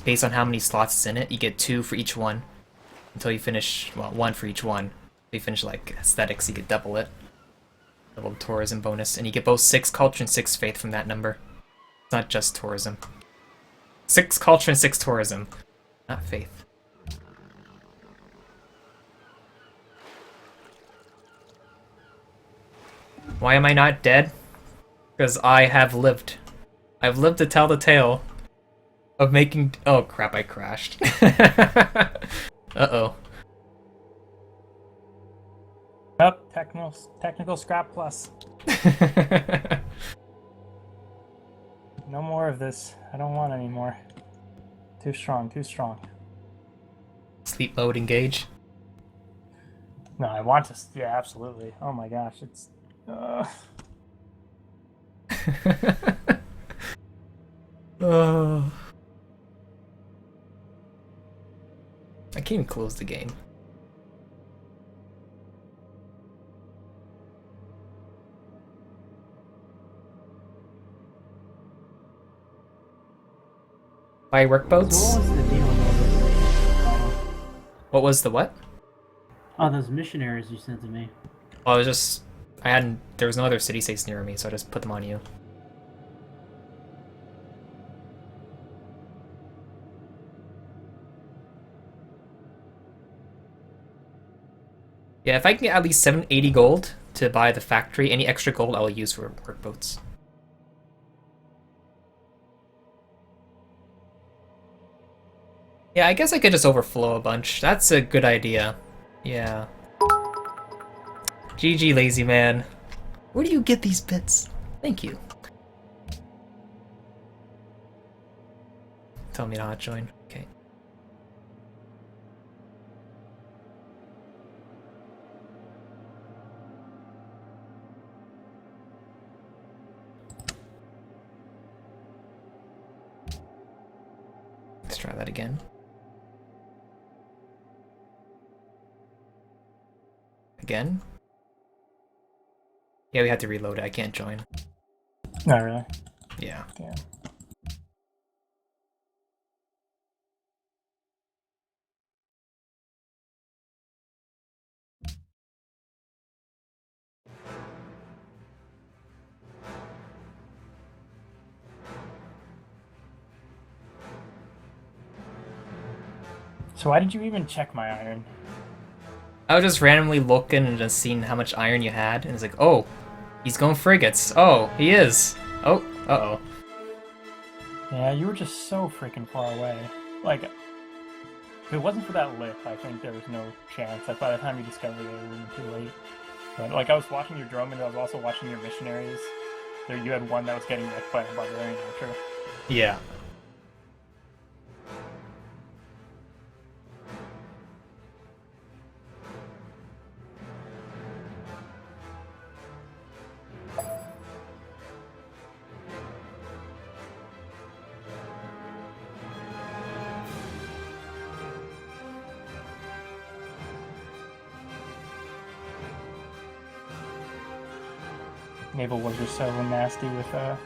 based on how many slots is in it, you get 2 for each one until you finish, well, 1 for each one. If you finish, like, aesthetics, you get double it. Double the tourism bonus. And you get both 6 culture and 6 faith from that number. It's not just tourism. 6 culture and 6 tourism, not faith. Why am I not dead? Because I have lived. I've lived to tell the tale of making... Oh crap, I crashed. Uh-oh. Oh, technical scrap plus. No more of this. I don't want any more. Too strong, too strong. Sleep mode engage. No, I want to... Yeah, absolutely. Oh my gosh, it's... Oh. I can't even close the game. Buy workboats? So what was the deal about this? What was the what? Oh, those missionaries you sent to me. Well, I was just... there was no other city-states near me, so I just put them on you. Yeah, if I can get at least 780 gold to buy the factory, any extra gold I'll use for workboats. Yeah, I guess I could just overflow a bunch. That's a good idea. Yeah. GG, lazy man. Where do you get these bits? Thank you. Tell me not to join. Okay. Let's try that again. Again? Yeah, we had to reload it. I can't join. Not really. Yeah. Damn. So why did you even check my iron? I was just randomly looking and just seeing how much iron you had, and it's like, oh, he's going frigates. Oh, he is. Oh, uh-oh. Yeah, you were just so freaking far away. Like, if it wasn't for that lip, I think there was no chance. Like, by the time you discovered it, it would have been too late. But, like, I was watching your drone, and I was also watching your missionaries. There, you had one that was getting wrecked by a barbarian archer. Yeah. Naval was just so nasty with a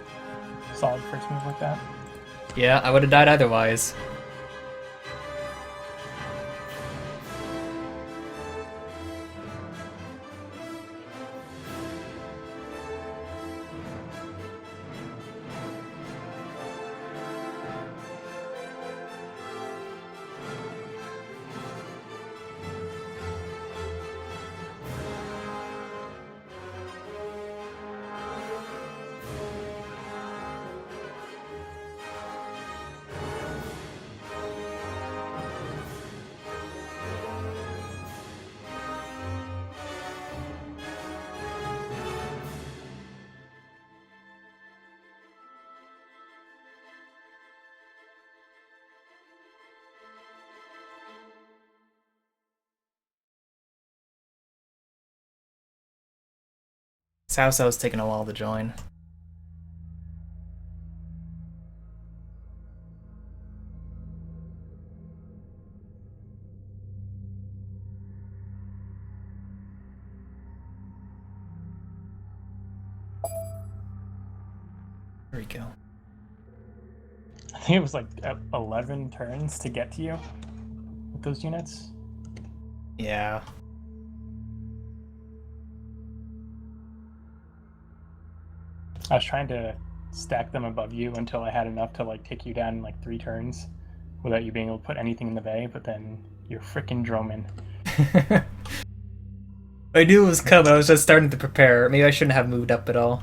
solid first move like that. Yeah, I would have died otherwise. South was taking a while to join. There we go. I think it was like 11 turns to get to you with those units. Yeah. I was trying to stack them above you until I had enough to like take you down in like 3 turns without you being able to put anything in the bay, but then you're freaking droning. I knew it was coming. I was just starting to prepare. Maybe I shouldn't have moved up at all.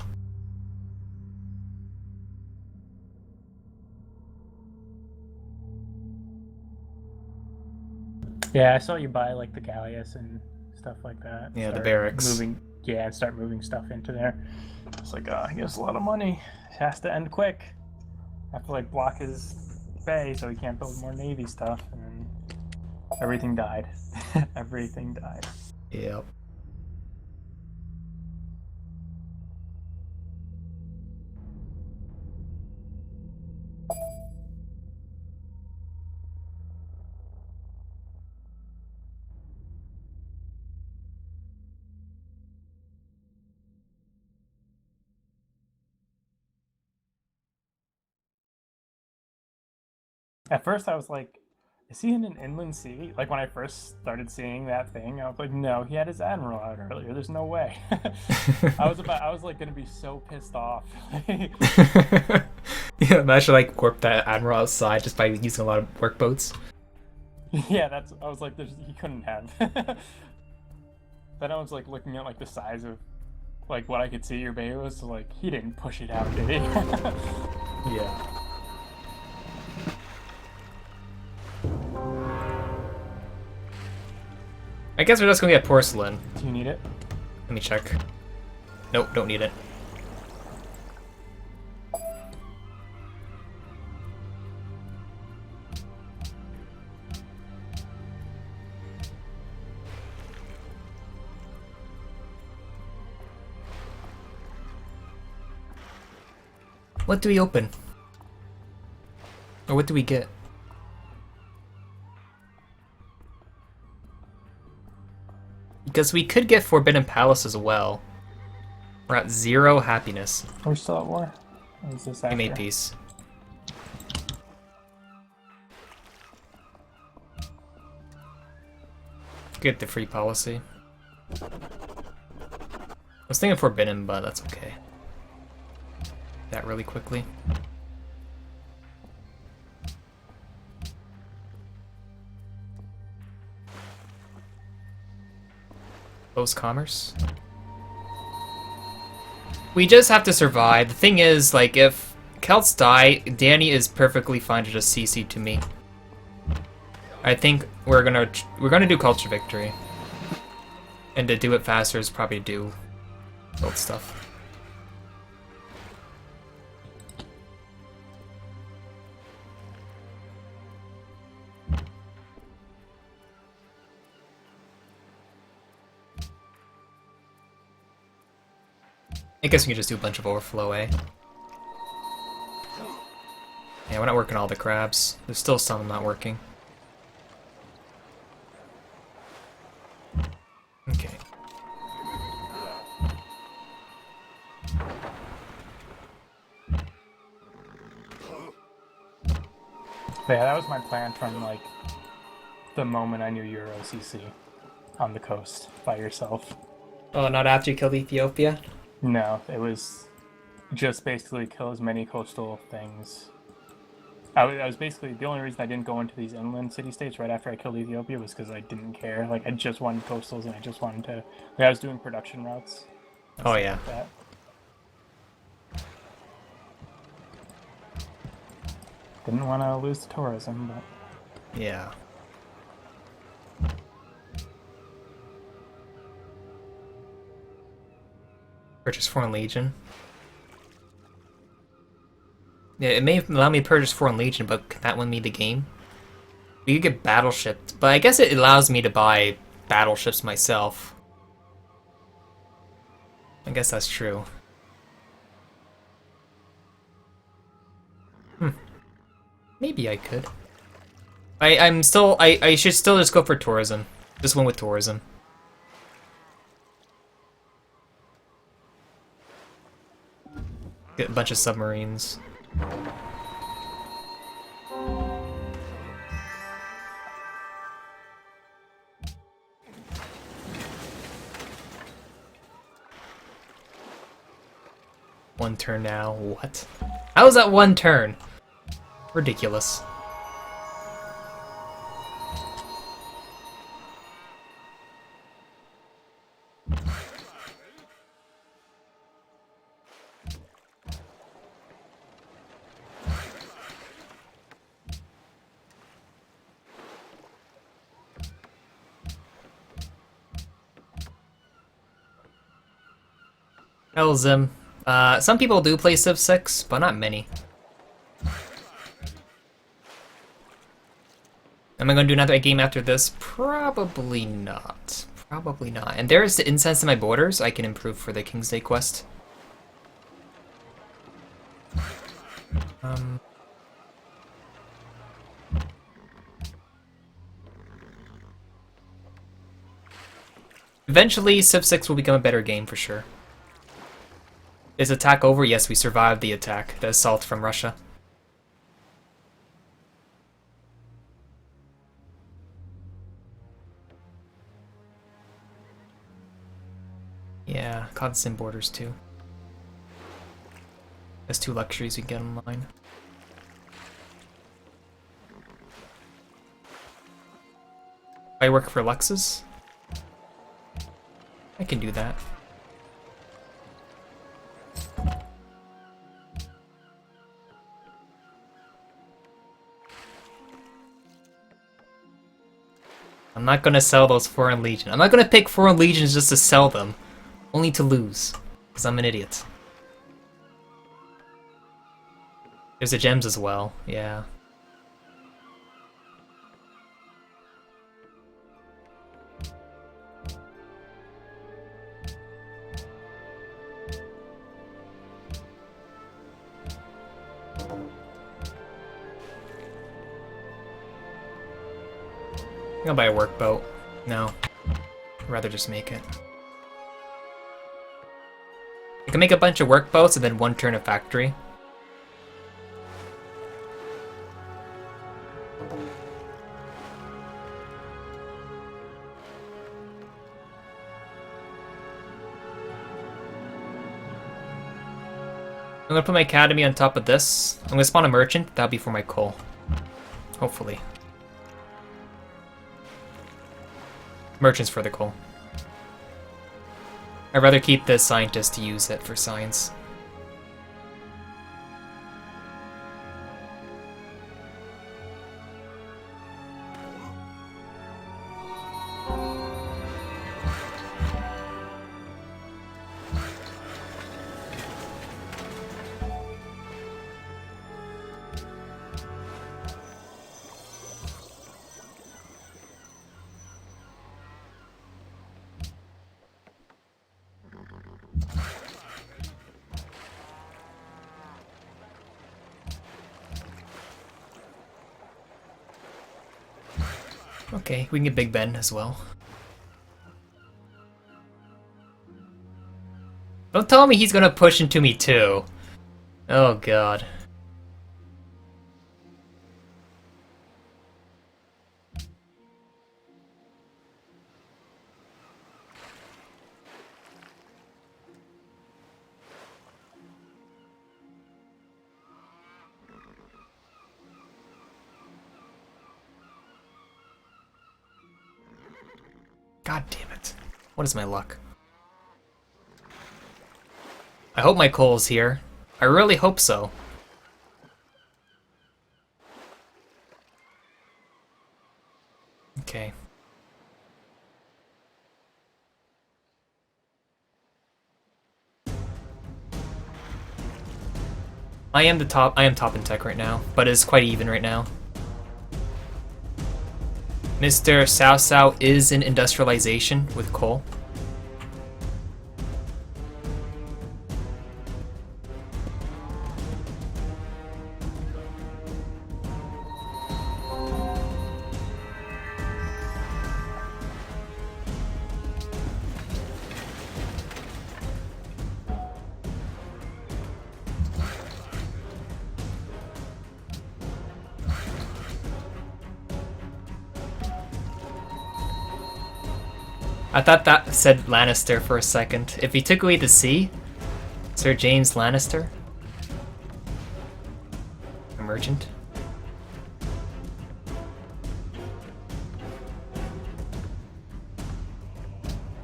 Yeah, I saw you buy like the galleass and stuff like that. Yeah, the Start barracks. Moving, yeah, and start moving stuff into there. It's like, he has a lot of money. It has to end quick. I have to like block his bay so he can't build more navy stuff, and then everything died. Everything died. Yep. At first, I was like, is he in an inland sea? Like when I first started seeing that thing, I was like, no, he had his admiral out earlier. There's no way. I was like gonna be so pissed off. Yeah, imagine like warp that admiral outside just by using a lot of work boats. Yeah, I was like, he couldn't have. Then I was like looking at like the size of like what I could see your bay was, so like he didn't push it out, did he? Yeah. I guess we're just gonna get porcelain. Do you need it? Let me check. Nope, don't need it. What do we open? Or what do we get? because we could get Forbidden Palace as well. We're at 0 happiness. We're still at war. Or is this after? We made peace. Get the free policy. I was thinking Forbidden, but that's okay. That really quickly. Close commerce. We just have to survive. The thing is, like, if Celts die, Danny is perfectly fine to just CC to me. I think we're gonna do culture victory, and to do it faster is probably to do build stuff. I guess we can just do a bunch of overflow, eh? Yeah, we're not working all the crabs. There's still some not working. Okay. But yeah, that was my plan from like the moment I knew you were OCC on the coast by yourself. Oh, not after you killed Ethiopia? No, it was just basically kill as many coastal things. I was basically, the only reason I didn't go into these inland city-states right after I killed Ethiopia was because I didn't care. Like, I just wanted coastals and I just wanted to... Like, I was doing production routes. Oh, yeah. Like that. Didn't want to lose to tourism, but... Yeah. Purchase Foreign Legion. Yeah, it may allow me to purchase Foreign Legion, but can that win me the game? We could get battleship, but I guess it allows me to buy battleships myself. I guess that's true. Maybe I could. I should still just go for tourism. Just one with tourism. Get a bunch of submarines. One turn now. What? How is that one turn? Ridiculous. Elzim. Some people do play Civ 6, but not many. Am I going to do another game after this? Probably not. Probably not. And there is the incense in my borders I can improve for the King's Day quest. Eventually, Civ 6 will become a better game for sure. Is attack over? Yes, we survived the attack, the assault from Russia. Yeah, constant borders too. There's 2 luxuries we can get online. I work for Lexus. I can do that. I'm not gonna sell those Foreign Legion. I'm not gonna pick Foreign Legions just to sell them. Only to lose. Because I'm an idiot. There's the gems as well, yeah. I'll buy a workboat. No. I'd rather just make it. I can make a bunch of workboats and then 1 turn of factory. I'm gonna put my academy on top of this. I'm gonna spawn a merchant. That'll be for my coal. Hopefully. Merchants for the coal. I'd rather keep the scientist to use it for science. Okay, we can get Big Ben as well. Don't tell me he's gonna push into me too. Oh god. God damn it. What is my luck? I hope my coal's here. I really hope so. Okay. I am top in tech right now, but it's quite even right now. Mr. Cao Cao is in industrialization with coal. I thought that said Lannister for a second. If he took away the C, Sir James Lannister, a merchant.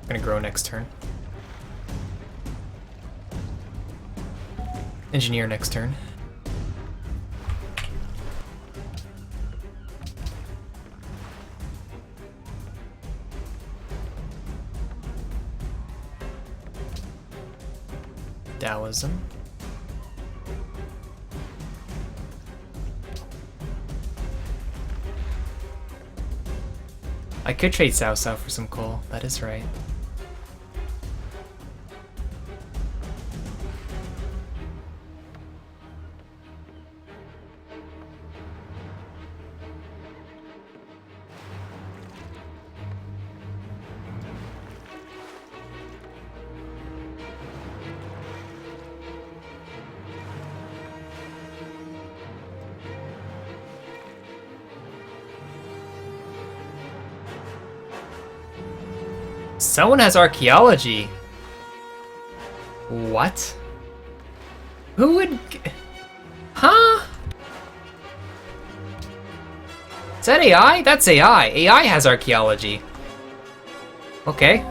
I'm gonna grow next turn. Engineer next turn. Taoism. I could trade Cao Cao for some coal, that is right. Someone has archaeology. What? Who would... Huh? Is that AI? That's AI. AI has archaeology. Okay.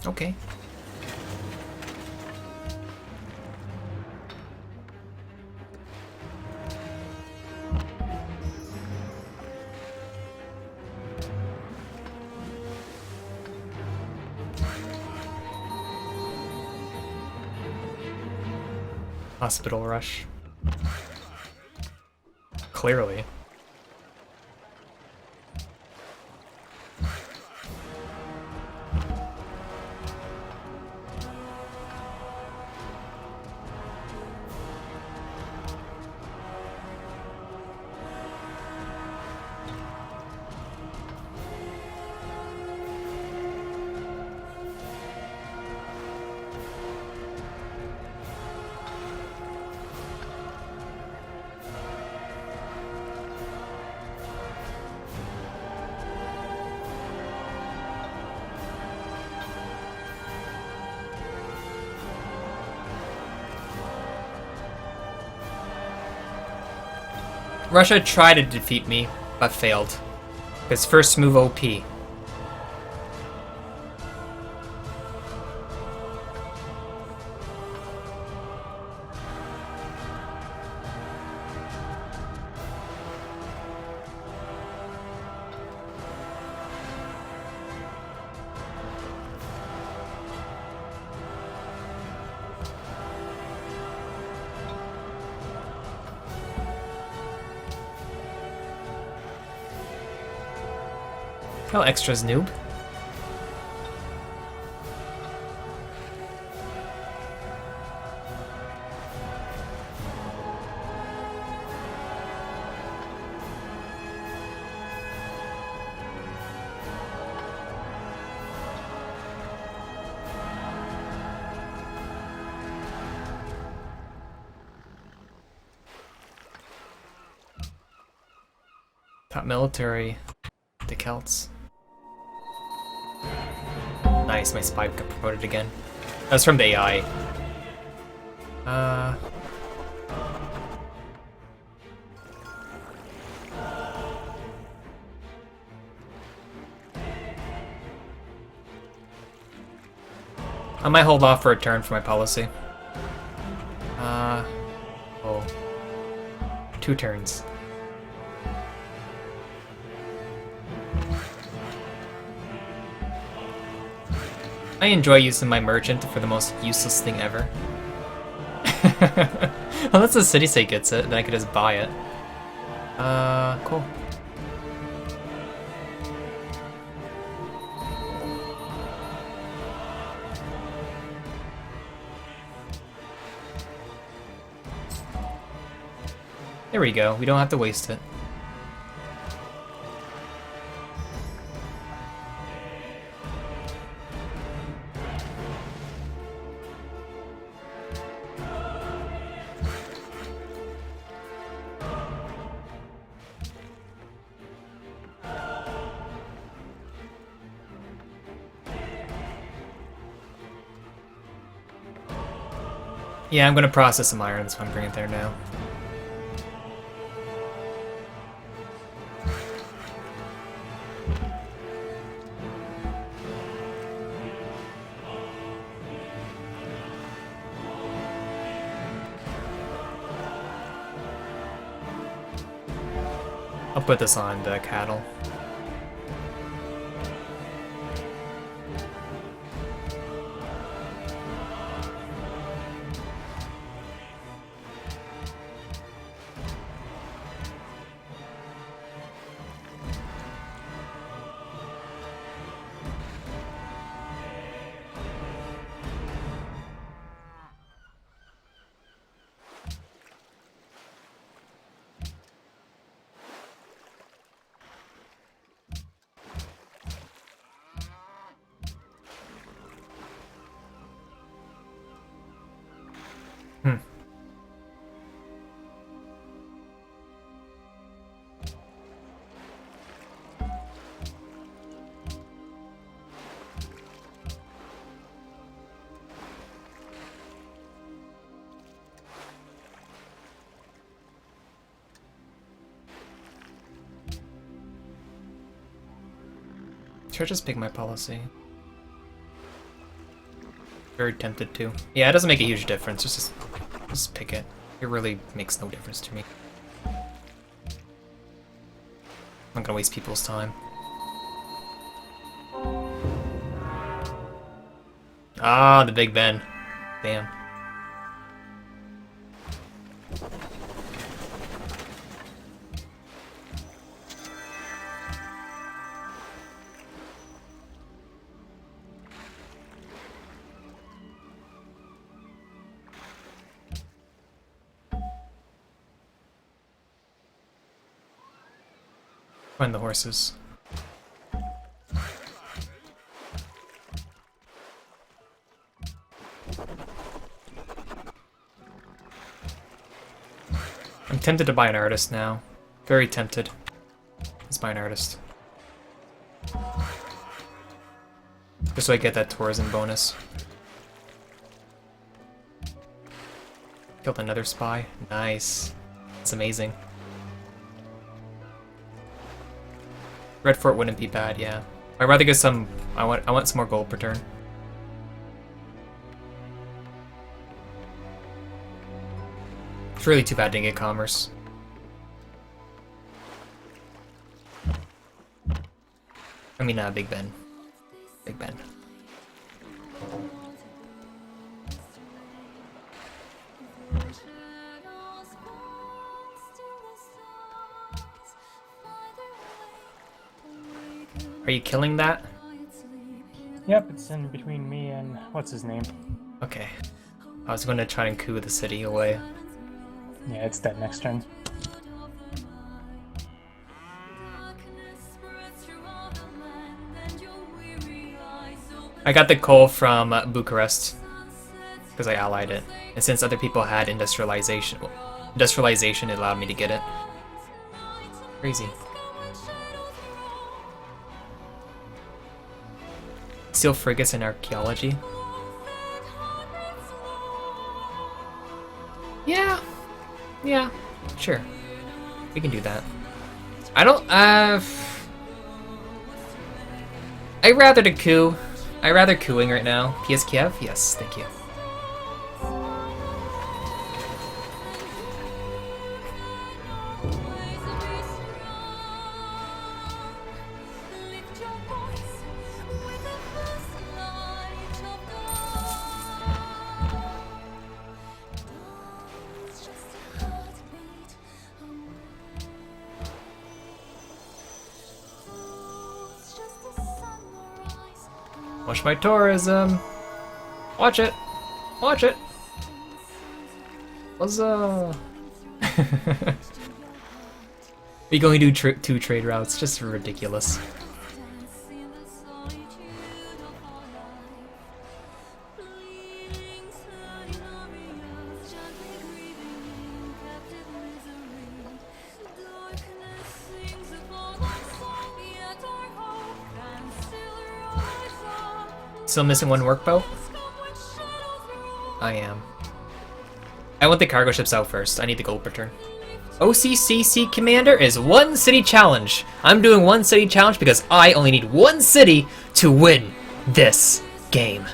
Okay. Hospital rush. Clearly. Russia tried to defeat me, but failed. His first move OP. How extras, noob? Top military, the Celts. Nice, my spy got promoted again. That's from the AI. I might hold off for a turn for my policy. Oh. 2 turns. I enjoy using my merchant for the most useless thing ever. Unless the city state gets it, then I could just buy it. Cool. There we go, we don't have to waste it. Yeah, I'm gonna process some iron, so I'm bringing it there now. I'll put this on the cattle. Should I just pick my policy? Very tempted to. Yeah, it doesn't make a huge difference. Just pick it. It really makes no difference to me. I'm not gonna waste people's time. Ah, the Big Ben. Damn. Find the horses. I'm tempted to buy an artist now. Very tempted. Let's buy an artist. Just so I get that tourism bonus. Killed another spy. Nice. That's amazing. Red Fort wouldn't be bad, yeah. I'd rather get some. I want some more gold per turn. It's really too bad didn't get commerce. I mean, Big Ben. Big Ben. Are you killing that? Yep, it's in between me and what's his name? Okay. I was going to try and coup the city away. Yeah, it's dead next turn. I got the coal from Bucharest because I allied it, and since other people had industrialization, it allowed me to get it. Crazy. Steel frigates and archaeology. Yeah, sure. We can do that. I'd rather the coup. I'd rather cooing right now. PS Kiev? Yes, thank you. Watch my tourism. Watch it. Watch it. Huzzah. We going to do two trade routes. Just ridiculous. Still missing one workboat? I am. I want the cargo ships out first. I need the gold per turn. OCCC Commander is one city challenge. I'm doing one city challenge because I only need one city to win this game.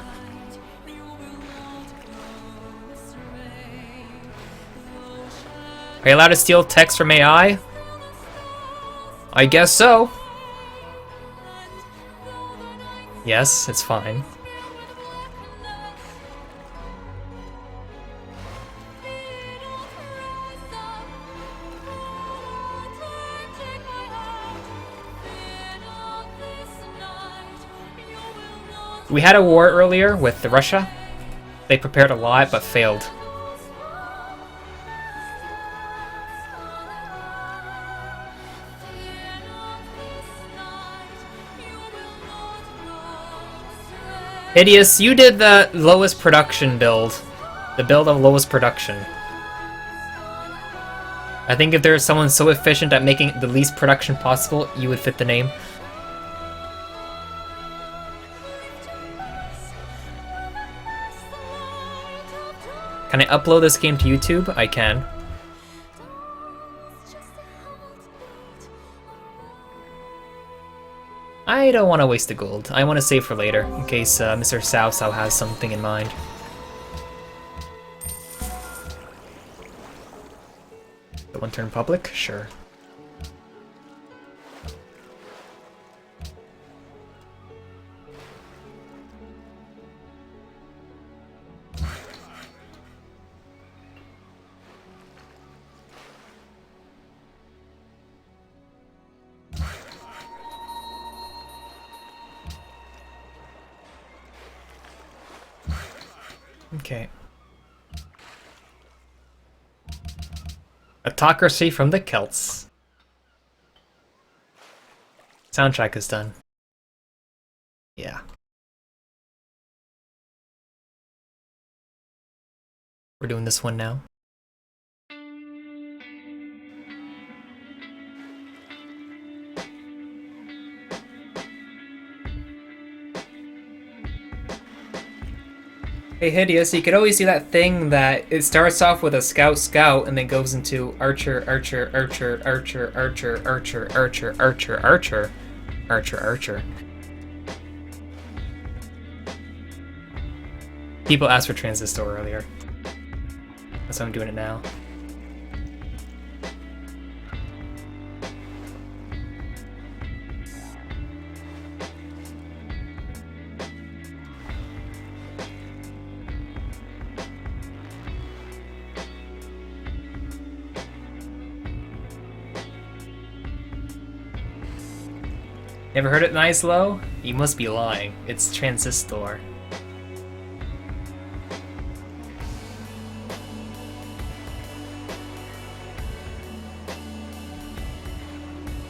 Are you allowed to steal text from AI? I guess so. Yes, it's fine. We had a war earlier with Russia. They prepared a lot, but failed. Hideous, you did the lowest production build. The build of lowest production. I think if there's someone so efficient at making the least production possible, you would fit the name. Can I upload this game to YouTube? I can. I don't want to waste the gold. I want to save for later, in case Mr. Sao Sao has something in mind. The one turn public? Sure. Okay. Autocracy from the Celts. Soundtrack is done. Yeah. We're doing this one now. Hey Hideous, you could always see that thing that it starts off with a scout and then goes into archer. Archer. People asked for transistor earlier. That's why I'm doing it now. Never heard it nice low? You must be lying. It's transistor.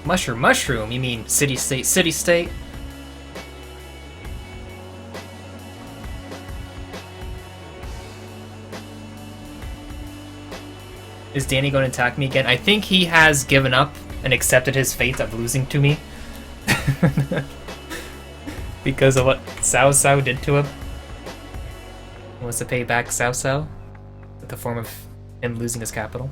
Mushroom? You mean city-state? Is Danny going to attack me again? I think he has given up and accepted his fate of losing to me. Because of what Cao Cao did to him. He wants to pay back Cao Cao with the form of him losing his capital.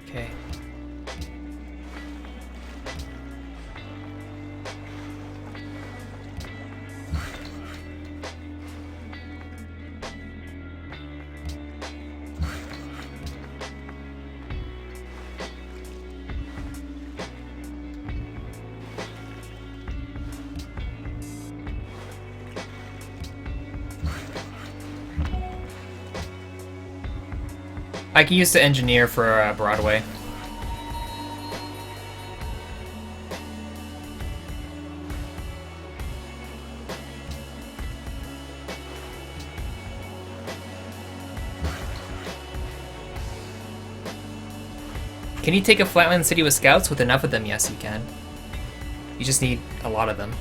Okay. I can use the engineer for Broadway. Can you take a flatland city with scouts? With enough of them, yes, you can. You just need a lot of them.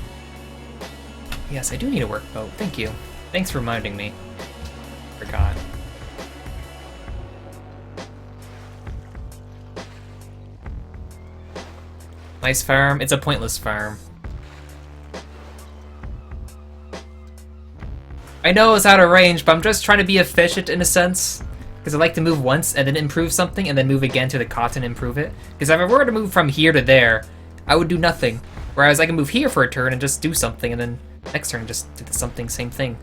Yes, I do need a workboat. Thank you. Thanks for reminding me. Forgot. Nice farm. It's a pointless farm. I know it's out of range, but I'm just trying to be efficient in a sense. Because I like to move once and then improve something and then move again to the cotton and improve it. Because if I were to move from here to there, I would do nothing. Whereas I can move here for a turn and just do something and then next turn just do the something, same thing.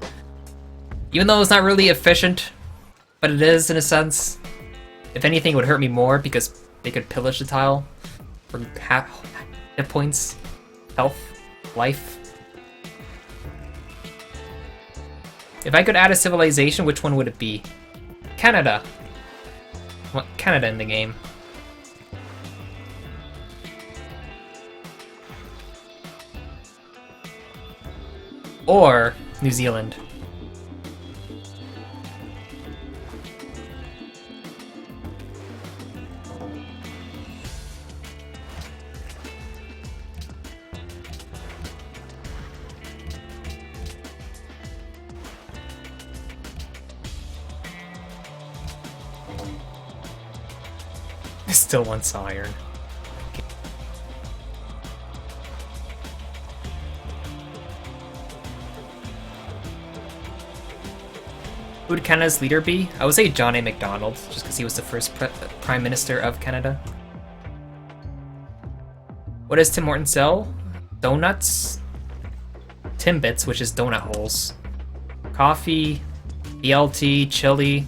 Even though it's not really efficient, but it is in a sense. If anything, it would hurt me more because they could pillage the tile for hit points, health, life. If I could add a civilization, which one would it be? Canada. I want Canada in the game. Or New Zealand. Still wants iron. Who would Canada's leader be? I would say John A. Macdonald, just because he was the first Prime Minister of Canada. What does Tim Hortons sell? Donuts? Timbits, which is donut holes. Coffee, BLT, chili,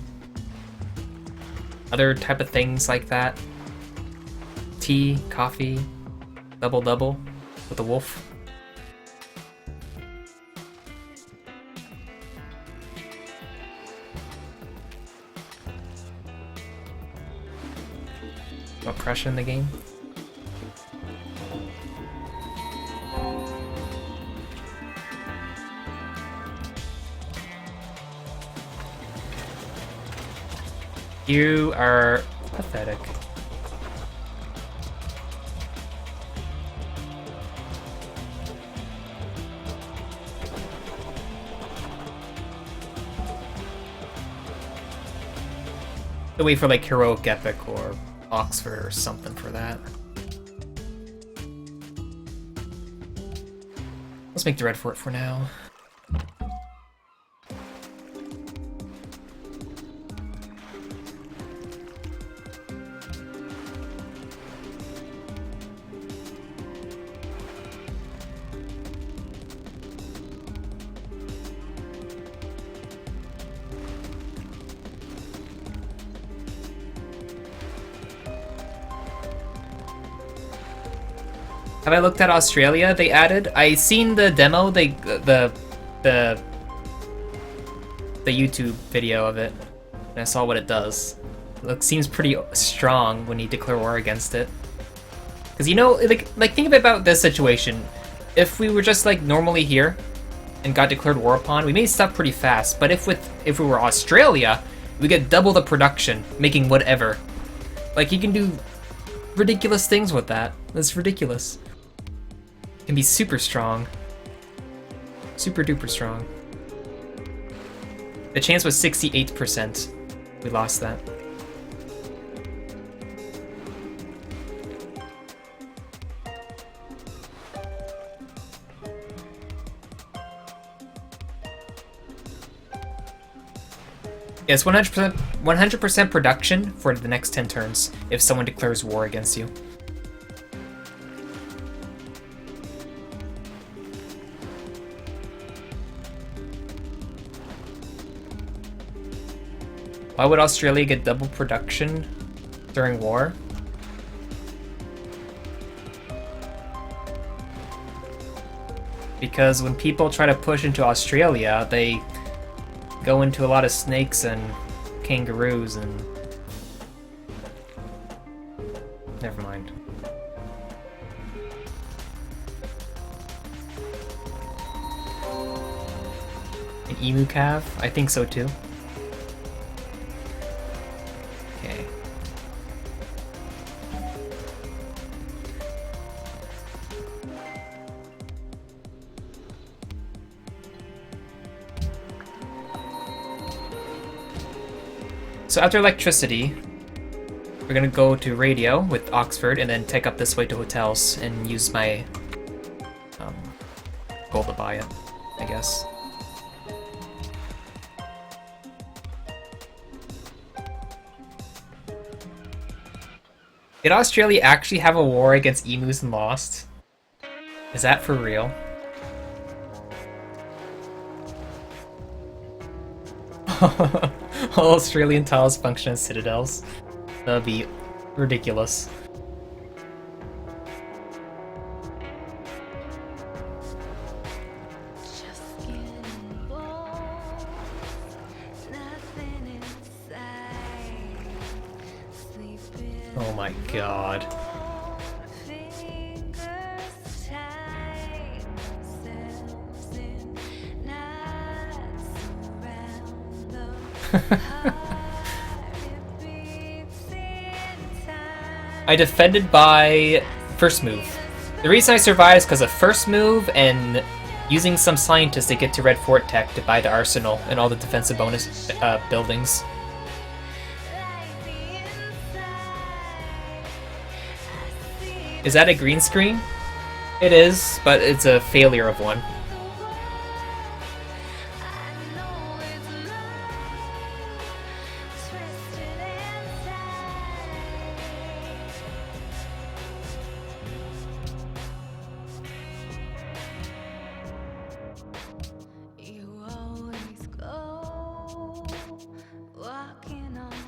other type of things like that. Tea, coffee, double with a wolf. Oppression in the game. You are pathetic. To wait for like Heroic Epic or Oxford or something for that. Let's make the red fort for now. Have I looked at Australia? They added. I seen the demo. The YouTube video of it, and I saw what it does. It seems pretty strong when you declare war against it. Because you know, like think about this situation. If we were just like normally here, and got declared war upon, we may stop pretty fast. But if we were Australia, we get double the production, making whatever. Like you can do ridiculous things with that. That's ridiculous. Can be super strong. Super duper strong. The chance was 68%. We lost that. Yes, 100% production for the next 10 turns if someone declares war against you. Why would Australia get double production during war? Because when people try to push into Australia, they go into a lot of snakes and kangaroos and... Never mind. An emu calf? I think so too. Okay. So after electricity, we're gonna go to radio with Oxford and then take up this way to hotels and use my gold to buy it, I guess. Did Australia actually have a war against emus and lost? Is that for real? All Australian tiles function as citadels. That would be ridiculous. Oh my god. I defended by first move. The reason I survived is because of first move and using some scientists to get to Red Fort Tech to buy the arsenal and all the defensive bonus buildings. Is that a green screen? It is, but it's a failure of one.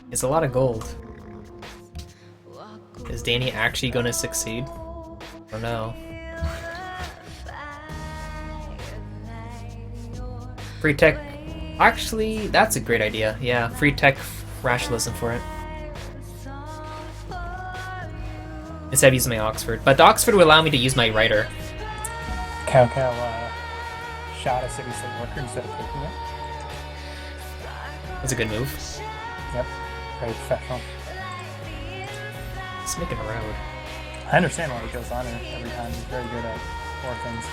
It's a lot of gold. Is Danny actually gonna succeed? I don't know. Free tech. Actually, that's a great idea. Yeah, free tech rationalism for it. Instead of using my Oxford. But the Oxford will allow me to use my writer. Cow shot a city state worker instead of taking it. That's a good move. Yep. Very professional. It's making a road. I understand why he goes on it every time. He's very good at more things.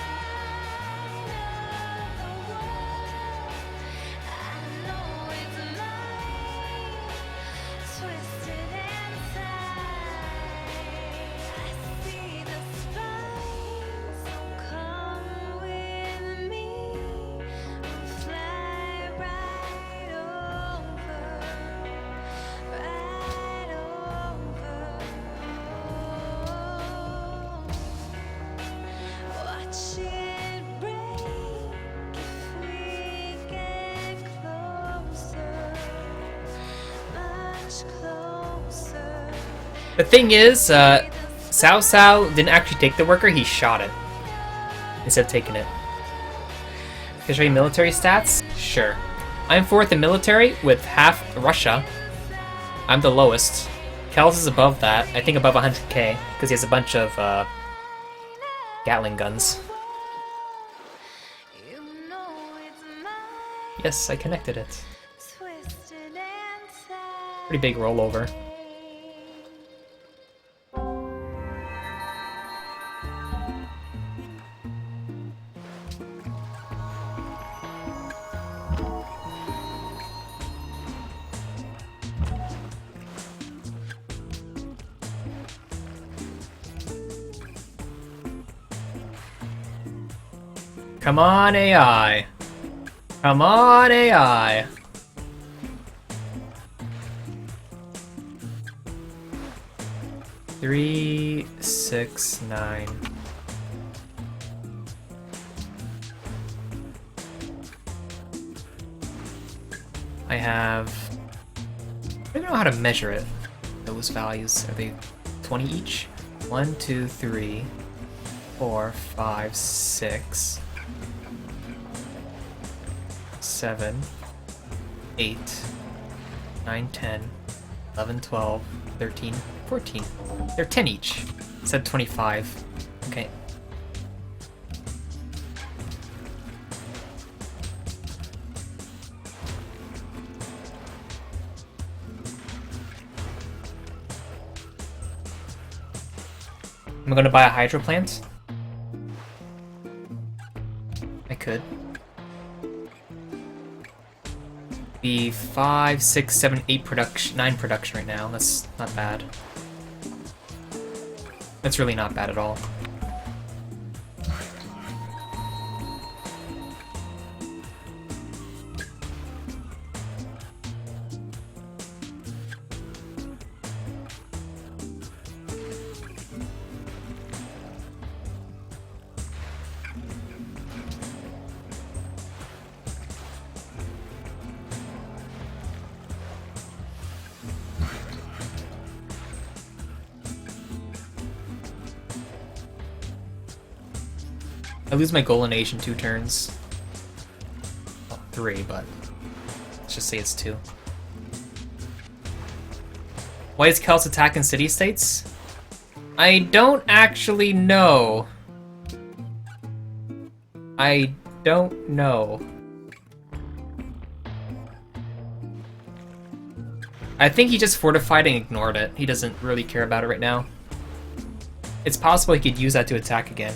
The thing is, Cao Cao didn't actually take the worker, he shot it. Instead of taking it. Can I show you military stats? Sure. I'm 4th in military with half Russia. I'm the lowest. Kel's is above that, I think above 100k, because he has a bunch of Gatling guns. Yes, I connected it. Pretty big rollover. Come on, AI. Come on, AI. Three, 6, 9. I have... I don't know how to measure it. Those values, are they 20 each? 1, 2, 3, 4, 5, 6, 7, 8, 9, 10, 11, 12, 13, 14. They're 10 each. It said 25. Okay. Am I gonna buy a hydro plant? I could. Be 5, 6, 7, 8 production, 9 production right now. That's not bad. That's really not bad at all. I lose my golden age in 2 turns. Well, 3, but let's just say it's 2. Why is Kel's attack in city-states? I don't actually know. I don't know. I think he just fortified and ignored it. He doesn't really care about it right now. It's possible he could use that to attack again.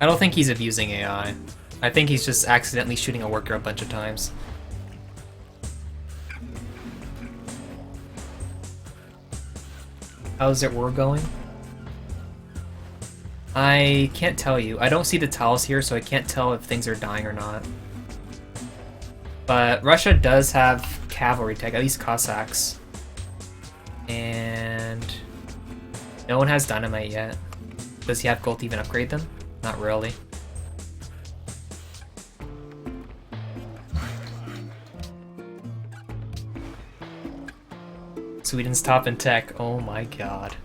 I don't think he's abusing AI. I think he's just accidentally shooting a worker a bunch of times. How's it war going? I can't tell you. I don't see the tiles here, so I can't tell if things are dying or not. But Russia does have cavalry tech, at least Cossacks. And no one has dynamite yet. Does he have gold to even upgrade them? Not really. Sweden's top in tech. Oh my god.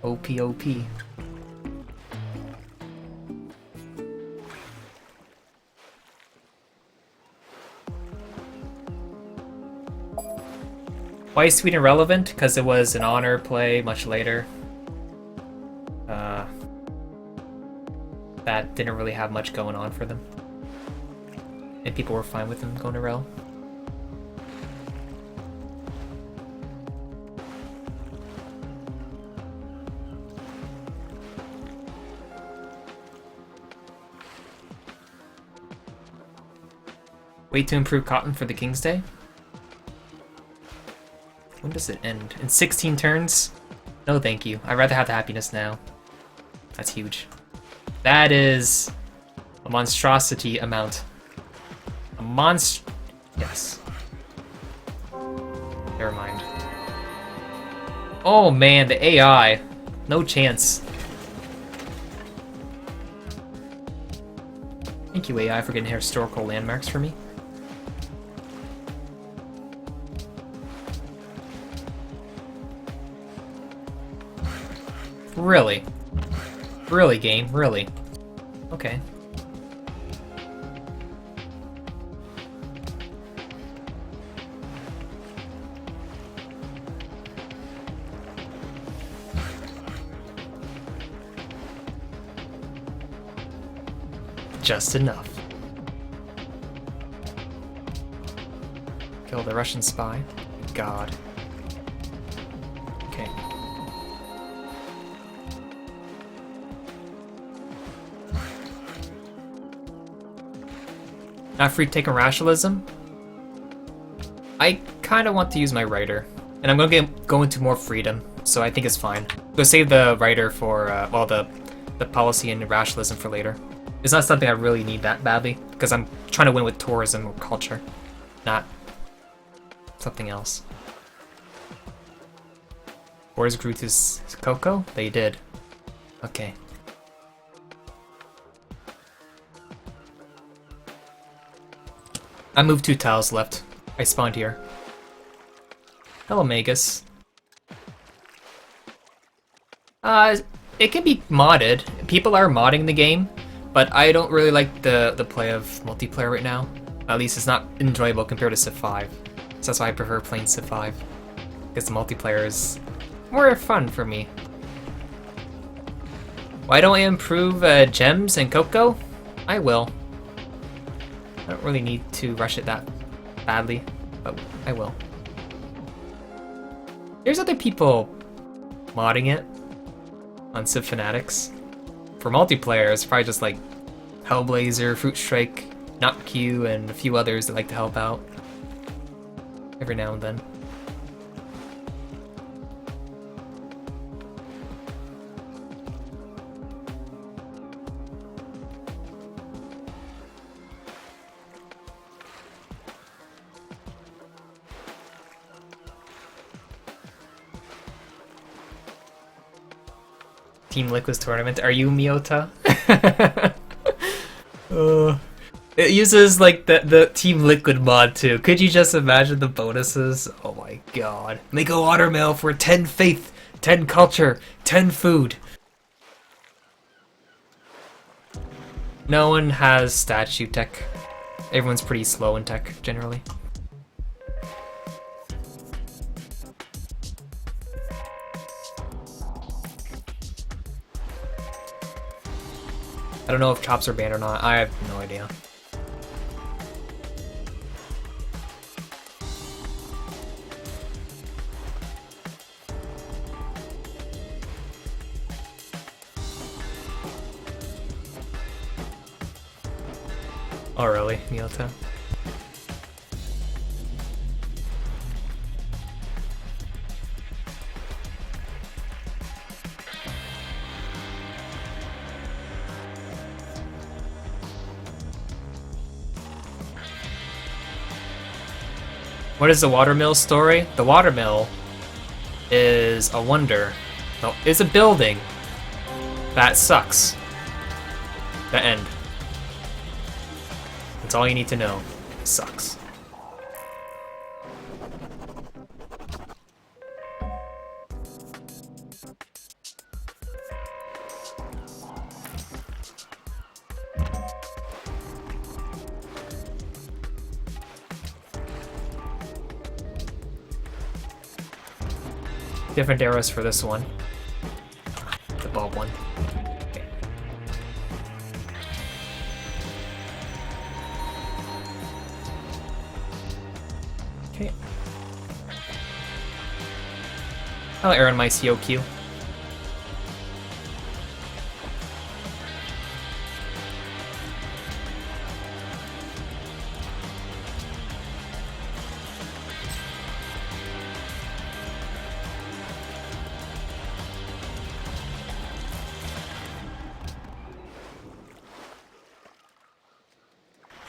OP, OP. Why is Sweden relevant? Because it was an honor play much later. That didn't really have much going on for them. And people were fine with them going to rel. Wait to improve cotton for the King's Day? When does it end? In 16 turns? No thank you. I'd rather have the happiness now. That's huge. That is a monstrosity amount. Yes. Never mind. Oh man, the AI. No chance. Thank you, AI, for getting historical landmarks for me. Really? Really, game? Really? Okay. Just enough. Kill the Russian spy. God. Okay. Not free taking rationalism. I kind of want to use my writer, and I'm gonna go into more freedom, so I think it's fine. Go save the writer for well, the policy and rationalism for later. It's not something I really need that badly, because I'm trying to win with tourism or culture, not something else. Wars grew to Cocoa? They did. Okay. I moved 2 tiles left. I spawned here. Hello, Magus. It can be modded. People are modding the game, but I don't really like the play of multiplayer right now. At least it's not enjoyable compared to Civ 5. So that's why I prefer playing Civ 5. Because the multiplayer is more fun for me. Why don't I improve gems and Cocoa? I will. I don't really need to rush it that badly, but I will. There's other people modding it on Civ Fanatics. For multiplayer, it's probably just like Hellblazer, Fruit Strike, NotQ, and a few others that like to help out every now and then. Team Liquid's tournament. Are you Miota? It uses like the Team Liquid mod too. Could you just imagine the bonuses? Oh my god. Make a watermill for 10 faith, 10 culture, 10 food. No one has statue tech. Everyone's pretty slow in tech generally. I don't know if chops are banned or not. I have no idea. Oh really, Miota? What is the watermill story? The watermill is a wonder. No, it's a building that sucks. The end. That's all you need to know. It sucks. Different arrows for this one. The bulb one. Okay. Okay. I'll arrow in my COQ.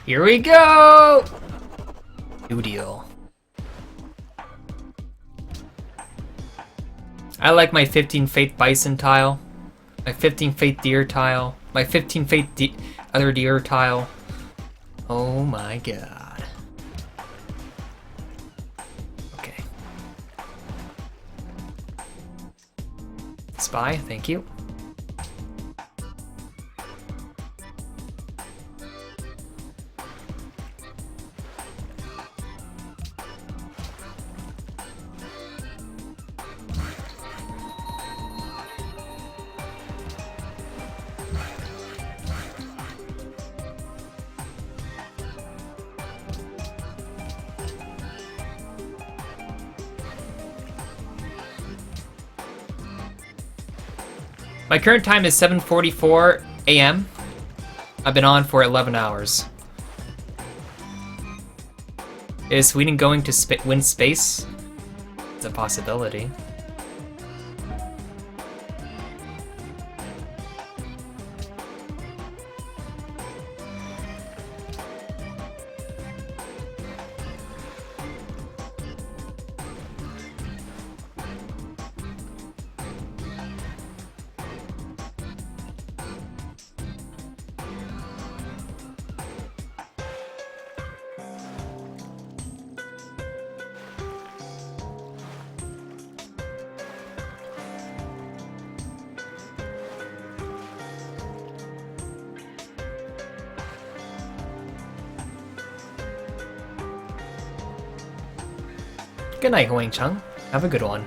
Here we go! New deal. I like my 15 Faith Bison tile, my 15 Faith Deer tile, my 15 Faith other deer tile. Oh my god. Okay. Spy, thank you. My current time is 7:44 a.m. I've been on for 11 hours. Is Sweden going to win space? It's a possibility. Good night, Huang Chung. Have a good one.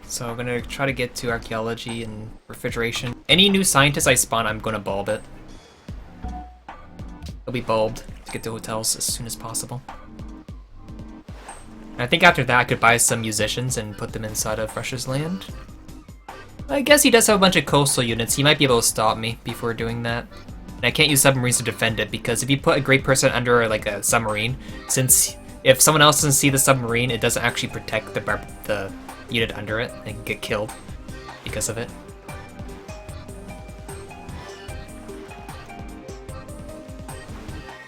So I'm gonna try to get to archaeology and refrigeration. Any new scientist I spawn, I'm gonna bulb it. It'll be bulbed to get to hotels as soon as possible. And I think after that I could buy some musicians and put them inside of Russia's land. I guess he does have a bunch of coastal units. He might be able to stop me before doing that. And I can't use submarines to defend it, because if you put a great person under like a submarine, since if someone else doesn't see the submarine, it doesn't actually protect the unit under it and get killed because of it.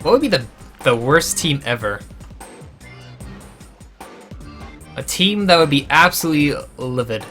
What would be the worst team ever? A team that would be absolutely livid.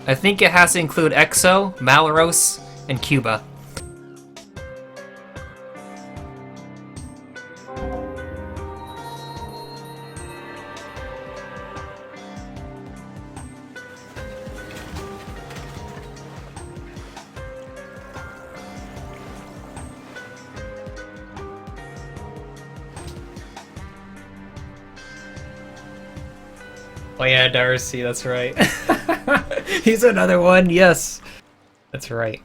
I think it has to include Exo, Malaros, and Cuba. Oh yeah, Darcy, that's right. He's another one, yes. That's right.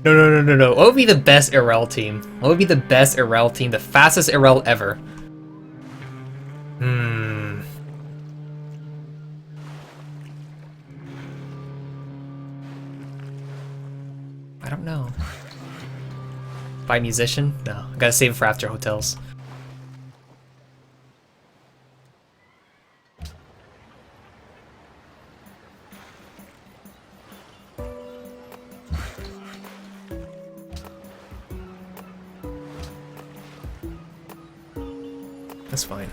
No. What would be the best Irel team? What would be the best Irel team? The fastest Irel ever? I don't know. Buy musician? No. I gotta save it for after hotels. That's fine.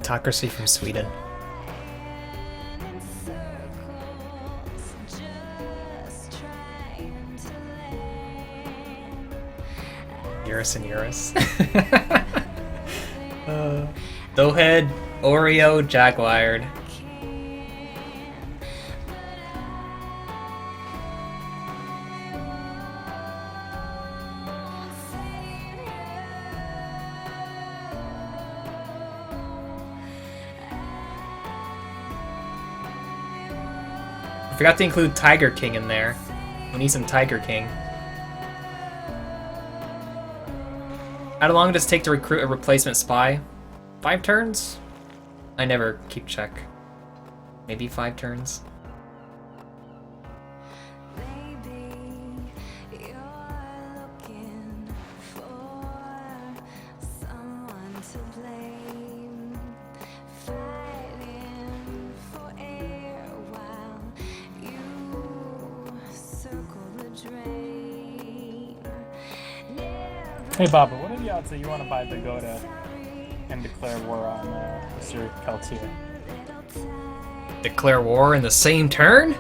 Autocracy from Sweden. Eurus and Eurus. Doughhead, Oreo, Jaguared. I forgot to include Tiger King in there. We need some Tiger King. How long does it take to recruit a replacement spy? 5 turns? I never keep check. Maybe 5 turns. Hey Baba, what are the odds that you want to buy Pagoda and declare war on Mr. Peltier? Declare war in the same turn?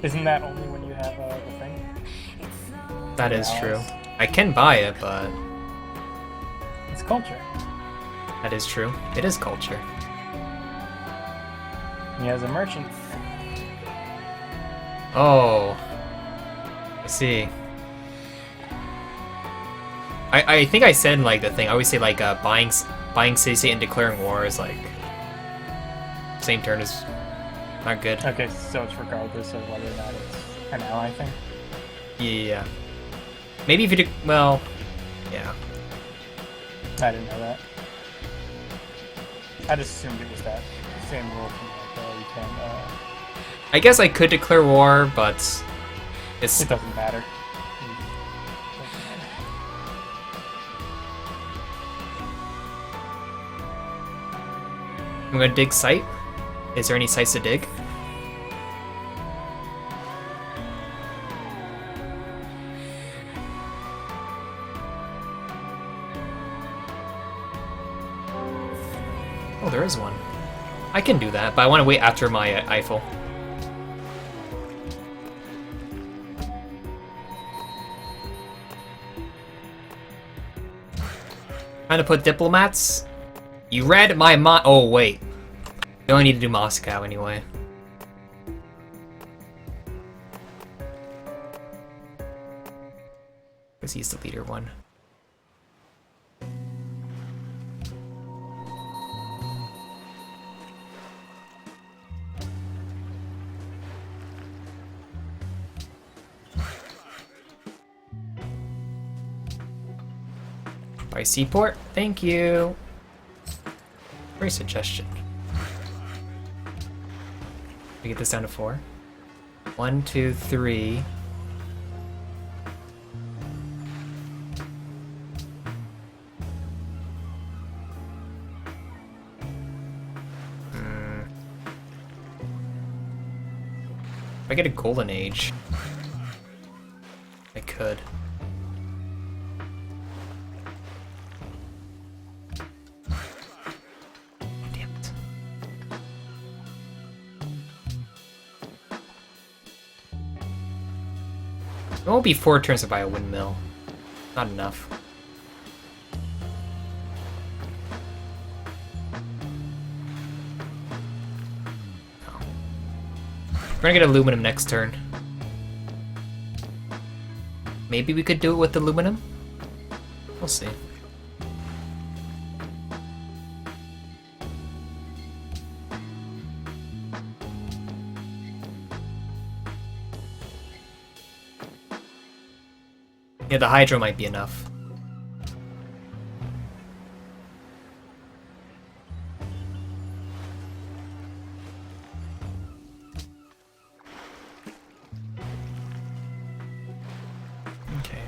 Isn't that only when you have the thing? That is true. I can buy it, but It's culture. that is true. It is culture. He has a merchant. Oh. I see. I think I said in, like, the thing, I always say, like, buying city state and declaring war is, like, same turn is not good. Okay, so it's regardless of whether or not it's an ally thing? Yeah. Maybe if you do, well, yeah. I didn't know that. I just assumed it was that same rule from like, you can, I guess I could declare war, but it's it doesn't matter. I'm gonna dig site. Is there any sites to dig? Oh, there is one. I can do that, but I want to wait after my Eiffel. Trying to put diplomats? You read my mind. Oh, wait. You only need to do Moscow anyway. Because he's the leader one. By Seaport? Thank you. Great suggestion. We get this down to 4. 1, 2, 3. If I get a golden age, I could. Damn it. It won't be 4 turns to buy a windmill. Not enough. We're gonna get aluminum next turn. Maybe we could do it with aluminum? We'll see. Yeah, the hydro might be enough. Okay.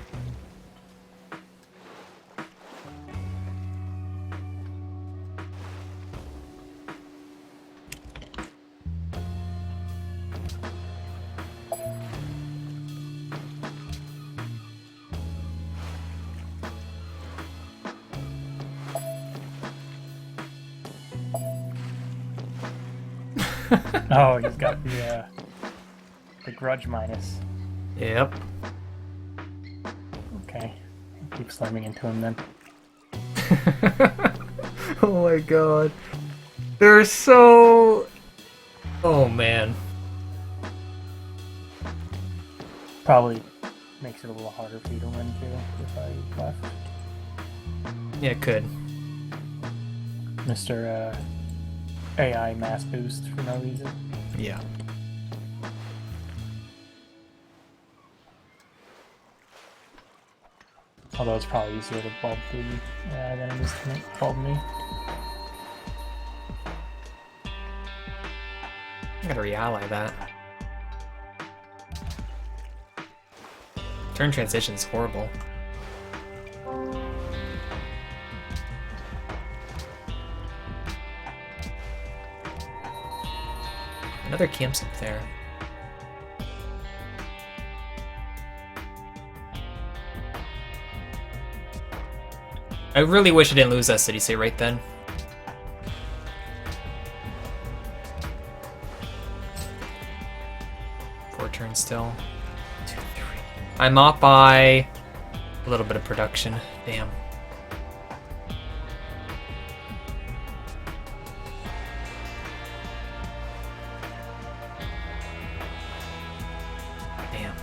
Oh, he's got the grudge minus. Yep. Okay. Keep slamming into him then. Oh my god. They're so... Oh man. Probably makes it a little harder for you to win too if I left. Yeah, it could. Mr. AI mass boost for no reason. Yeah. Although it's probably easier to bulb through than it is to bulb me. I gotta really that. Turn transition's horrible. Another camp's up there. I really wish I didn't lose that city state right then. Four turns still. 2, 3. I'm off by a little bit of production. Damn. Damn.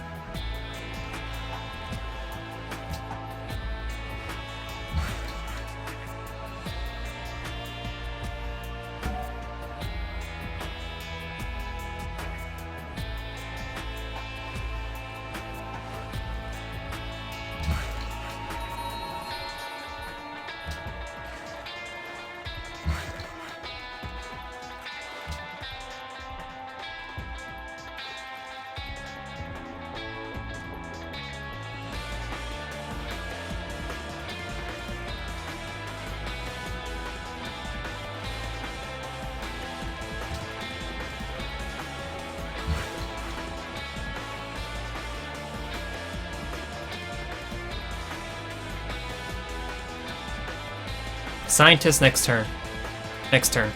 Scientist next turn. Next turn.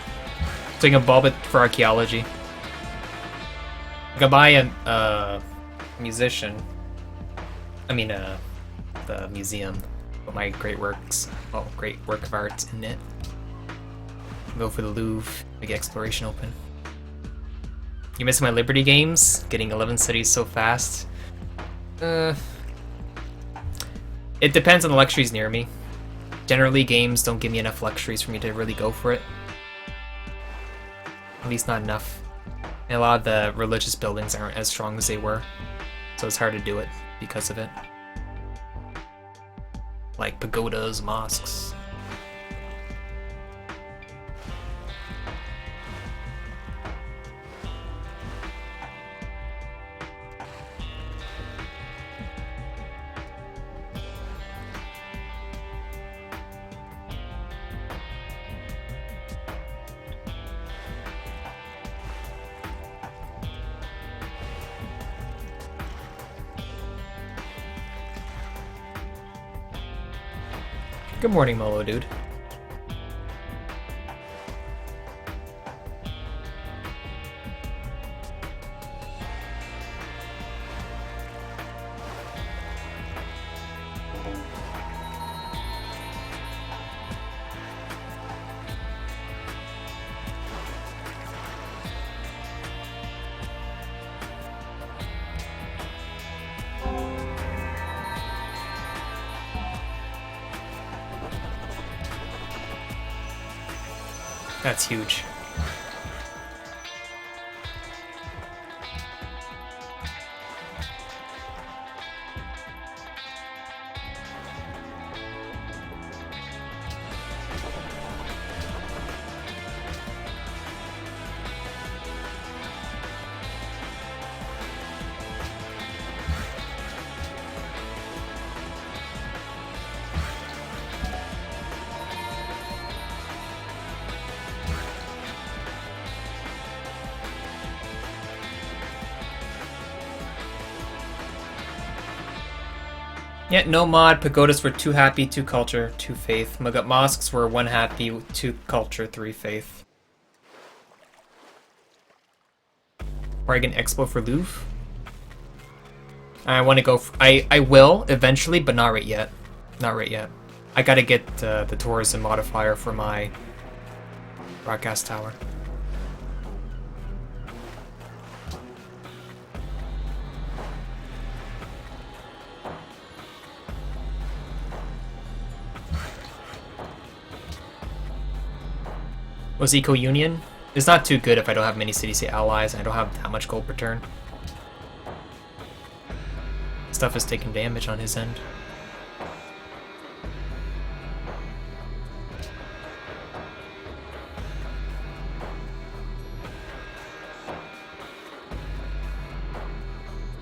So you can bulb it for archaeology. I can buy a musician. I mean, the museum. Put my great works, well, great work of art in it. Go for the Louvre. Big exploration open. You missing my Liberty games? Getting 11 cities so fast. It depends on the luxuries near me. Generally, games don't give me enough luxuries for me to really go for it. At least not enough. And a lot of the religious buildings aren't as strong as they were. So it's hard to do it because of it. Like pagodas, mosques. Good morning, Molo dude. That's huge. Yeah, no mod. Pagodas were 2 happy, 2 culture, 2 faith. Mosques were 1 happy, 2 culture, 3 faith. Or I get an expo for Louvre. I want to go. I will eventually, but not right yet. Not right yet. I gotta get the tourism modifier for my broadcast tower. Was Eco Union? It's not too good if I don't have many city-state allies and I don't have that much gold per turn. Stuff is taking damage on his end.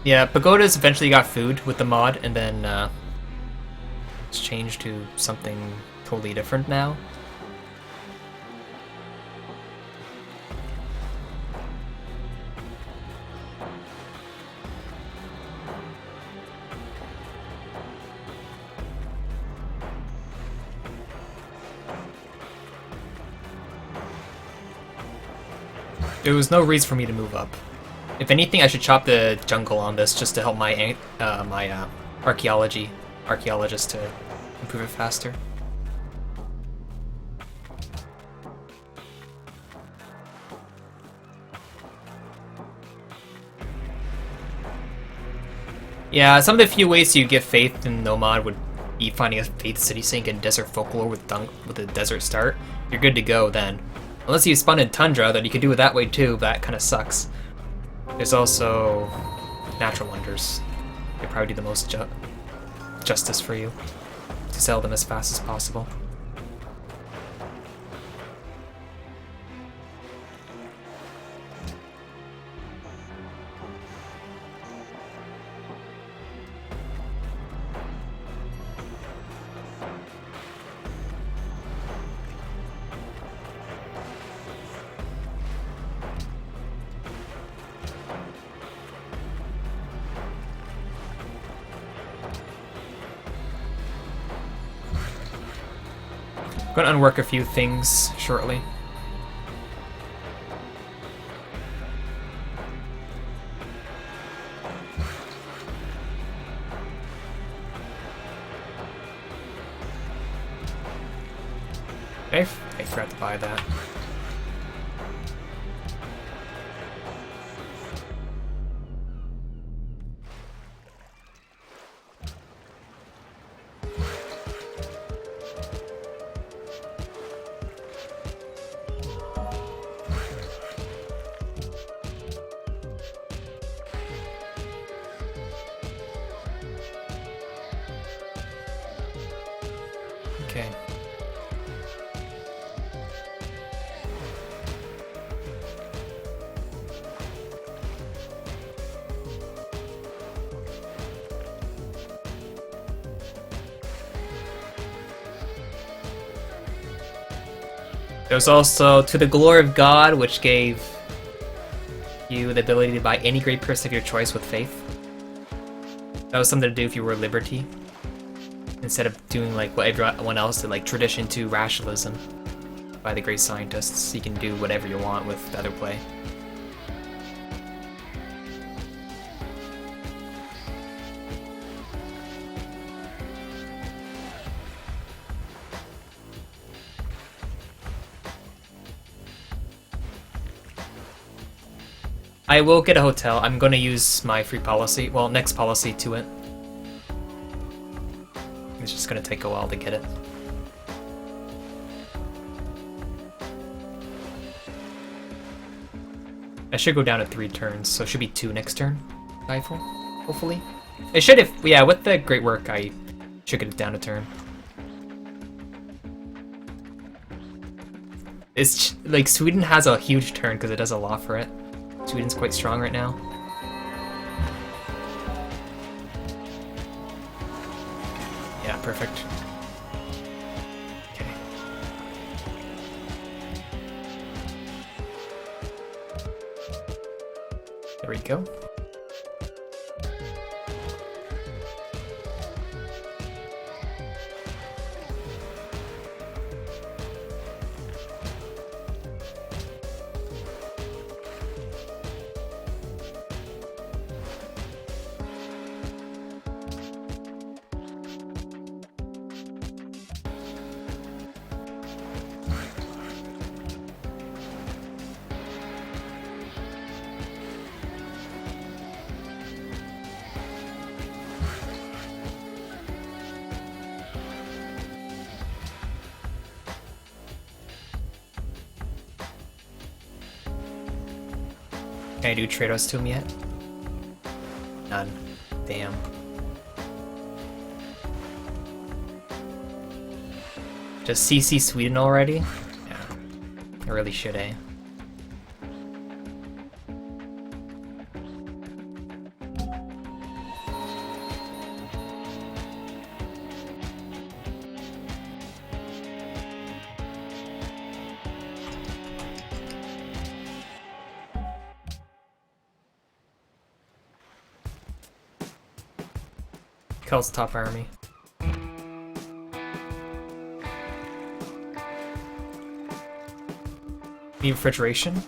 Yeah, Pagoda's eventually got food with the mod, and then it's changed to something totally different now. There was no reason for me to move up. If anything, I should chop the jungle on this just to help my archaeologist to improve it faster. Yeah, some of the few ways you get faith in Nomad would be finding a faith city sink and desert folklore with a desert start. You're good to go then. Unless you spawn in Tundra, then you can do it that way too, but that kind of sucks. There's also natural wonders. They probably do the most justice for you to sell them as fast as possible. I'm going to unwork a few things shortly. I forgot to buy that. Okay. There's also To the Glory of God, which gave you the ability to buy any great person of your choice with faith. That was something to do if you were Liberty. Instead of doing like what everyone else did, like tradition to rationalism by the great scientists, you can do whatever you want with the other play. I will get a hotel. I'm going to use my free policy, well, next policy to it. It's just gonna take a while to get it. I should go down to 3 turns, so it should be 2 next turn. Rifle, hopefully. It should if, yeah, with the great work, I should get it down a turn. It's like Sweden has a huge turn because it does a lot for it. Sweden's quite strong right now. Yeah, perfect. Okay. There we go. Can I do trade routes to him yet? None. Damn. Just CC Sweden already? Yeah. I really should, eh? Kel's top army. Need refrigeration?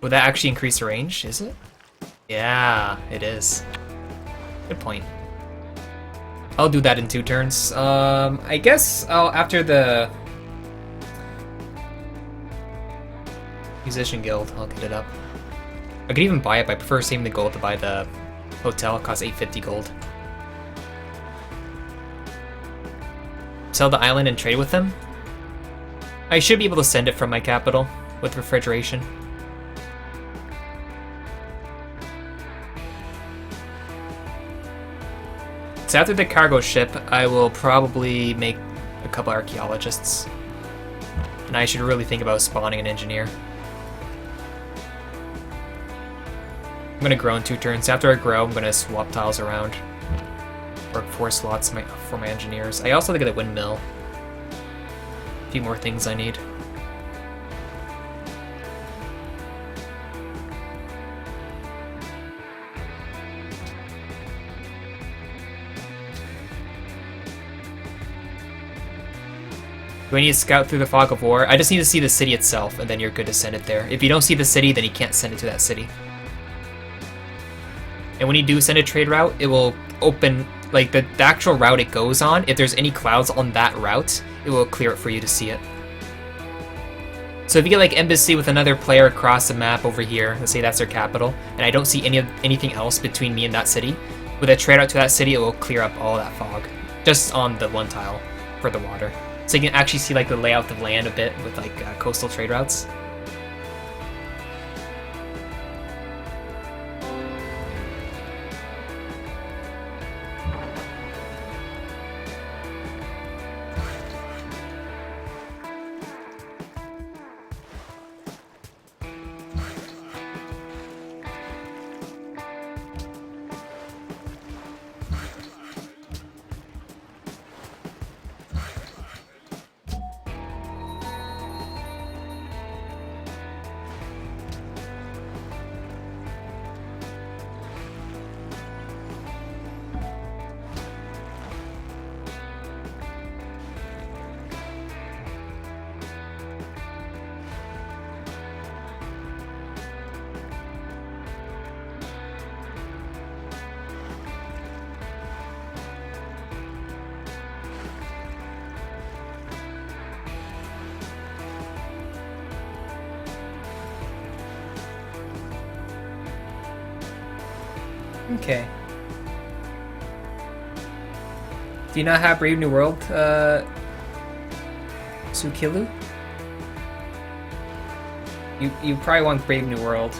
Would that actually increase the range? Is it? Yeah, it is. Good point. I'll do that in 2 turns. I guess after the Musician Guild, I'll get it up. I could even buy it, but I prefer saving the gold to buy the hotel. It costs 850 gold. Sell the island and trade with them? I should be able to send it from my capital with refrigeration. So after the cargo ship, I will probably make a couple archaeologists. And I should really think about spawning an engineer. I'm gonna grow in 2 turns. After I grow, I'm gonna swap tiles around. Work 4 slots for my engineers. I also think of the windmill. A few more things I need. Do I need to scout through the fog of war? I just need to see the city itself, and then you're good to send it there. If you don't see the city, then you can't send it to that city. And when you do send a trade route, it will open, like, the actual route it goes on. If there's any clouds on that route, it will clear it for you to see it. So if you get, like, embassy with another player across the map over here, let's say that's their capital, and I don't see anything else between me and that city, with a trade route to that city, it will clear up all that fog. Just on the 1 tile for the water. So you can actually see, like, the layout of land a bit with, like, coastal trade routes. Okay. Do you not have Brave New World, Sukilu? You probably want Brave New World.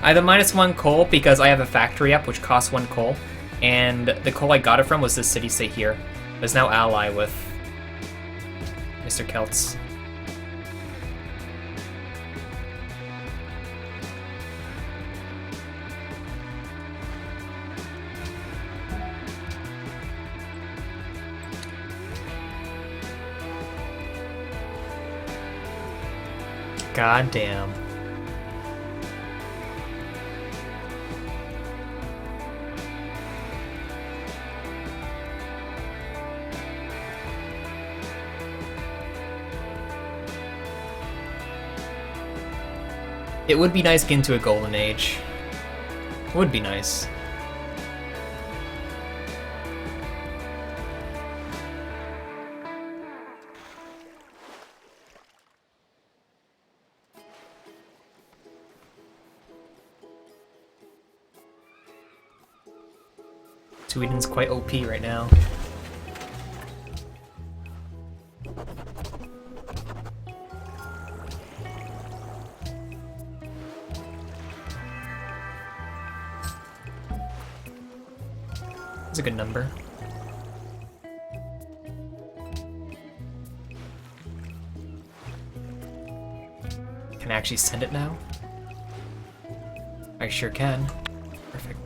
I have a -1 coal because I have a factory up which costs 1 coal, and the coal I got it from was this city-state here. It's now ally with Mr. Celts. God damn. It would be nice to get into a golden age. It would be nice. Sweden's quite OP right now. That's a good number. Can I actually send it now? I sure can. Perfect.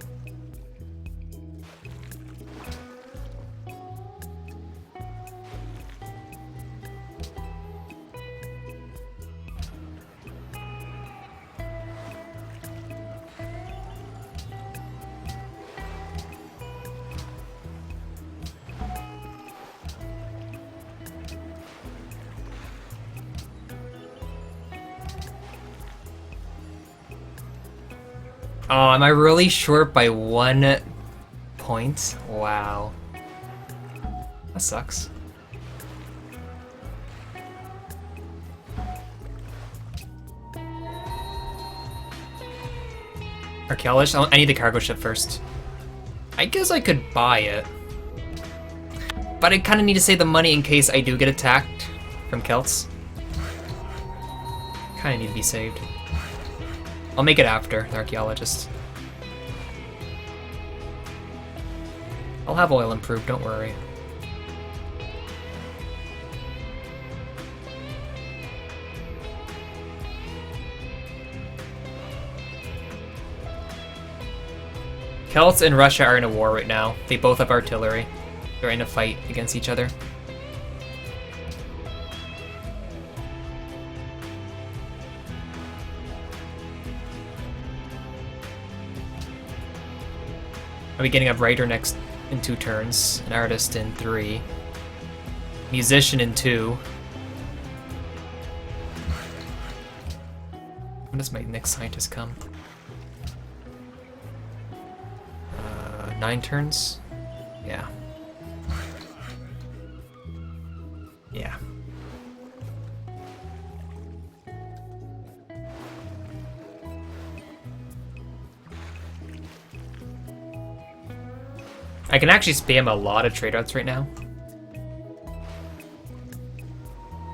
Oh, am I really short by 1 point? Wow. That sucks. Archaeologist? I need the cargo ship first. I guess I could buy it. But I kind of need to save the money in case I do get attacked from Celts. Kind of need to be saved. I'll make it after the archaeologist. I'll have oil improved, don't worry. Celts and Russia are in a war right now. They both have artillery. They're in a fight against each other. I'll be getting a writer next in 2 turns, an artist in 3, musician in 2. When does my next scientist come? 9 turns? Yeah. Yeah. I can actually spam a lot of trade routes right now.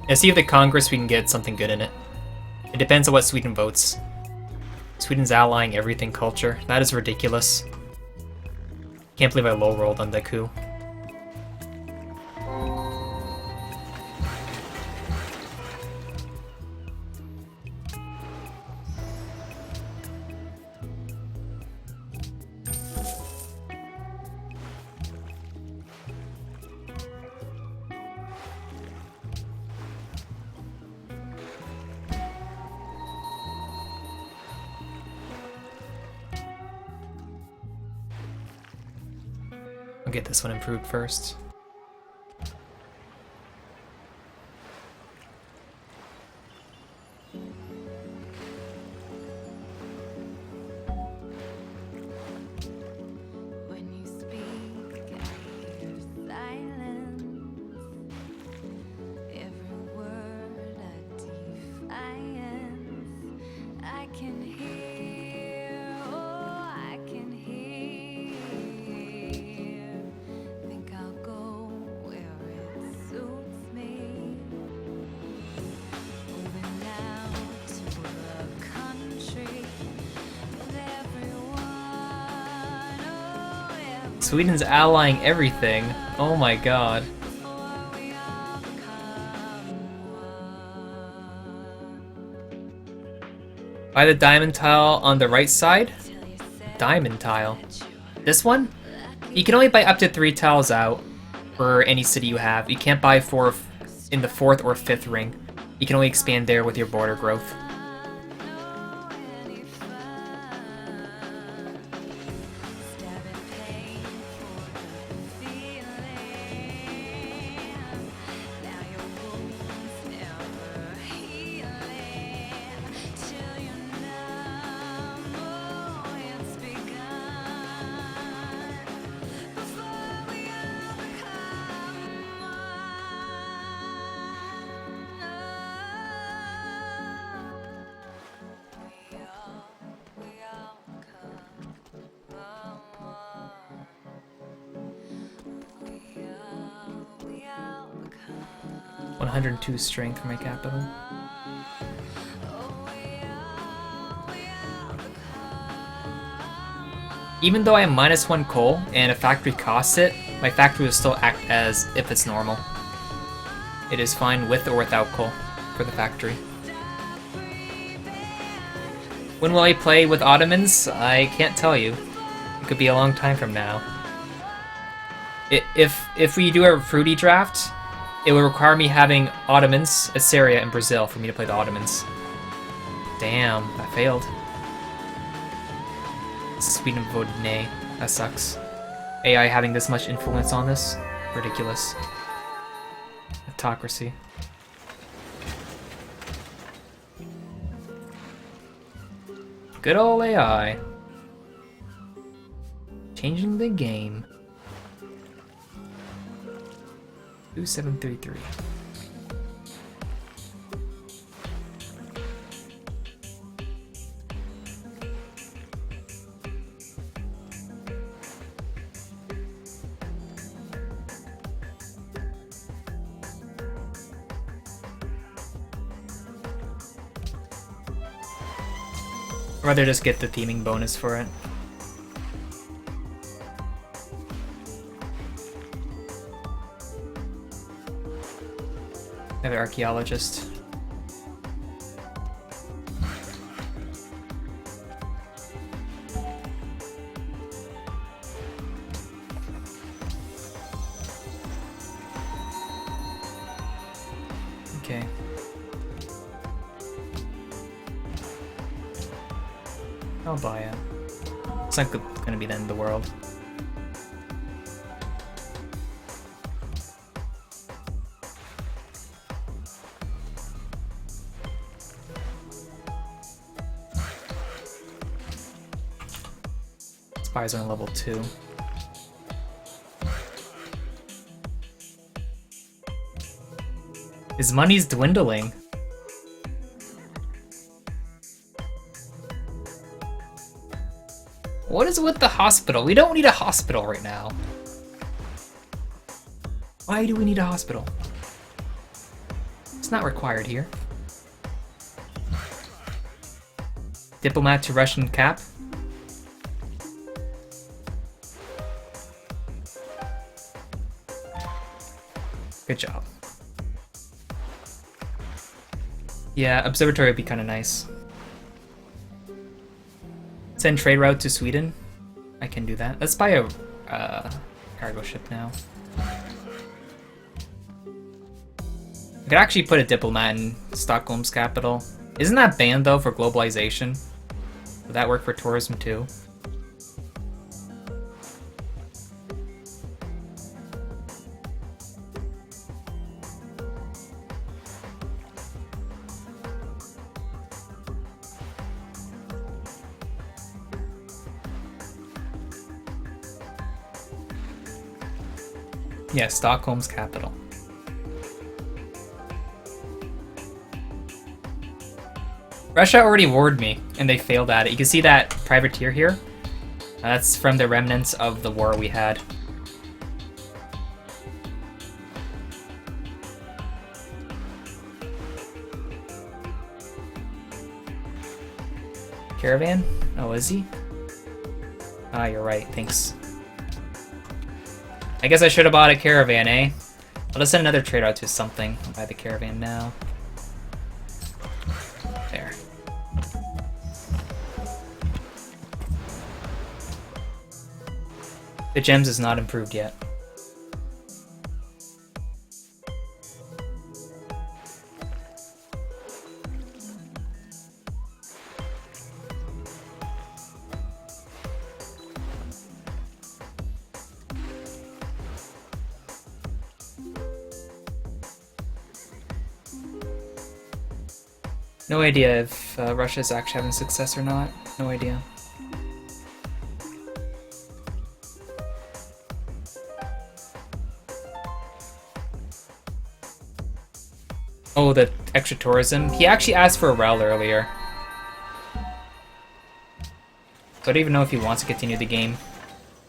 And see if the Congress we can get something good in it. It depends on what Sweden votes. Sweden's allying everything culture. That is ridiculous. Can't believe I low rolled on that coup. I'll get this one improved first. When you speak, I hear silence. Every word a defiance. I can hear, oh, I can hear. Think I'll go where it suits me. Moving now to a country with everyone. Oh, everyone. Sweden's allying everything. Oh my god. Before we all become one. Buy the diamond tile on the right side? Till you say Diamond tile. that you're This one? You can only buy up to 3 tiles out for any city you have. You can't buy 4 in the 4th or 5th ring. You can only expand there with your border growth. 102 strength for my capital. Even though I am -1 coal and a factory costs it, my factory will still act as if it's normal. It is fine with or without coal for the factory. When will I play with Ottomans? I can't tell you. It could be a long time from now. If we do a fruity draft, it will require me having Ottomans, Assyria, and Brazil for me to play the Ottomans. Damn, I failed. Sweden voted nay. That sucks. AI having this much influence on this? Ridiculous. Autocracy. Good old AI. Changing the game. 2733. I'd rather just get the theming bonus for it. Another archaeologist. Okay. I'll buy it. It's not gonna be the end of the world. Spies are on level 2. His money's dwindling. What is with the hospital? We don't need a hospital right now. Why do we need a hospital? It's not required here. Diplomat to Russian cap. Good job. Yeah, observatory would be kind of nice. Send trade route to Sweden. I can do that. Let's buy a cargo ship now. I could actually put a diplomat in Stockholm's capital. Isn't that banned though for globalization? Would that work for tourism too? Yeah, Stockholm's capital. Russia already warred me, and they failed at it. You can see that privateer here. That's from the remnants of the war we had. Caravan? Oh, is he? Ah, you're right, thanks. I guess I should have bought a caravan, eh? I'll just send another trade out to something. I'll buy the caravan now. There. The gems is not improved yet. No idea if Russia's actually having success or not. No idea. Oh, the extra tourism. He actually asked for a rel earlier. So I don't even know if he wants to continue the game.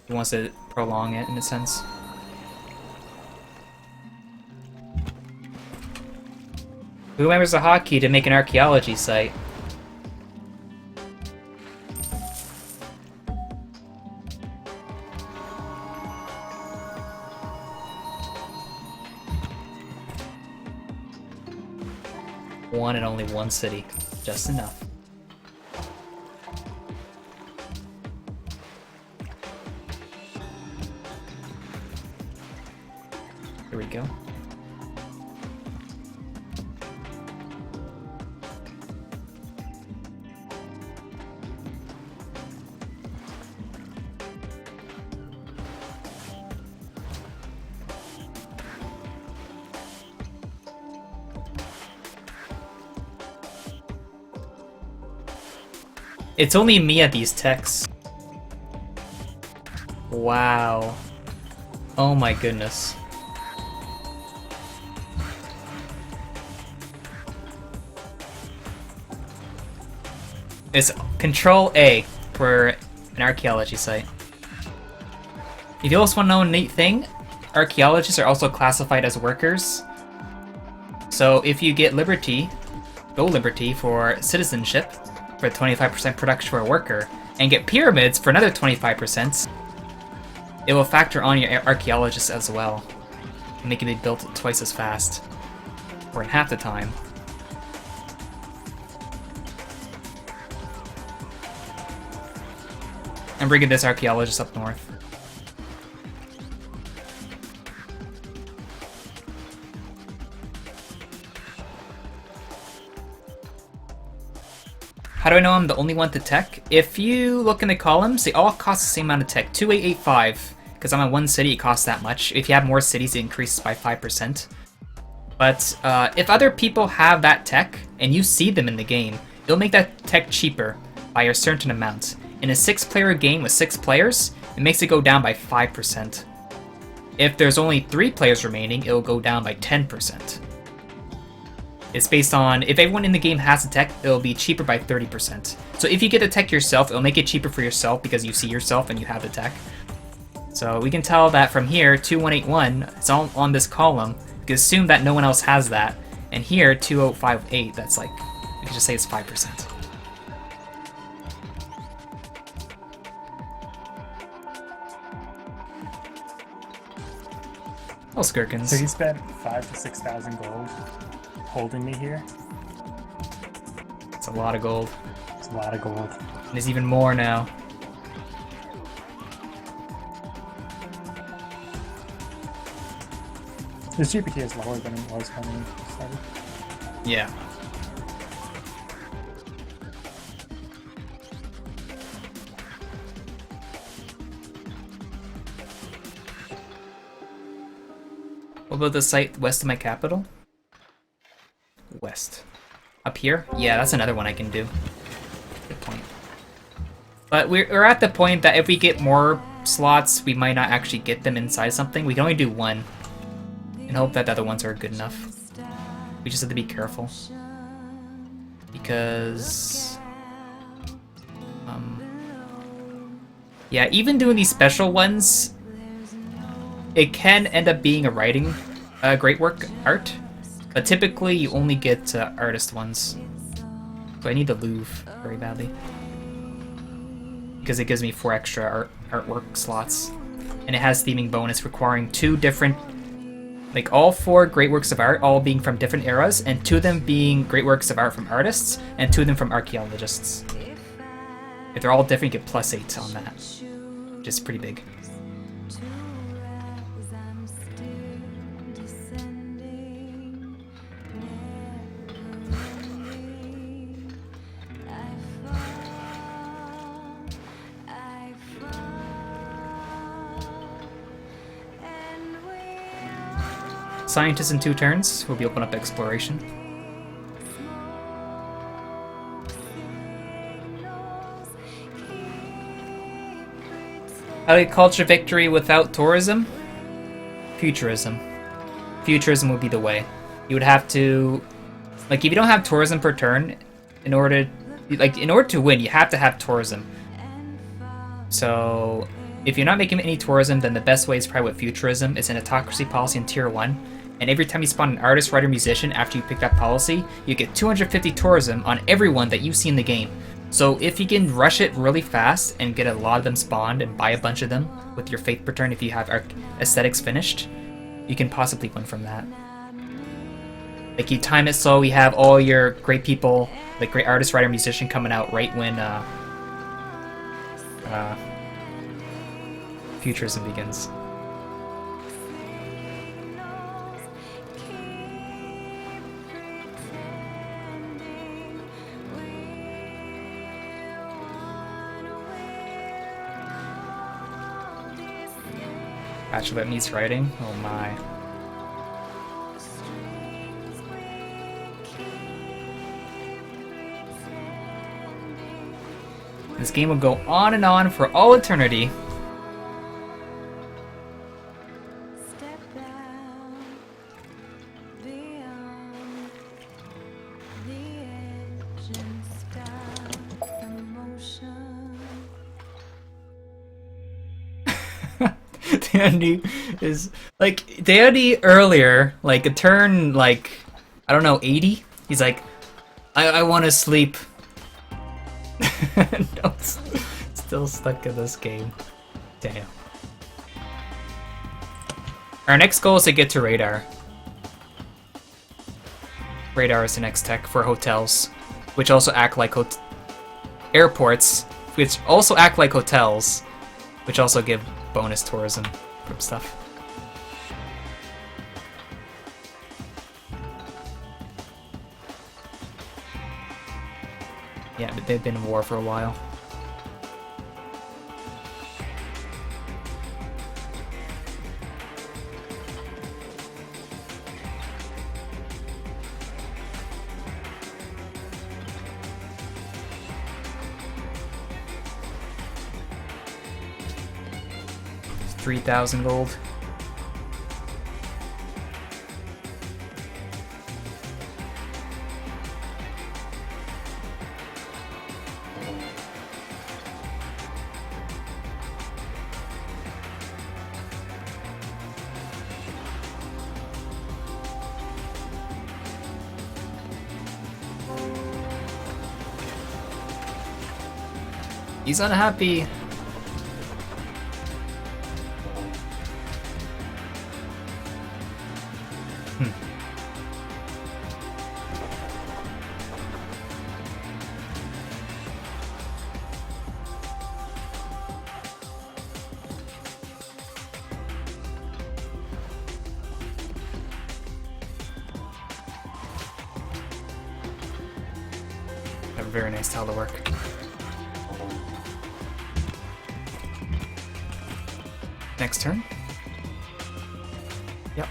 He wants to prolong it in a sense. Who remembers the hotkey to make an archaeology site? One and only one city. Just enough. Here we go. It's only me at these techs. Wow. Oh my goodness. It's Control A for an archaeology site. If you also want to know a neat thing, archaeologists are also classified as workers. So if you get Liberty, Go Liberty for citizenship, for 25% production for a worker, and get pyramids for another 25%, it will factor on your archaeologists as well, and make it be built twice as fast, or in half the time. I'm bringing this archaeologist up north. How do I know I'm the only one to tech? If you look in the columns, they all cost the same amount of tech, 2885. Because I'm in one city, it costs that much. If you have more cities, it increases by 5%. But if other people have that tech, and you see them in the game, it'll make that tech cheaper by a certain amount. In a 6-player game with 6 players, it makes it go down by 5%. If there's only 3 players remaining, it'll go down by 10%. It's based on, if everyone in the game has a tech, it'll be cheaper by 30%. So if you get the tech yourself, it'll make it cheaper for yourself because you see yourself and you have the tech. So we can tell that from here, 2181, it's all on this column. We can assume that no one else has that. And here, 2058, that's like, we can just say it's 5%. Oh, Skirkins. So he spent 5,000 to 6,000 gold holding me here. It's a lot of gold. It's a lot of gold. And there's even more now. His GPT is lower than it was when he started. Yeah. What about the site west of my capital? West. Up here? Yeah, that's another one I can do. Good point. But we're at the point that if we get more slots, we might not actually get them inside something. We can only do one. And hope that the other ones are good enough. We just have to be careful. Because... yeah, even doing these special ones, it can end up being a writing great work art. But typically, you only get artist ones. So I need the Louvre very badly. Because it gives me 4 extra artwork slots. And it has theming bonus requiring 2 different... like, all 4 great works of art, all being from different eras, and 2 of them being great works of art from artists, and 2 of them from archaeologists. If they're all different, you get +8 on that. Which is pretty big. Scientists in 2 turns will be open up exploration. Agriculture victory without tourism? Futurism. Futurism would be the way. You would have to... like, if you don't have tourism per turn, in order to win, you have to have tourism. So... if you're not making any tourism, then the best way is probably with futurism. It's an autocracy policy in tier 1. And every time you spawn an artist, writer, musician after you pick that policy, you get 250 tourism on everyone that you see in the game. So if you can rush it really fast and get a lot of them spawned and buy a bunch of them with your faith per turn if you have aesthetics finished, you can possibly win from that. Like you time it so we have all your great people, like great artist, writer, musician coming out right when Futurism begins. Bachelorette meets writing? Oh my. This game will go on and on for all eternity. Step out beyond the edge and stop the motion. Dandy is like Dandy earlier, like a turn like I don't know, 80. He's like, I want to sleep. No, it's still stuck in this game. Damn. Our next goal is to get to radar. Radar is the next tech for hotels, which also act like airports, which also act like hotels, which also give bonus tourism from stuff. Yeah, but they've been in war for a while. It's 3,000 gold. He's unhappy. A very nice tile to work. Next turn? Yep.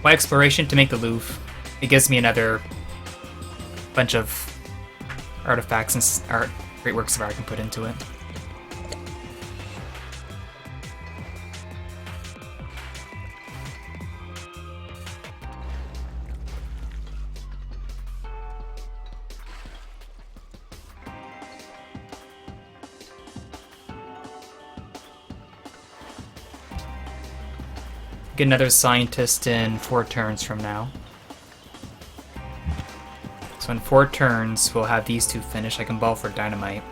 Why exploration to make the Louvre? It gives me another bunch of artifacts and great works of art I can put into it. Get another scientist in 4 turns from now. So in 4 turns, we'll have these 2 finished. I can ball for dynamite.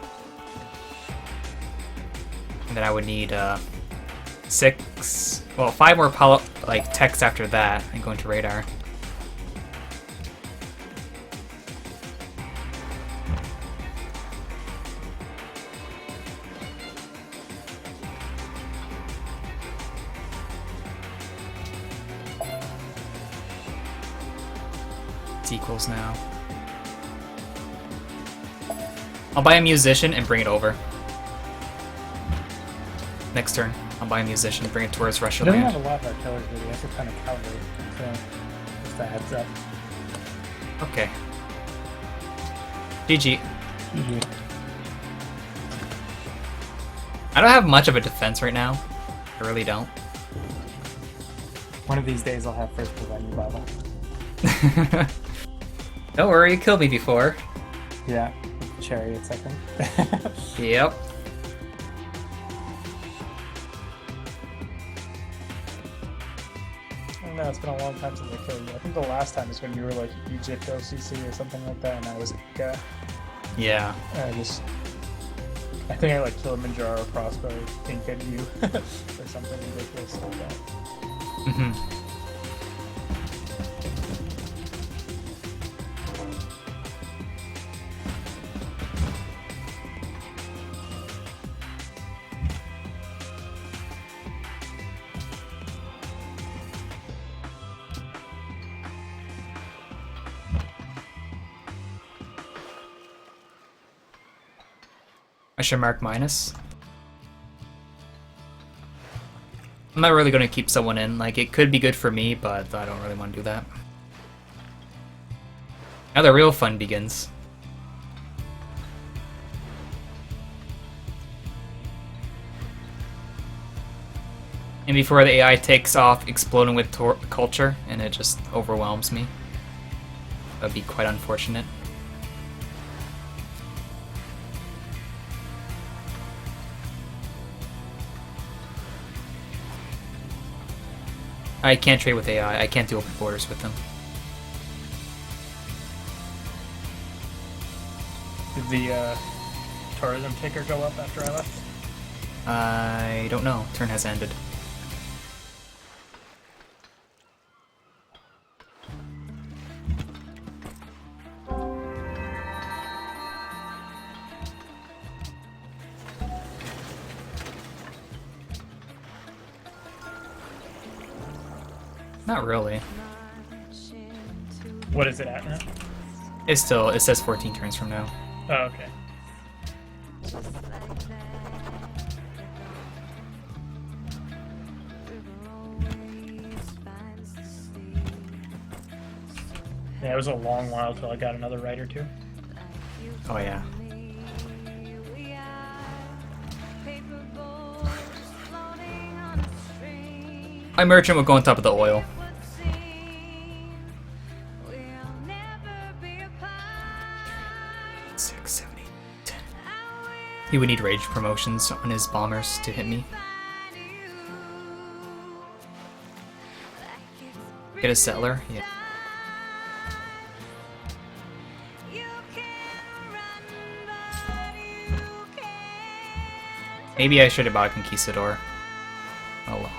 And then I would need 5 more techs after that and go into radar. Equals now. I'll buy a musician and bring it over. Next turn, I'll buy a musician and bring it towards Russia He doesn't land. have a lot of artillery, but he has a ton of cavalry, so just a heads up. Okay. GG. I don't have much of a defense right now. I really don't. of these days I'll have first revenge battle. Don't worry, you killed me before. Yeah, chariots, I think. Yep. I don't know, it's been a long time since I killed you. I think the last time is when you were like Egypt OCC or something like that, and I was like, Yeah. I think I like Kilimanjaro crossbow think at you or something ridiculous like that. Mm-hmm. I should mark minus. I'm not really going to keep someone in. Like, it could be good for me, but I don't really want to do that. Now the real fun begins. And before the AI takes off exploding with culture, and it just overwhelms me. That would be quite unfortunate. I can't trade with AI. I can't do open borders with them. Did the tourism ticker go up after I left? I don't know. Turn has ended. Not really. What is it at now? It says 14 turns from now. Oh, okay. Yeah, it was a long while till I got another right or two. Oh yeah. My merchant will go on top of the oil. 6, 7, 8, 10. He would need rage promotions on his bombers to hit me. Get a settler? Yeah. Maybe I should have bought a conquistador. Oh well.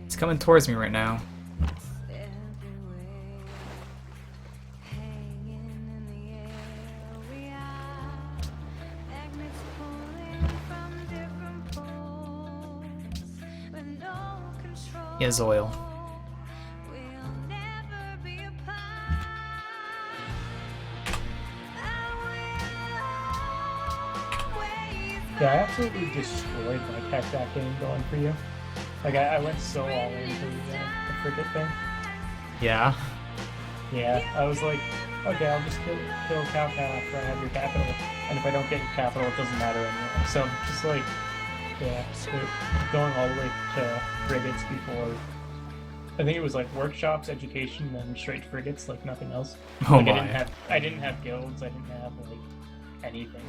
He's coming towards me right now. He has oil. Yeah, I absolutely destroyed my tech game going for you. Like, I went so all into the frigate thing. Yeah. Yeah, I was like, okay, I'll just kill Cao Cao after I have your capital. And if I don't get your capital, it doesn't matter anymore. So, just like, yeah, going all the way to frigates before... I think it was like workshops, education, then straight to frigates, like nothing else. Oh like, my. I didn't have guilds, I didn't have, like, anything.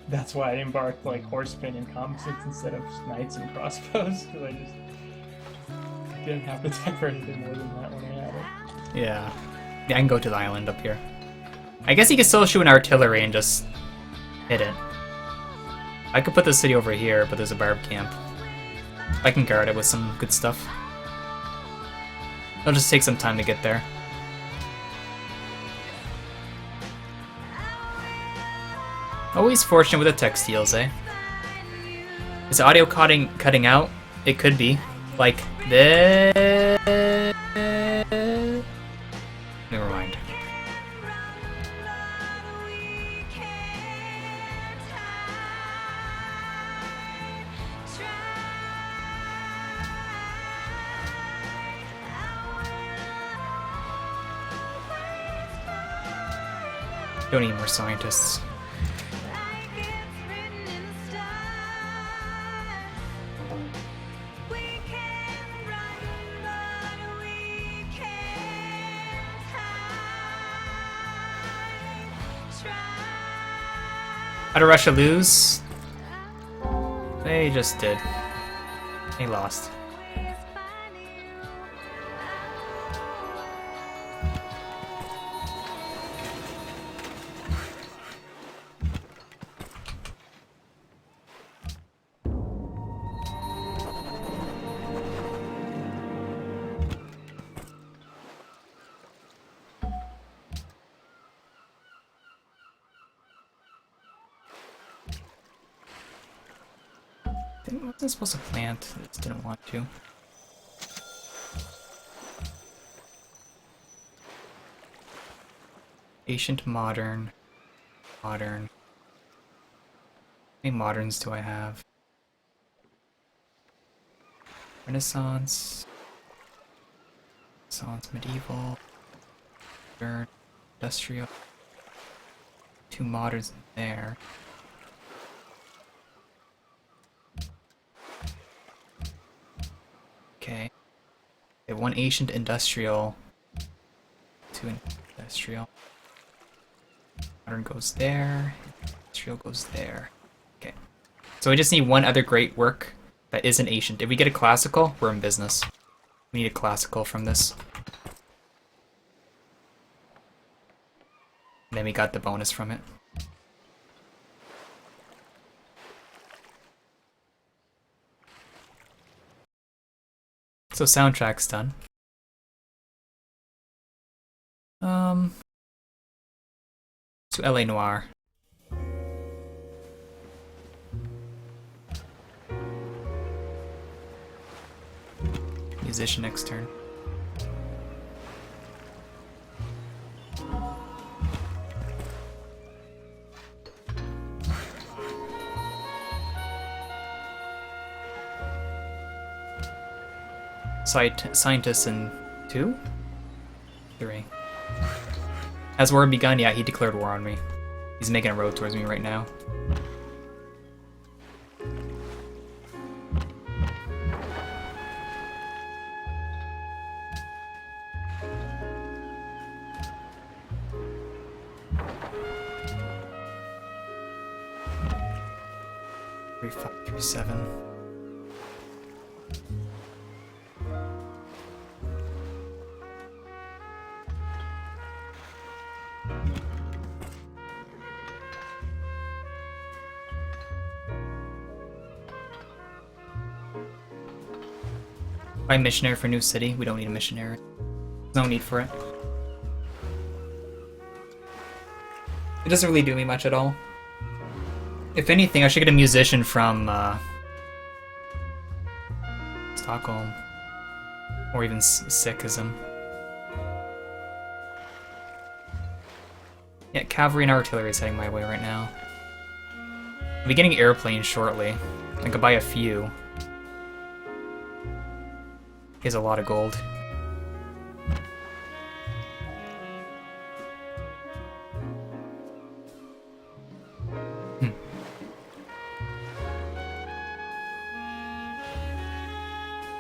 That's why I embarked like horsemen and composites instead of knights and crossbows, because I just didn't have the time for anything more than that when I had it. Yeah. Yeah, I can go to the island up here. I guess he could still shoot an artillery and just hit it. I could put the city over here, but there's a barb camp. I can guard it with some good stuff. It'll just take some time to get there. Always fortunate with the textiles, eh? Is the audio cutting out? It could be. Like this. Never mind. Don't need more scientists. like it's written in the stars. We can't run, but we can't hide. Try. How did Russia lose? They just did. They lost. I wasn't supposed to plant. I just didn't want to. Ancient, modern, modern. How many moderns do I have? Renaissance, Renaissance, medieval, modern, industrial. 2 moderns in there. Okay. Okay, 1 ancient industrial. 2 industrial. Modern goes there. Industrial goes there. Okay. So we just need 1 other great work that isn't ancient. If we get a classical, we're in business. We need a classical from this. And then we got the bonus from it. So soundtrack's done. To LA Noir. Musician next turn. Scientists in 2? 3. Has war begun? Yeah, he declared war on me. He's making a road towards me right now. Three, 5, 3, 7. Buy missionary for new city. We don't need a missionary. There's no need for it. It doesn't really do me much at all. If anything, I should get a musician from Stockholm. Or even Sikhism. Yeah, cavalry and artillery is heading my way right now. I'll be getting airplanes shortly. I could buy a few. He has a lot of gold.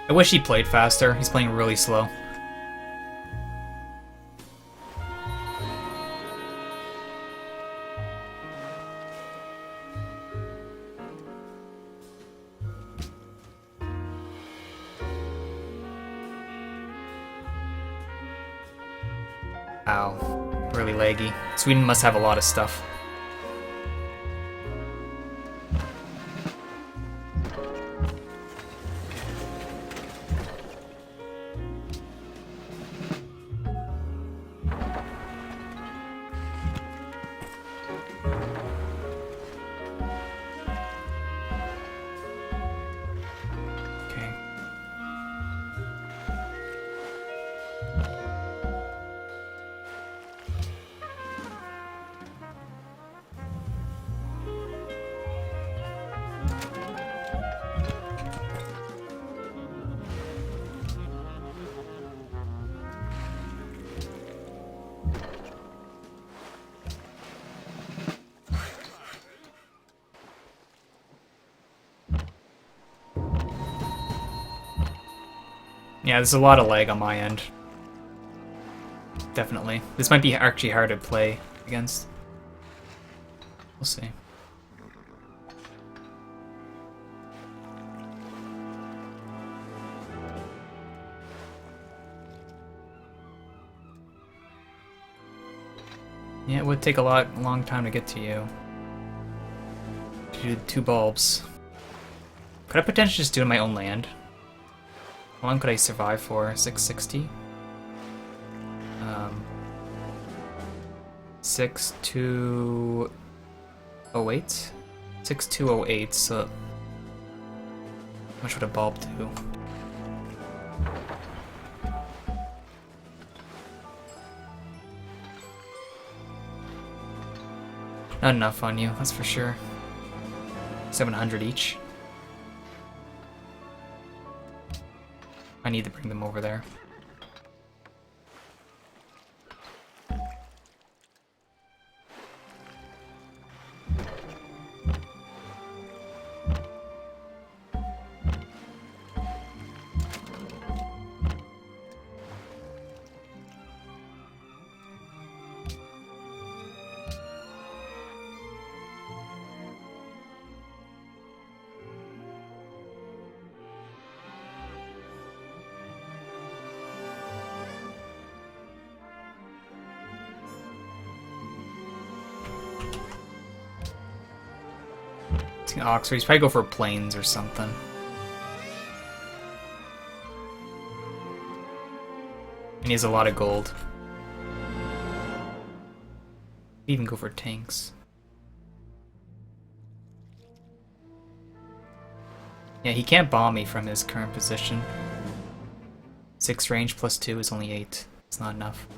I wish he played faster. He's playing really slow. Ow. Really laggy. Sweden must have a lot of stuff. Okay. Yeah, there's a lot of lag on my end. Definitely. This might be actually hard to play against. We'll see. Yeah, it would take a long time to get to you. To do 2 bulbs. Could I potentially just do it in my own land? How long could I survive for? 660? 6208? 6208, so how much would a bulb do? Not enough on you, that's for sure. 700 each. I need to bring them over there. Oxford, he's probably go for planes or something. And he has a lot of gold. Even go for tanks. Yeah, he can't bomb me from his current position. 6 range plus 2 is only 8. It's not enough.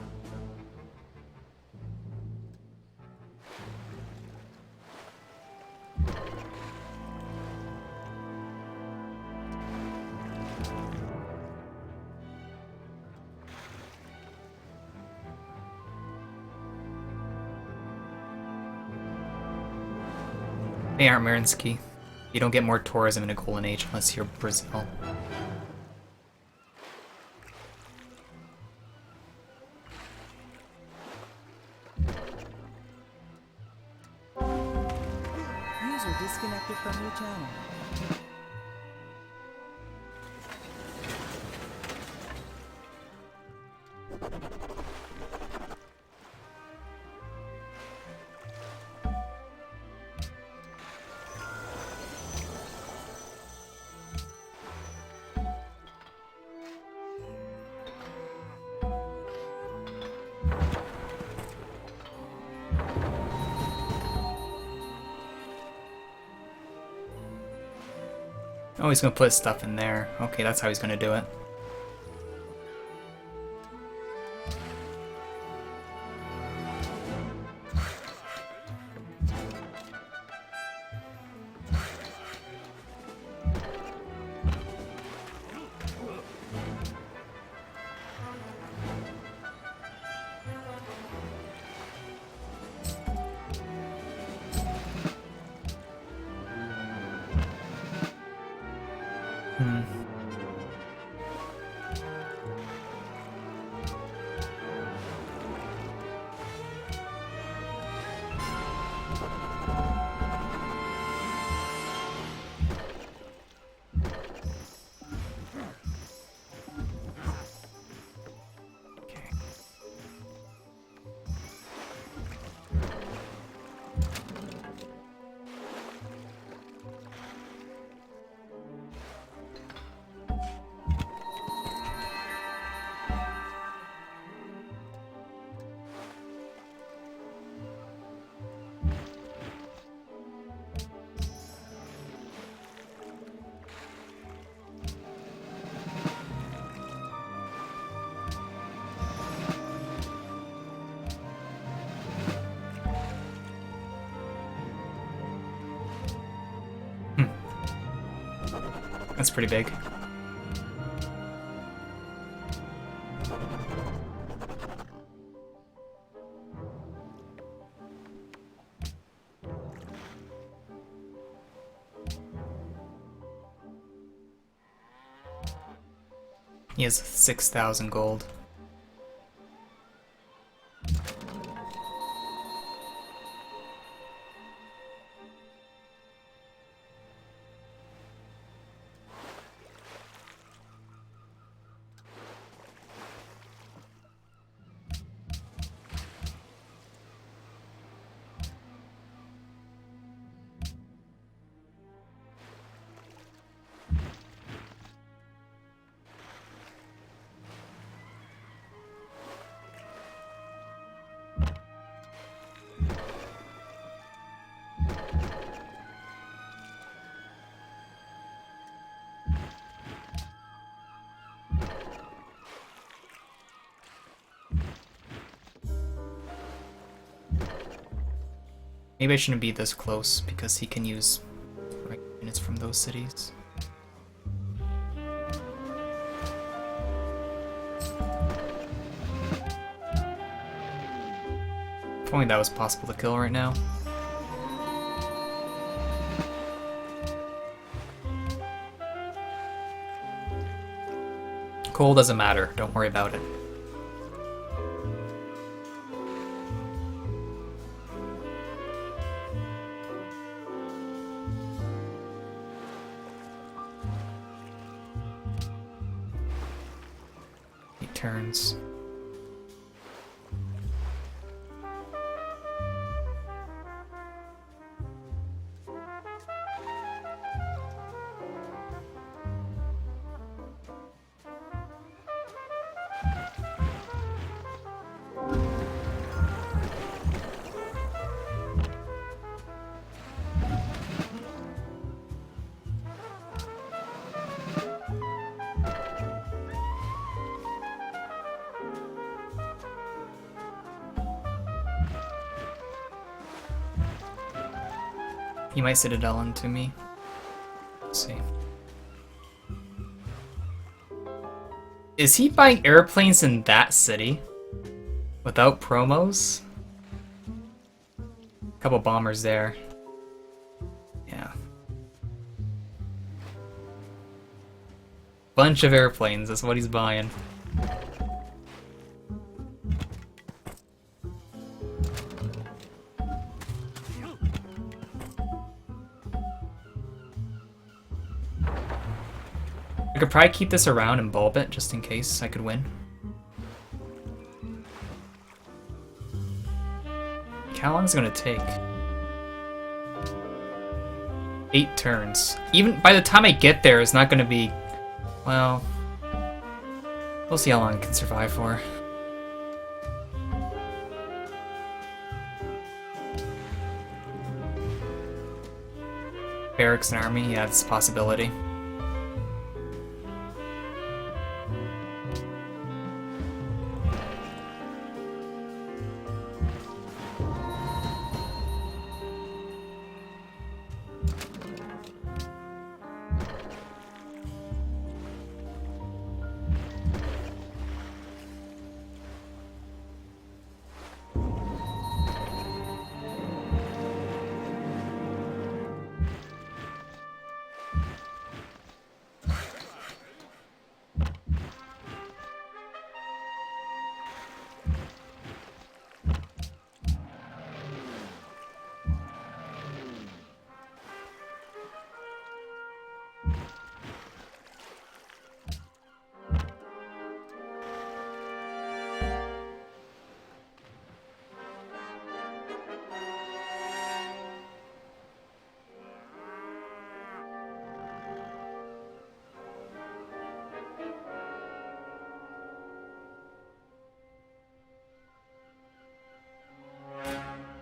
Hey, Armarinsky. You don't get more tourism in a golden age unless you're Brazil. User disconnected from your channel. Oh, he's gonna put stuff in there. Okay, that's how he's gonna do it. That's pretty big. He has 6,000 gold. Maybe I shouldn't be this close because he can use units from those cities. If only that was possible to kill right now. Coal doesn't matter, don't worry about it. Turns. He might citadel into me. Let's see. Is he buying airplanes in that city? Without promos? Couple bombers there. Yeah. Bunch of airplanes, that's what he's buying. I could probably keep this around and bulb it, just in case I could win. How long is it gonna take? 8 turns. Even by the time I get there, it's not gonna be... Well... We'll see how long it can survive for. Barracks and army, yeah, that's a possibility.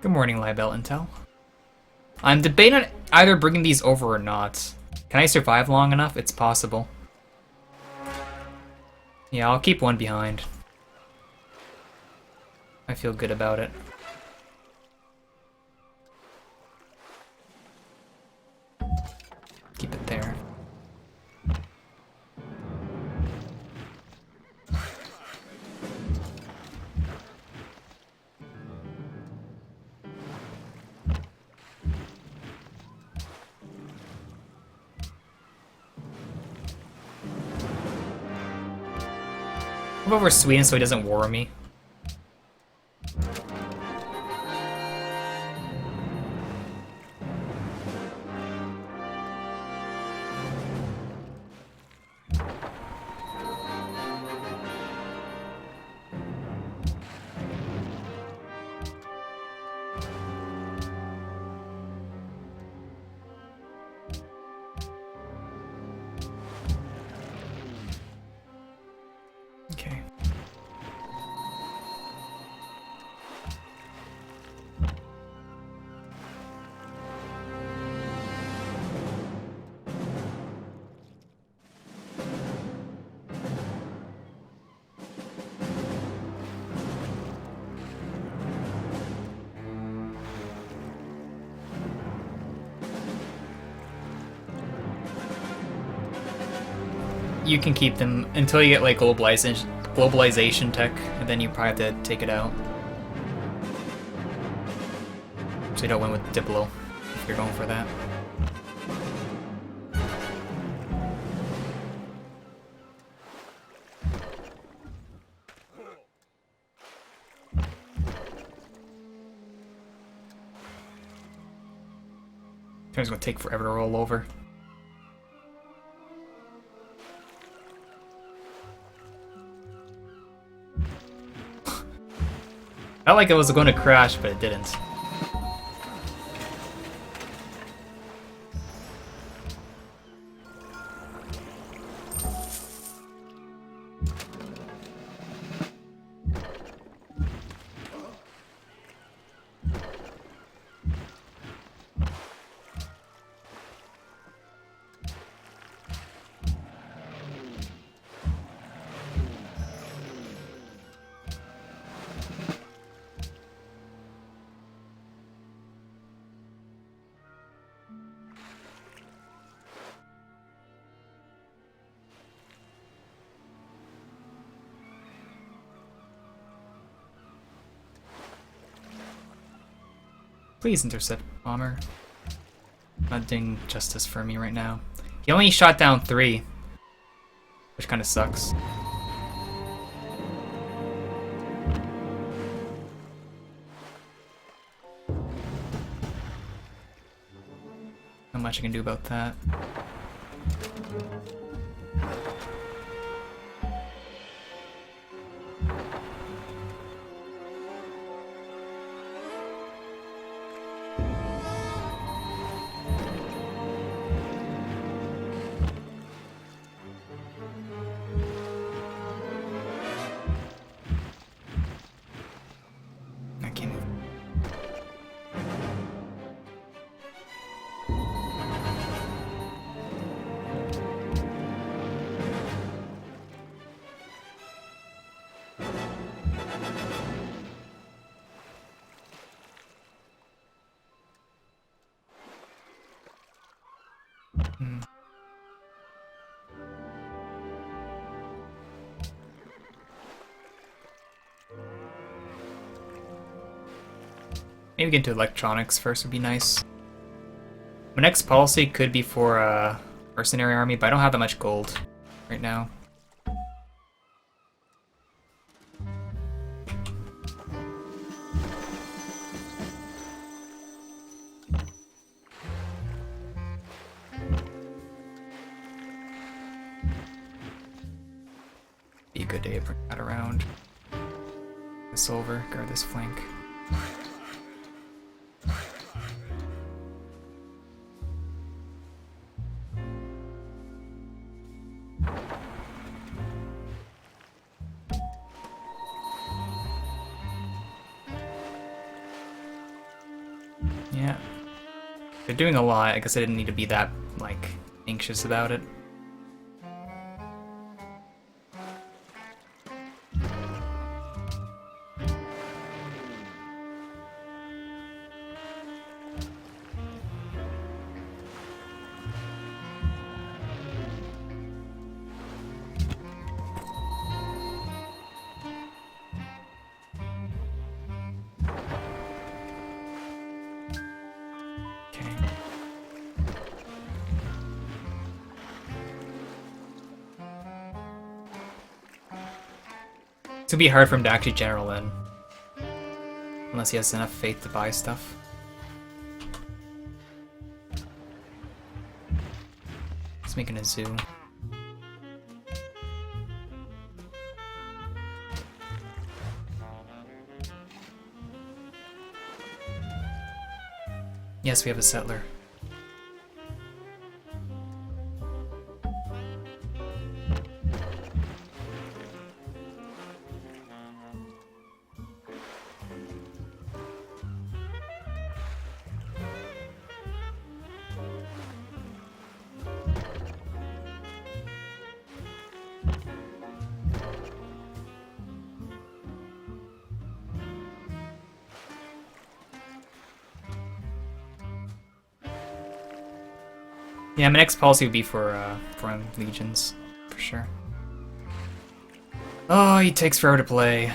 Good morning, Libel Intel. I'm debating on either bringing these over or not. Can I survive long enough? It's possible. Yeah, I'll keep one behind. I feel good about it. Keep it there. Move over Sweden so he doesn't war me. Okay. You can keep them until you get like globalization tech, and then you probably have to take it out. So you don't win with Diplo if you're going for that. Turn's gonna take forever to roll over. I felt like it was going to crash, but it didn't. Please intercept bomber. Not doing justice for me right now. He only shot down 3, which kind of sucks. Not much I can do about that. I can't move. Maybe get into electronics first would be nice. My next policy could be for a mercenary army, but I don't have that much gold right now. Be a good day to bring that around. The silver, guard this flank. Yeah. They're doing a lot. I guess I didn't need to be that, like, anxious about it. It's gonna be hard for him to actually general in. Unless he has enough faith to buy stuff. He's making a zoo. Yes, we have a settler. Yeah, my next policy would be for legions, for sure. Oh, he takes forever to play.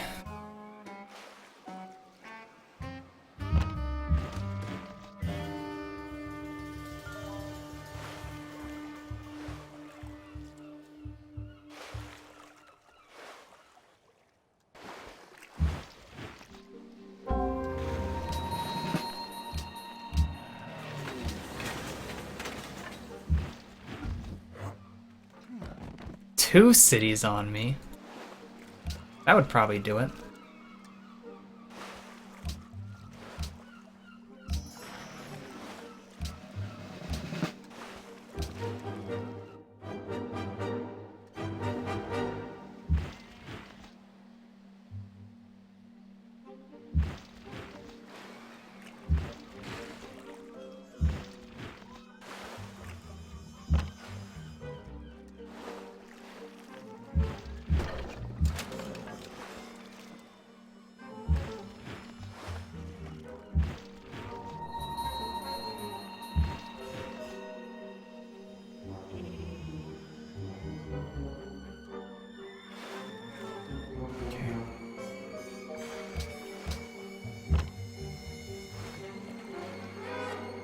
Two cities on me. That would probably do it.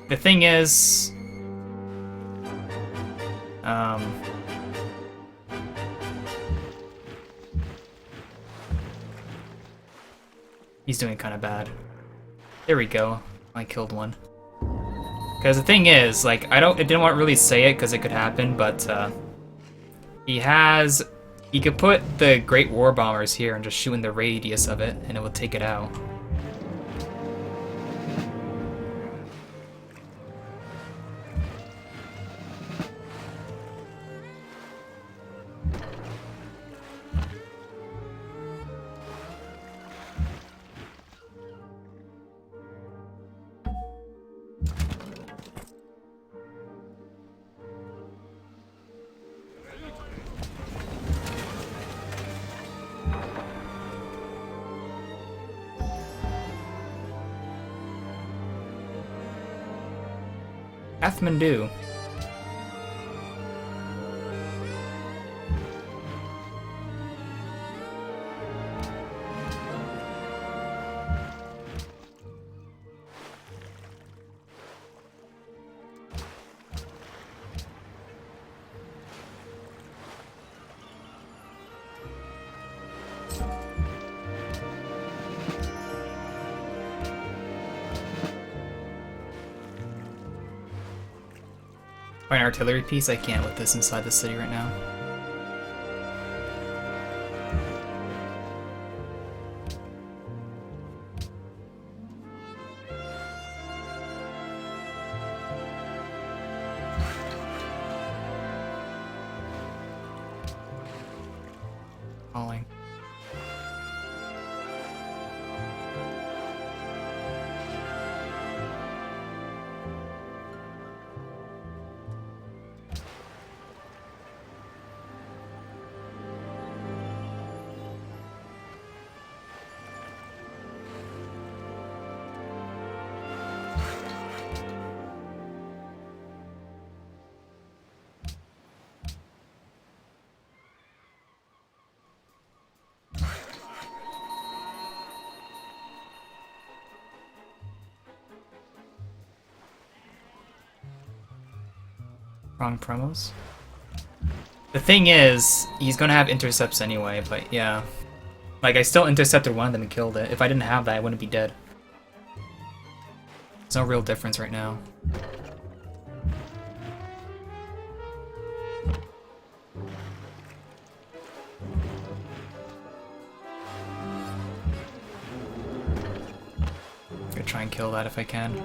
The thing is, he's doing kind of bad. There we go. I killed one. Because the thing is, like, I didn't want to really say it because it could happen, but he could put the Great War Bombers here and just shoot in the radius of it, and it will take it out. Kathmandu. Find an artillery piece? I can't with this inside the city right now. Falling. Wrong promos. The thing is, he's gonna have intercepts anyway, but yeah. Like, I still intercepted one of them and killed it. If I didn't have that, I wouldn't be dead. There's no real difference right now. I'm gonna try and kill that if I can.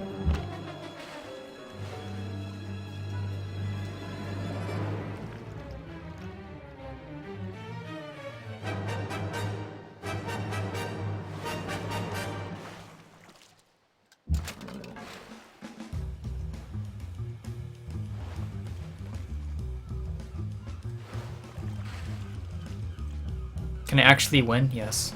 Can I actually win? Yes.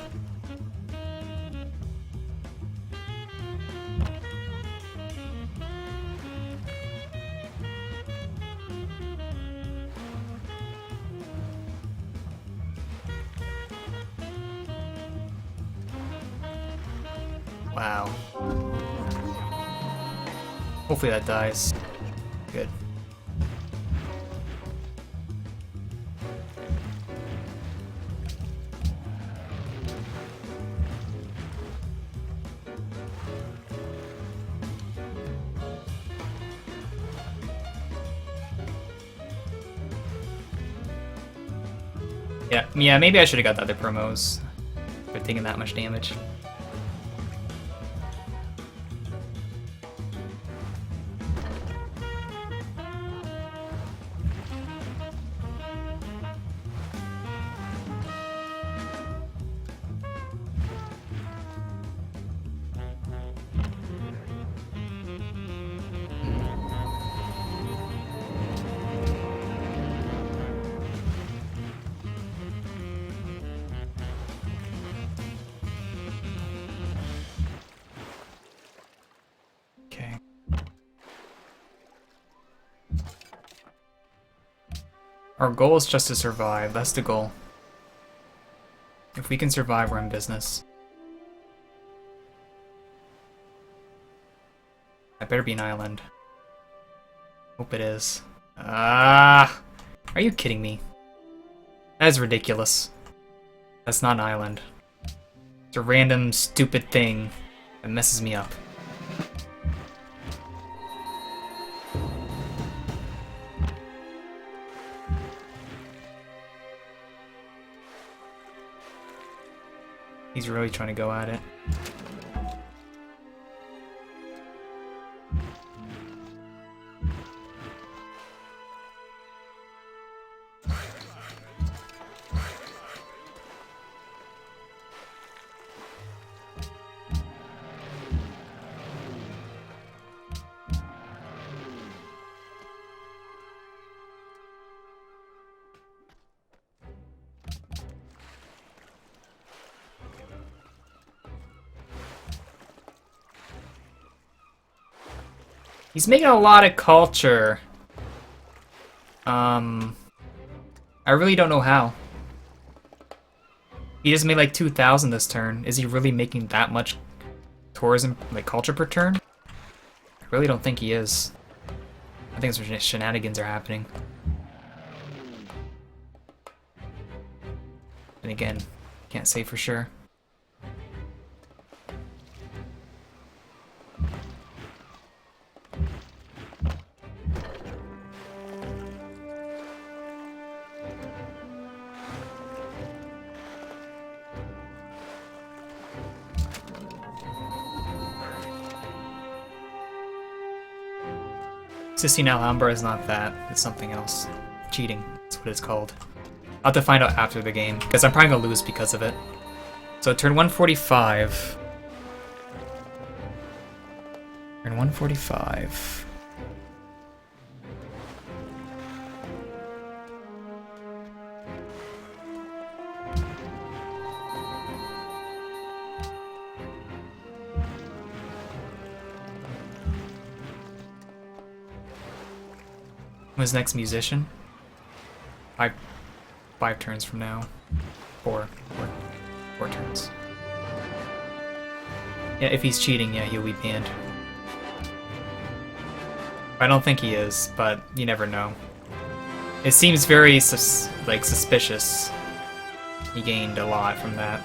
Wow. Hopefully that dies. Good. Yeah, maybe I should have got the other promos for taking that much damage. Okay. Our goal is just to survive. That's the goal. If we can survive, we're in business. I better be an island. Hope it is. Ah! Are you kidding me? That is ridiculous. That's not an island. It's a random, stupid thing that messes me up. He's really trying to go at it. He's making a lot of culture. I really don't know how. He just made like 2,000 this turn. Is he really making that much tourism, like culture per turn? I really don't think he is. I think some shenanigans are happening. And again, can't say for sure. Sistine Alhambra is not that. It's something else. Cheating. That's what it's called. I'll have to find out after the game, because I'm probably gonna lose because of it. So turn 145. Turn 145. When's next musician? Five turns from now. Four turns. Yeah, if he's cheating, yeah, he'll be banned. I don't think he is, but you never know. It seems very suspicious. He gained a lot from that.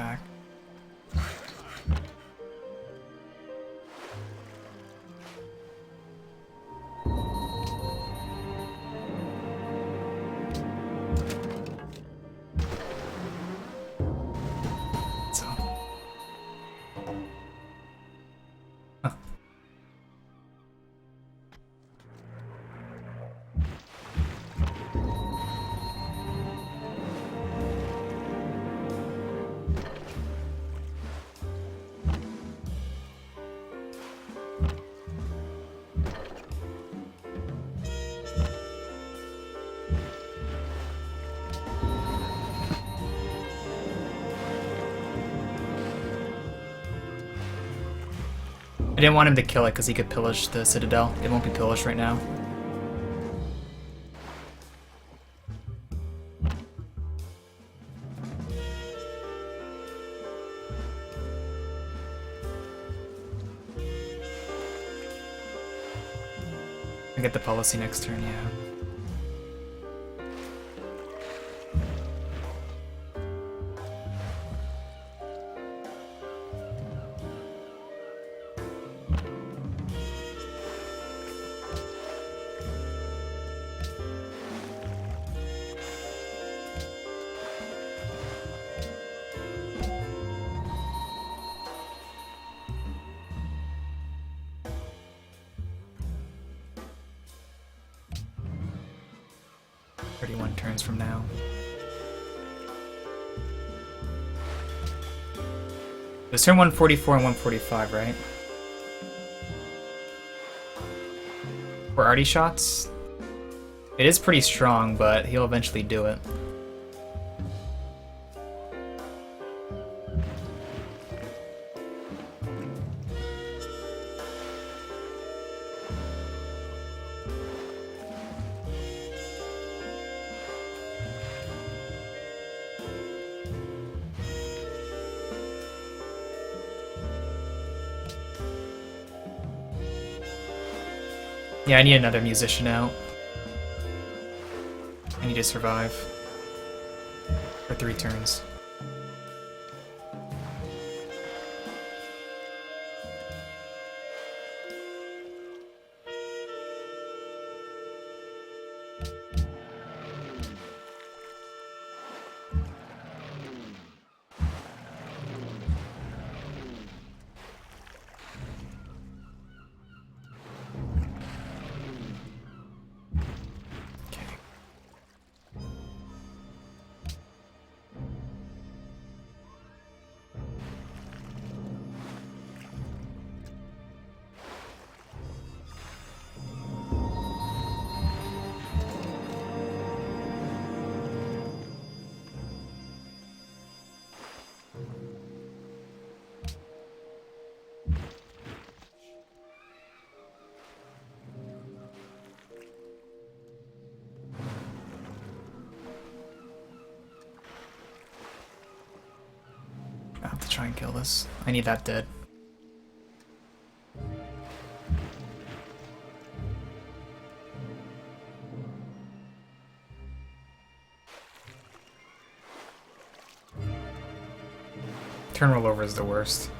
back. So. Huh. I didn't want him to kill it because he could pillage the citadel. It won't be pillaged right now. I get the policy next turn, yeah. Turns from now. It's turn 144 and 145, right? For arty shots? It is pretty strong, but he'll eventually do it. Yeah, I need another musician out. I need to survive. For 3 turns. I have to try and kill this. I need that dead. Turn rollover is the worst.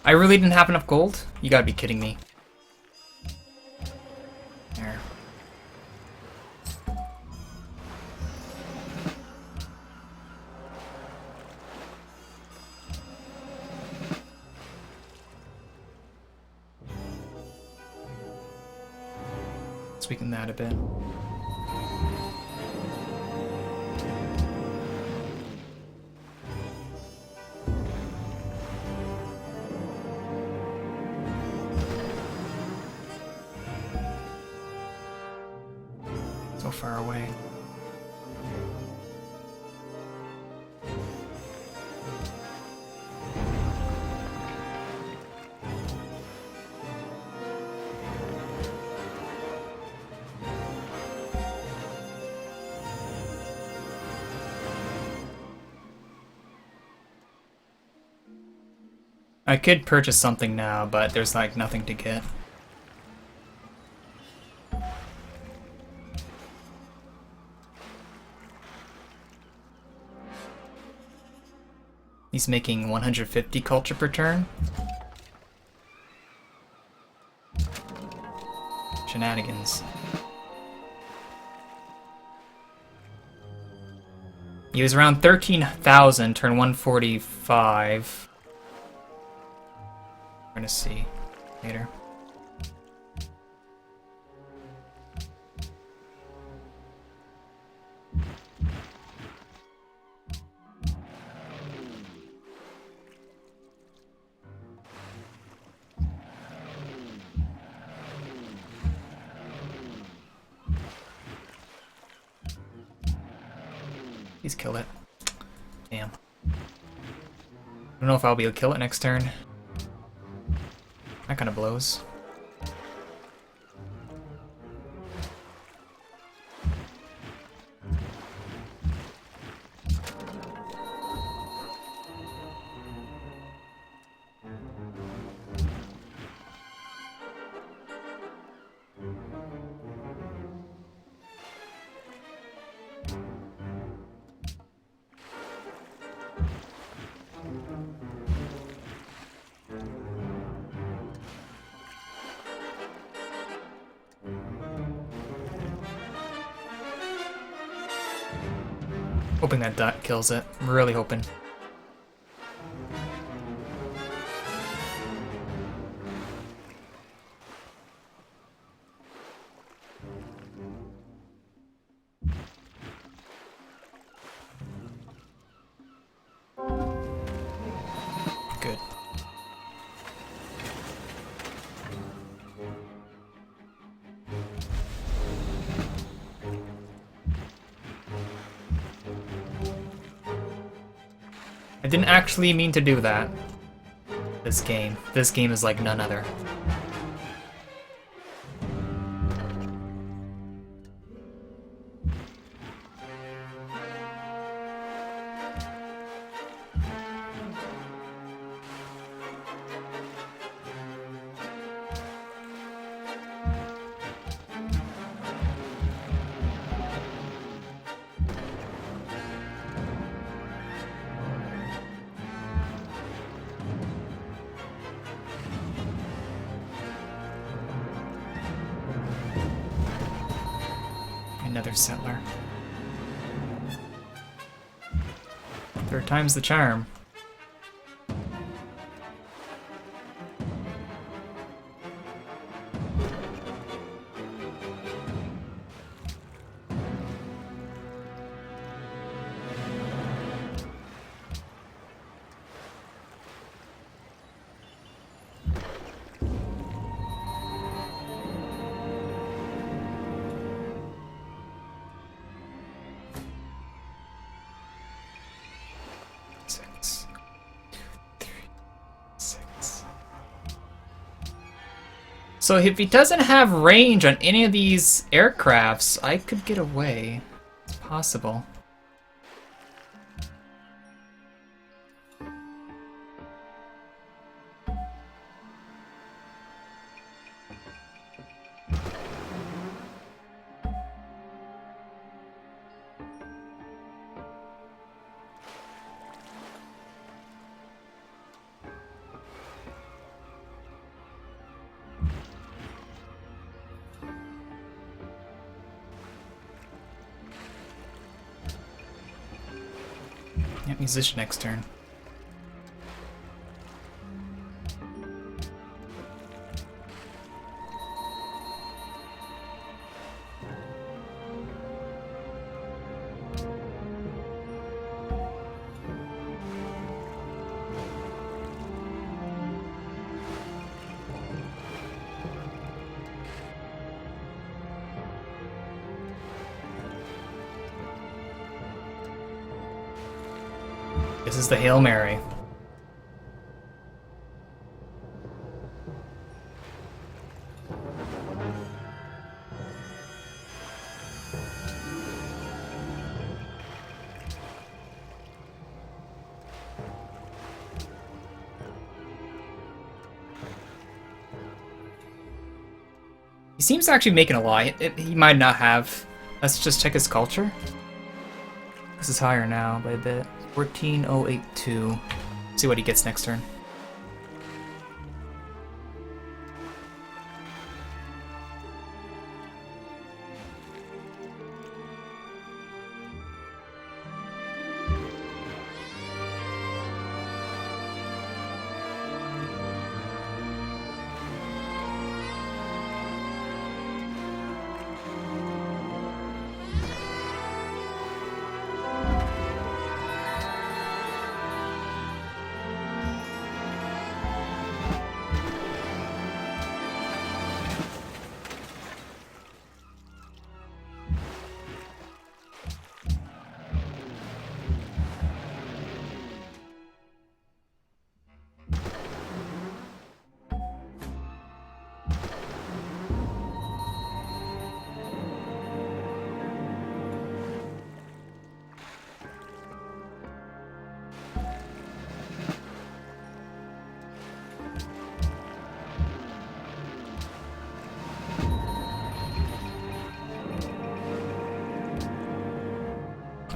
I really didn't have enough gold? You gotta be kidding me. There. Let's weaken that a bit. So far away. I could purchase something now, but there's like nothing to get. He's making 150 culture per turn. Shenanigans. He was around 13,000, turn 145. We're gonna see later. Please kill it. Damn. I don't know if I'll be able to kill it next turn. That kind of blows. Hoping that dot kills it. I'm really hoping. Good. I didn't actually mean to do that. This game. This game is like none other. Another settler. Third time's the charm. Six. 2, 3, 6. So if he doesn't have range on any of these aircrafts, I could get away. It's possible. Musician next turn. This is the Hail Mary. He seems to actually making a lie. He might not have. Let's just check his culture. This is higher now by a bit. 14082. See what he gets next turn.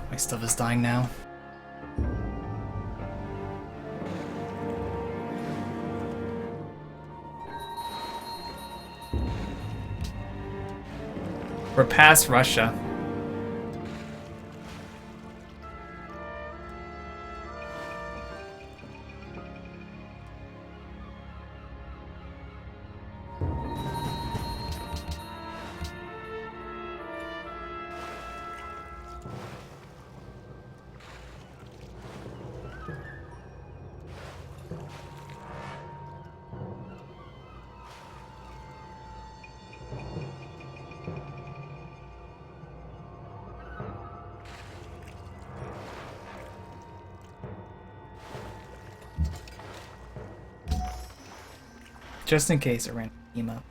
My stuff is dying now. We're past Russia. Just in case it ran team up.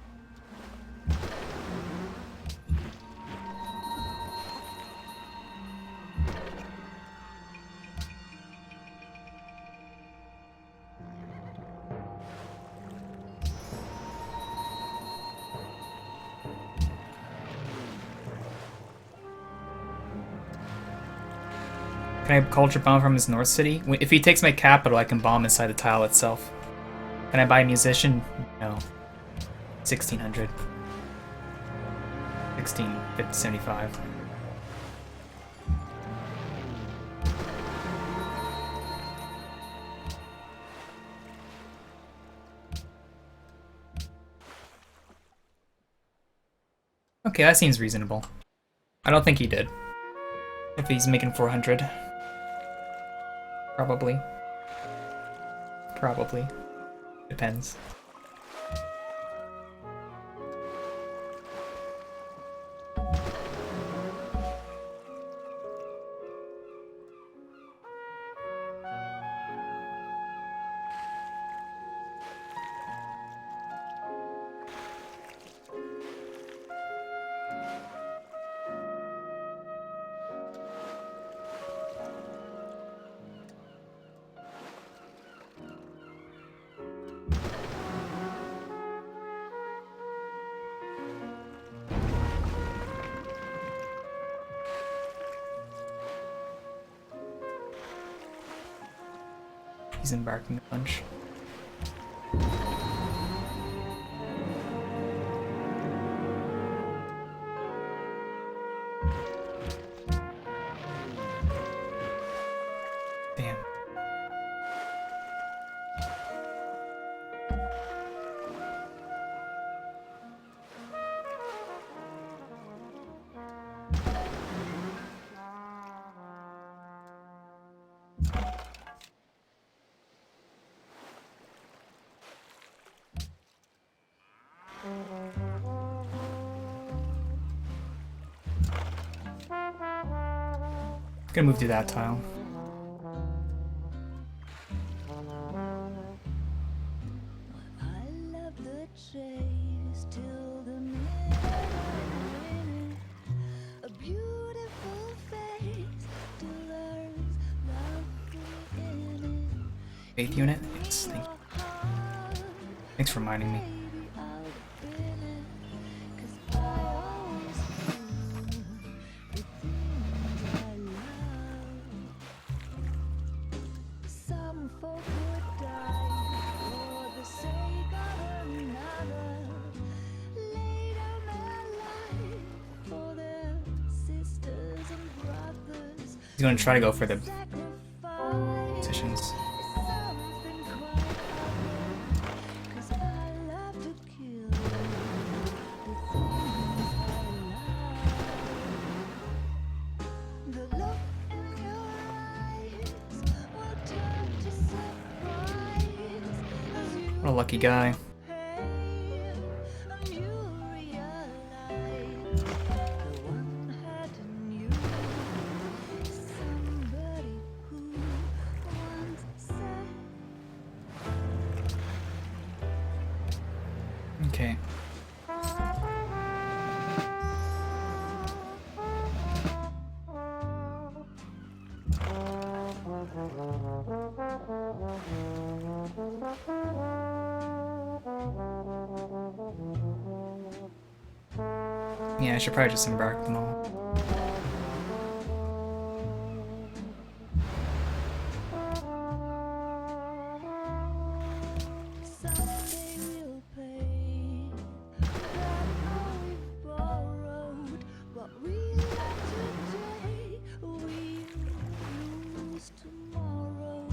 Can I culture bomb from his north city? If he takes my capital, I can bomb inside the tile itself. Can I buy a musician? No. 1600. 1675. Okay, that seems reasonable. I don't think he did. If he's making 400. Probably. Probably. Depends. He's embarking a bunch. Damn. Gonna move to that tile. I love the chase till the minute. A beautiful face still earns love in it. Faith unit? Thanks. Thanks for reminding me. Baby, I'll feel it, 'cause I always feel the things I love. Some folk would die for the sake of another. Lay down their life for their sisters and brothers. He's gonna try to go for the Sacrifice positions. is something quite other. 'Cause I love to kill the things I love. The look in your eyes will turn to surprise as you What a lucky guy. pale and you realize the one hurting you is somebody who once said. Okay. Yeah, I should probably just embark them all. Someday we'll pay back all we've borrowed. What we lack today, we lose tomorrow.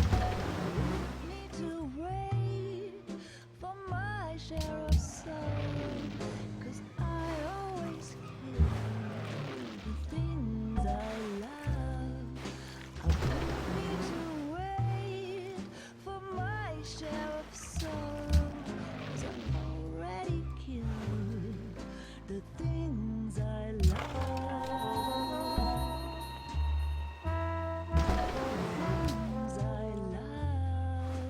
Need to wait for my share of sorrow, 'cause I always kill the things I love. I won't need to wait for my share of sorrow, 'cause I've already killed the things I love. Things I love.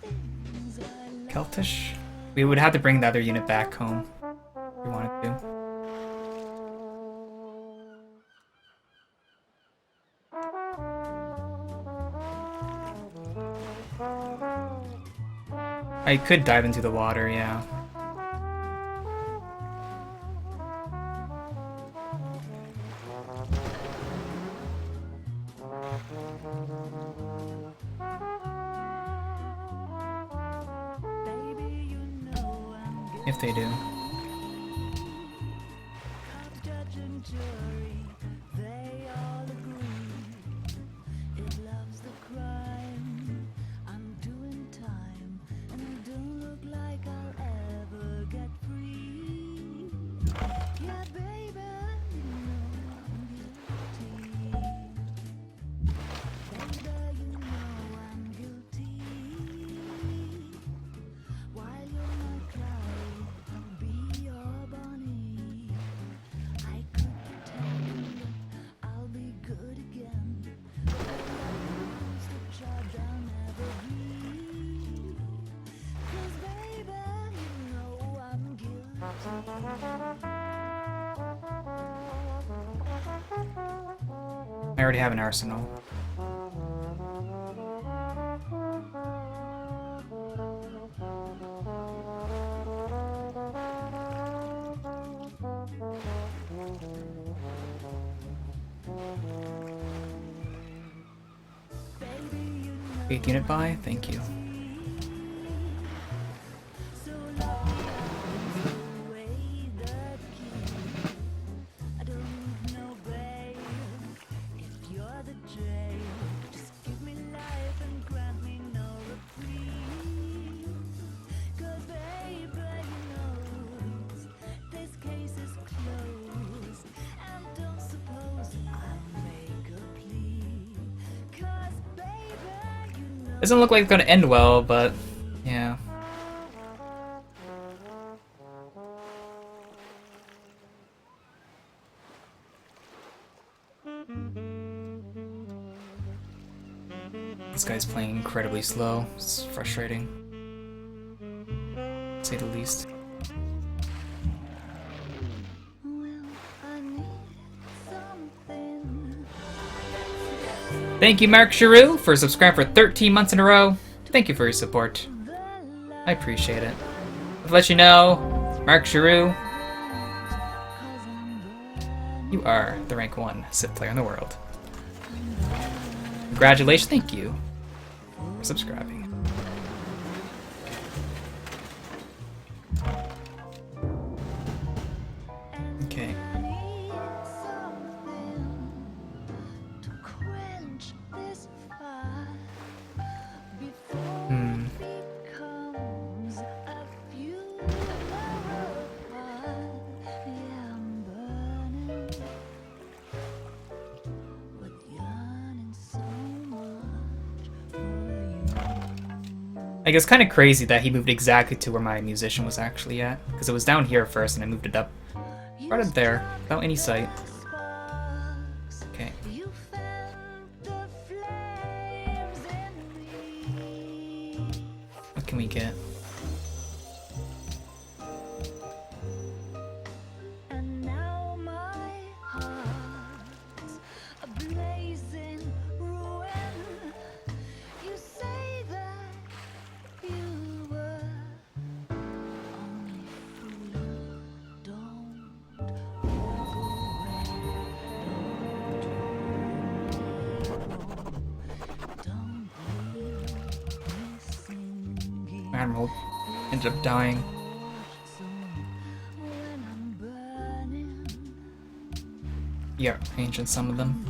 The things I love. Keltish? We would have to bring the other unit back home if we wanted to. I could dive into the water, yeah. Baby, you know I'm guilty If they do. of judge and jury. They all agree. It loves the crime. I'm doing time, and it don't look like I'll ever get free. Yeah, baby, you know I'm guilty. Baby, you know I'm guilty. While you're my cloud, I'll be your bunny. I could pretend that I'll be good again, but that's the charge I'll never be. 'Cause baby, you know I'm guilty. I already have an arsenal. Baby, you know Big unit buy? Thank you. so lucky I can away the key. I don't know, babe, if you're the J. Just give me life and grant me no reprieve. 'Cause baby, you know this case is closed, and don't suppose I'll make a plea. 'Cause baby, you know Doesn't look like it's gonna end well, but yeah. playing incredibly slow. It's frustrating, to say the least. Thank you, Mark Giroux, for subscribing for 13 months in a row. Thank you for your support. I appreciate it. To let you know, Mark Giroux, you are the rank 1 Civ player in the world. Congratulations, thank you for subscribing. Okay. I guess kind of crazy that he moved exactly to where my musician was actually at, because it was down here first and I moved it up right up there without any sight. Okay. What can we get? Admiral ended up dying. Yeah, ancient some of them.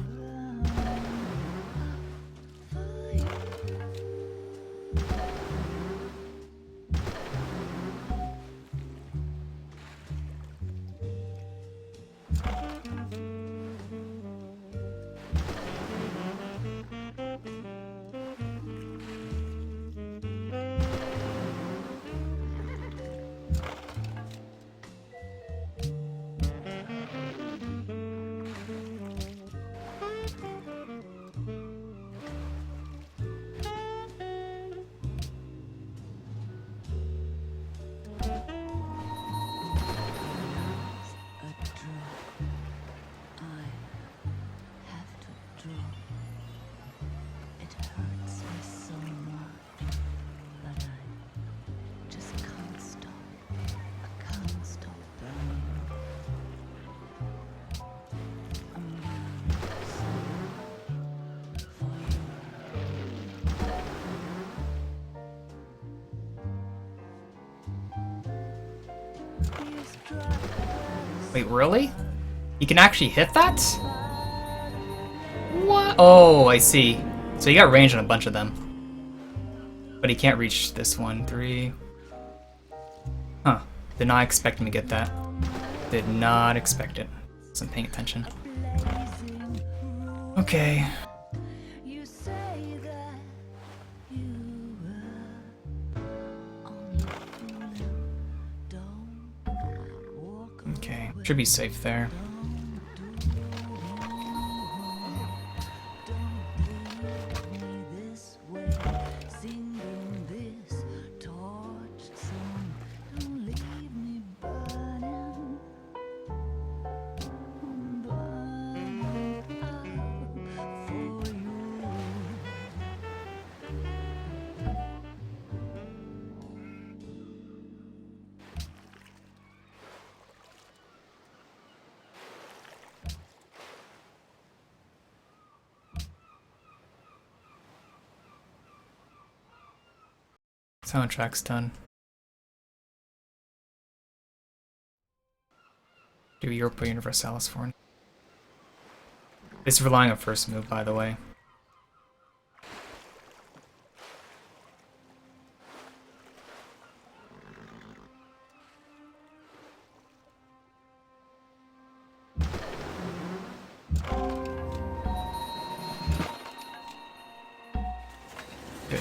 Wait, really? You can actually hit that? What? Oh, I see. So you got range on a bunch of them. But he can't reach this one. 3. Huh. Did not expect him to get that. Did not expect it. Wasn't paying attention. Okay. Okay, should be safe there. Soundtrack's done. Do Europa Universalis for. It's relying on first move, by the way. Good.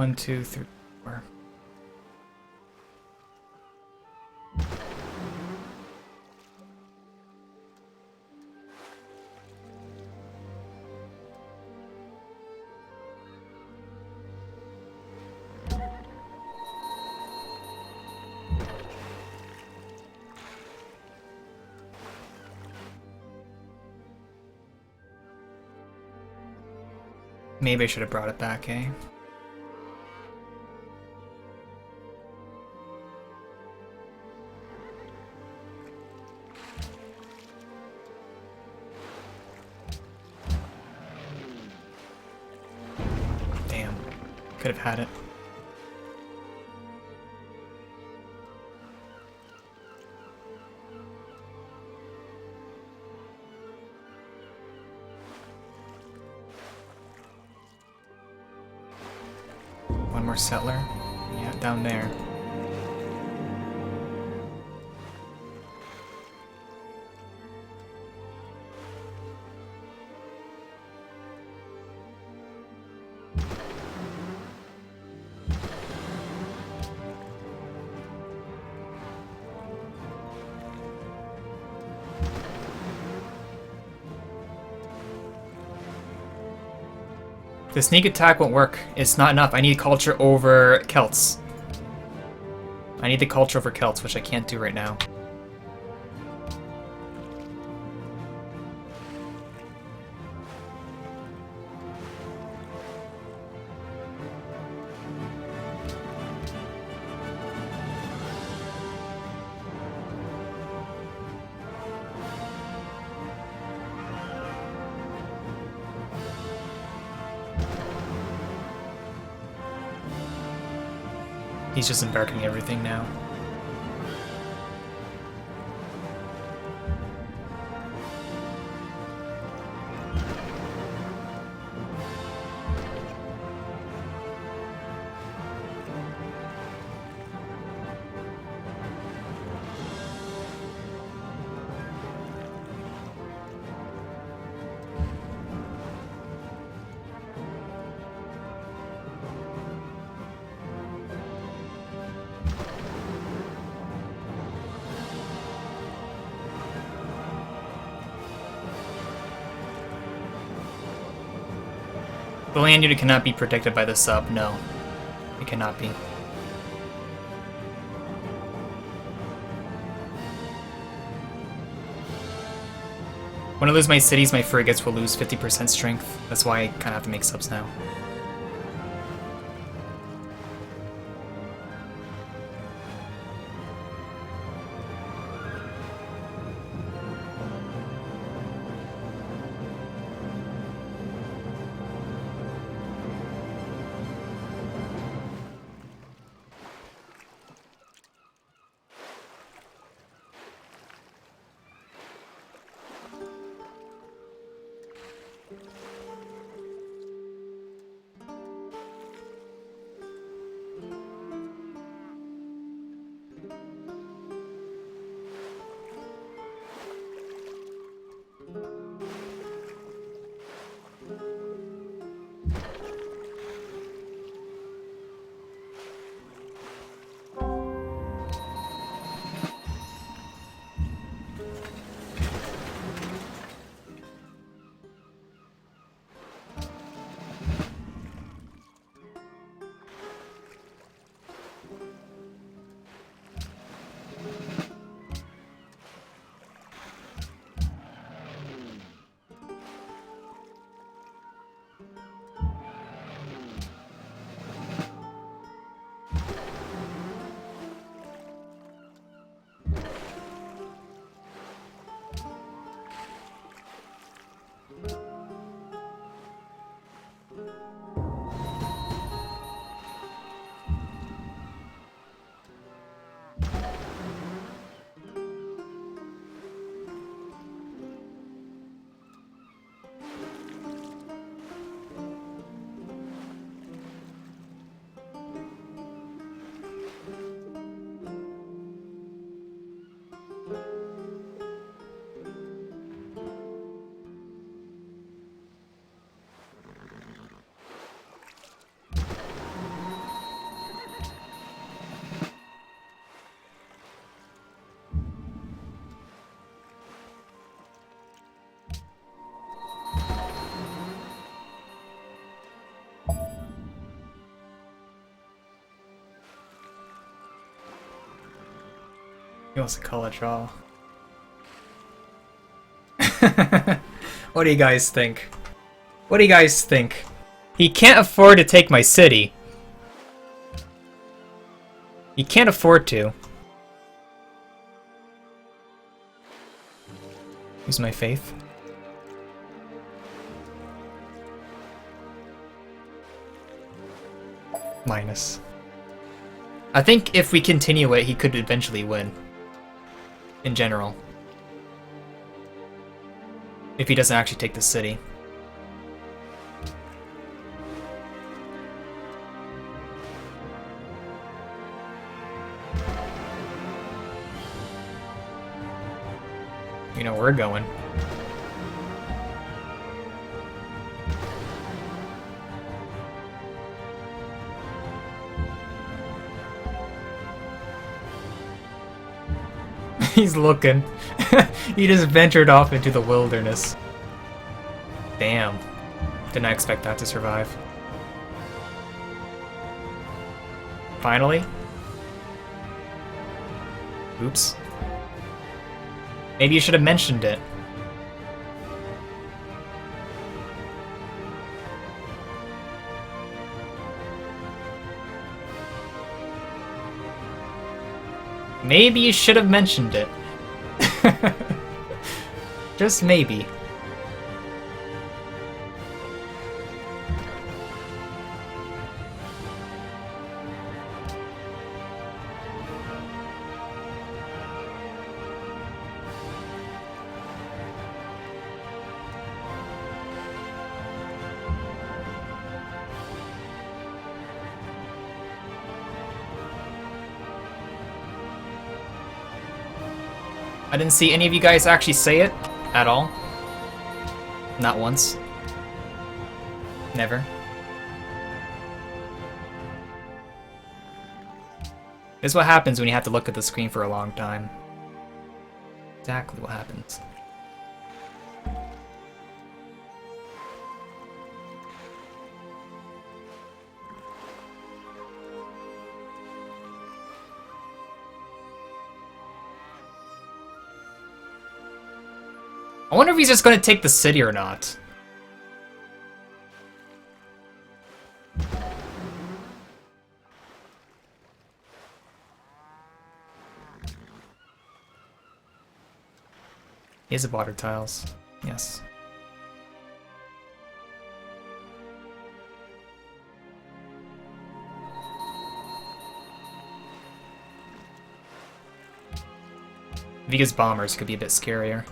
1, 2, 3, 4. Maybe I should have brought it back, eh? Damn. Could have had it. One more settler. Yeah, down there. The sneak attack won't work. It's not enough. I need culture over Celts. I need the culture over Celts, which I can't do right now. He's just embarking everything now. The land unit cannot be protected by the sub, no. It cannot be. When I lose my cities, my frigates will lose 50% strength. That's why I kind of have to make subs now. He wants to call a draw. What do you guys think? What do you guys think? He can't afford to take my city. He can't afford to. Use my faith. Minus. I think if we continue it, he could eventually win. In general. If he doesn't actually take the city. You know where we're going. He's looking. He just ventured off into the wilderness. Damn. Did not expect that to survive. Finally? Oops. Maybe you should have mentioned it. Maybe you should have mentioned it. Just maybe. I didn't see any of you guys actually say it at all. Not once. Never. This is what happens when you have to look at the screen for a long time. Exactly what happens. I wonder if he's just going to take the city or not. He has the water tiles. Yes. Viga's bombers could be a bit scarier.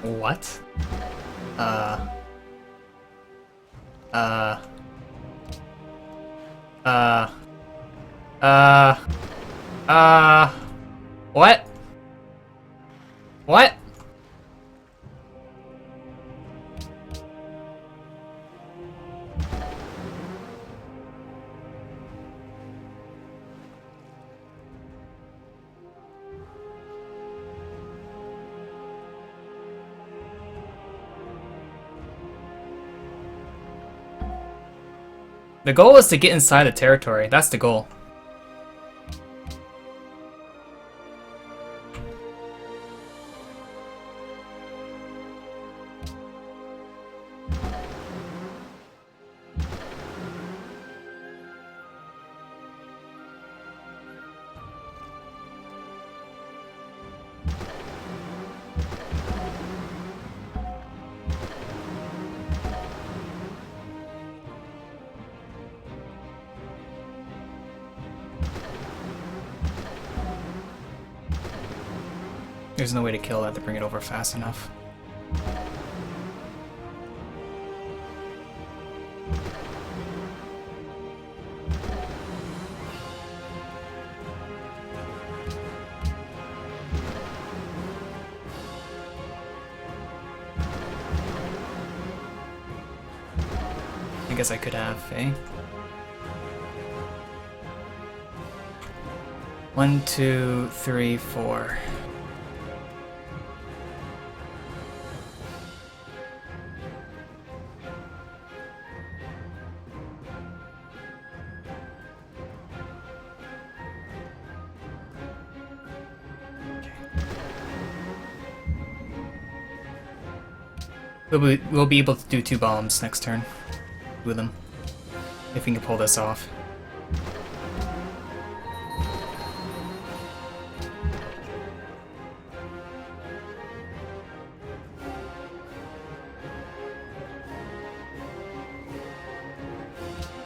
What? What? What? The goal is to get inside the territory. That's the goal. There's no way to kill that to bring it over fast enough. guess I could have, eh? 1, 2, 3, 4. We'll be able to do 2 bombs next turn with them, if we can pull this off.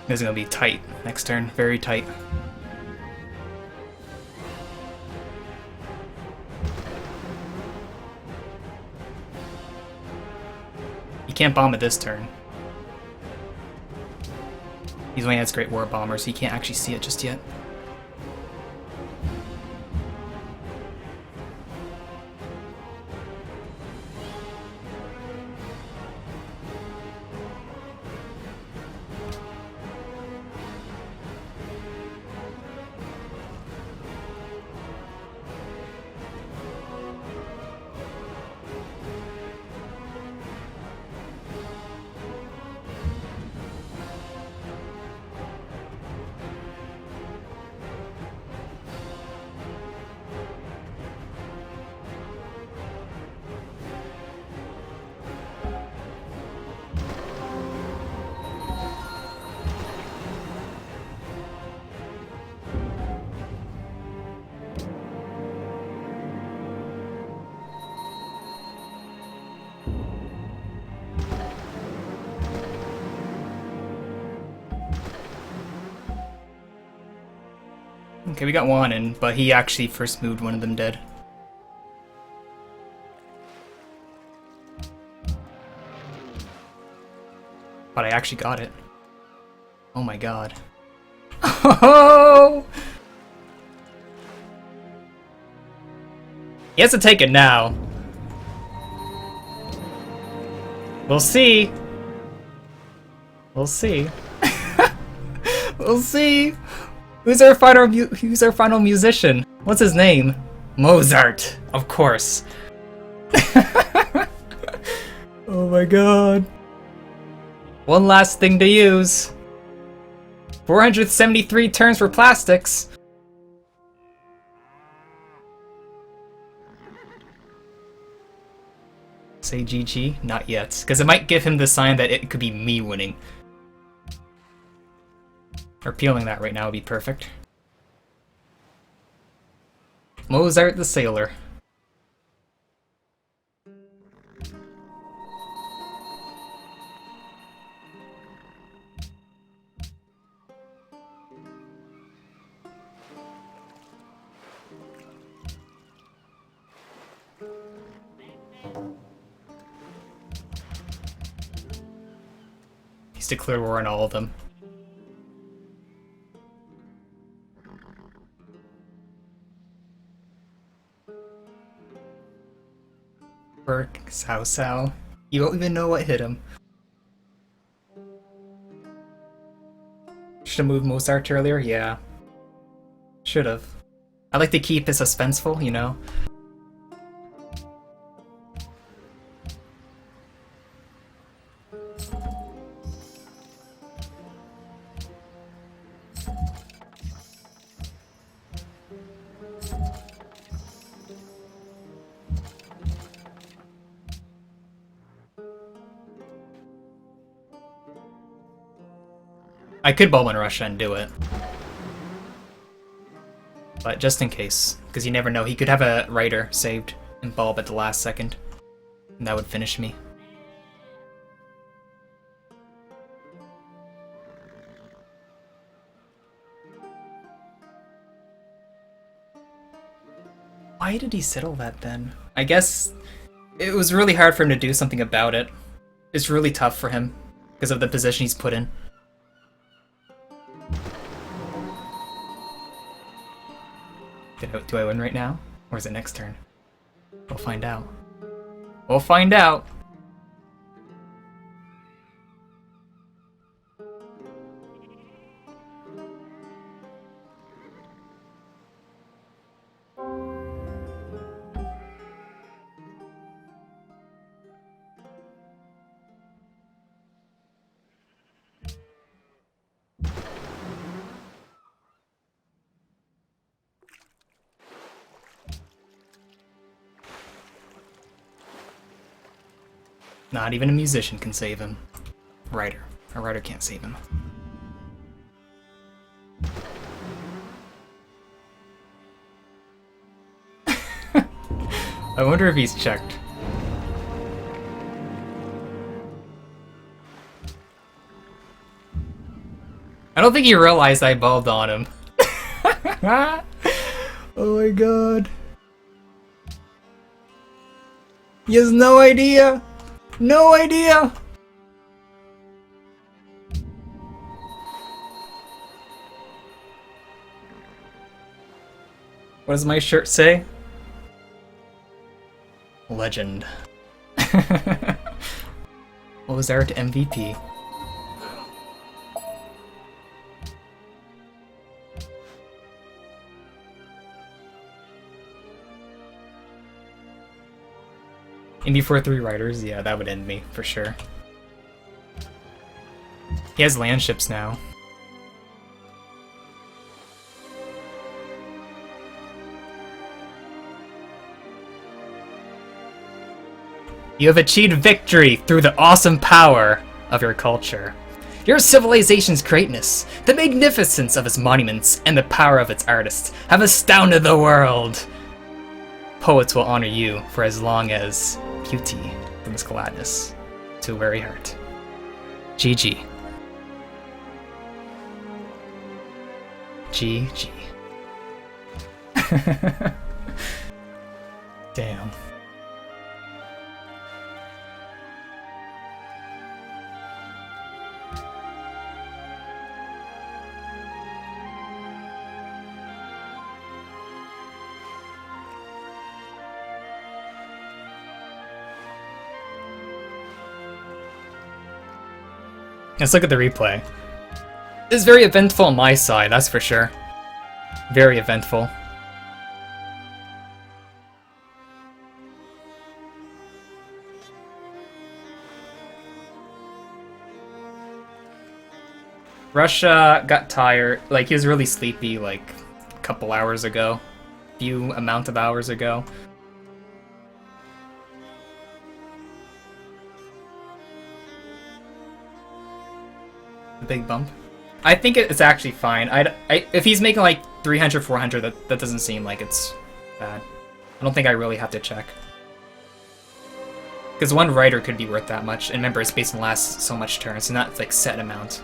This is gonna be tight next turn, very tight. You can't bomb it this turn. He's only has great war bombers, so you can't actually see it just yet. Okay, we got one in, but he actually first moved one of them dead. But I actually got it. Oh my god. Oh! He has to take it now. We'll see. We'll see. We'll see. Who's our final musician? What's his name? Mozart, of course. Oh my god. One last thing to use. 473 turns for plastics. Say GG? Not yet, because it might give him the sign that it could be me winning. Repealing that right now would be perfect. Mozart the Sailor. He's declared war on all of them. Burke, Sao. You don't even know what hit him. Should've moved Mozart earlier? Yeah. Should've. I like to keep it suspenseful, you know? I could bomb in Russia and do it. But just in case, because you never know, he could have a writer saved and bulb at the last second. And that would finish me. Why did he settle that then? I guess it was really hard for him to do something about it. It's really tough for him because of the position he's put in. Do I win right now? Or is it next turn? We'll find out. We'll find out! Not even a musician can save him. Writer. A writer can't save him. I wonder if he's checked. I don't think he realized I bulbed on him. Oh my god. He has no idea! No idea! What does my shirt say? Legend. What was there to MVP? And before 3 writers, yeah, that would end me, for sure. He has land ships now. You have achieved victory through the awesome power of your culture. Your civilization's greatness, the magnificence of its monuments, and the power of its artists have astounded the world. Poets will honor you for as long as beauty brings gladness to a weary heart. GG. GG. Damn. Let's look at the replay. It's very eventful on my side, that's for sure. Very eventful. Russia got tired, like he was really sleepy like a couple hours ago. Few amount of hours ago. Big bump. I think it's actually fine. If he's making like 300, 400, that doesn't seem like it's bad. I don't think I really have to check. Because one writer could be worth that much, and remember, it's based on last so much turns, and not like set amount.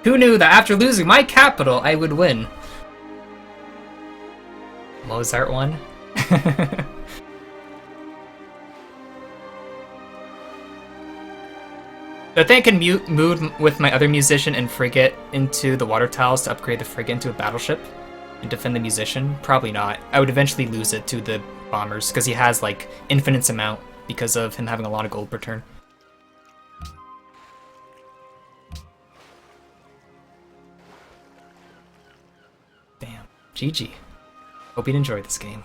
Who knew that after losing my capital, I would win? Mozart won? I think I can move with my other musician and frigate into the water tiles to upgrade the frigate into a battleship and defend the musician. Probably not. I would eventually lose it to the bombers because he has like infinite amount because of him having a lot of gold per turn. Damn. GG. Hope you enjoyed this game.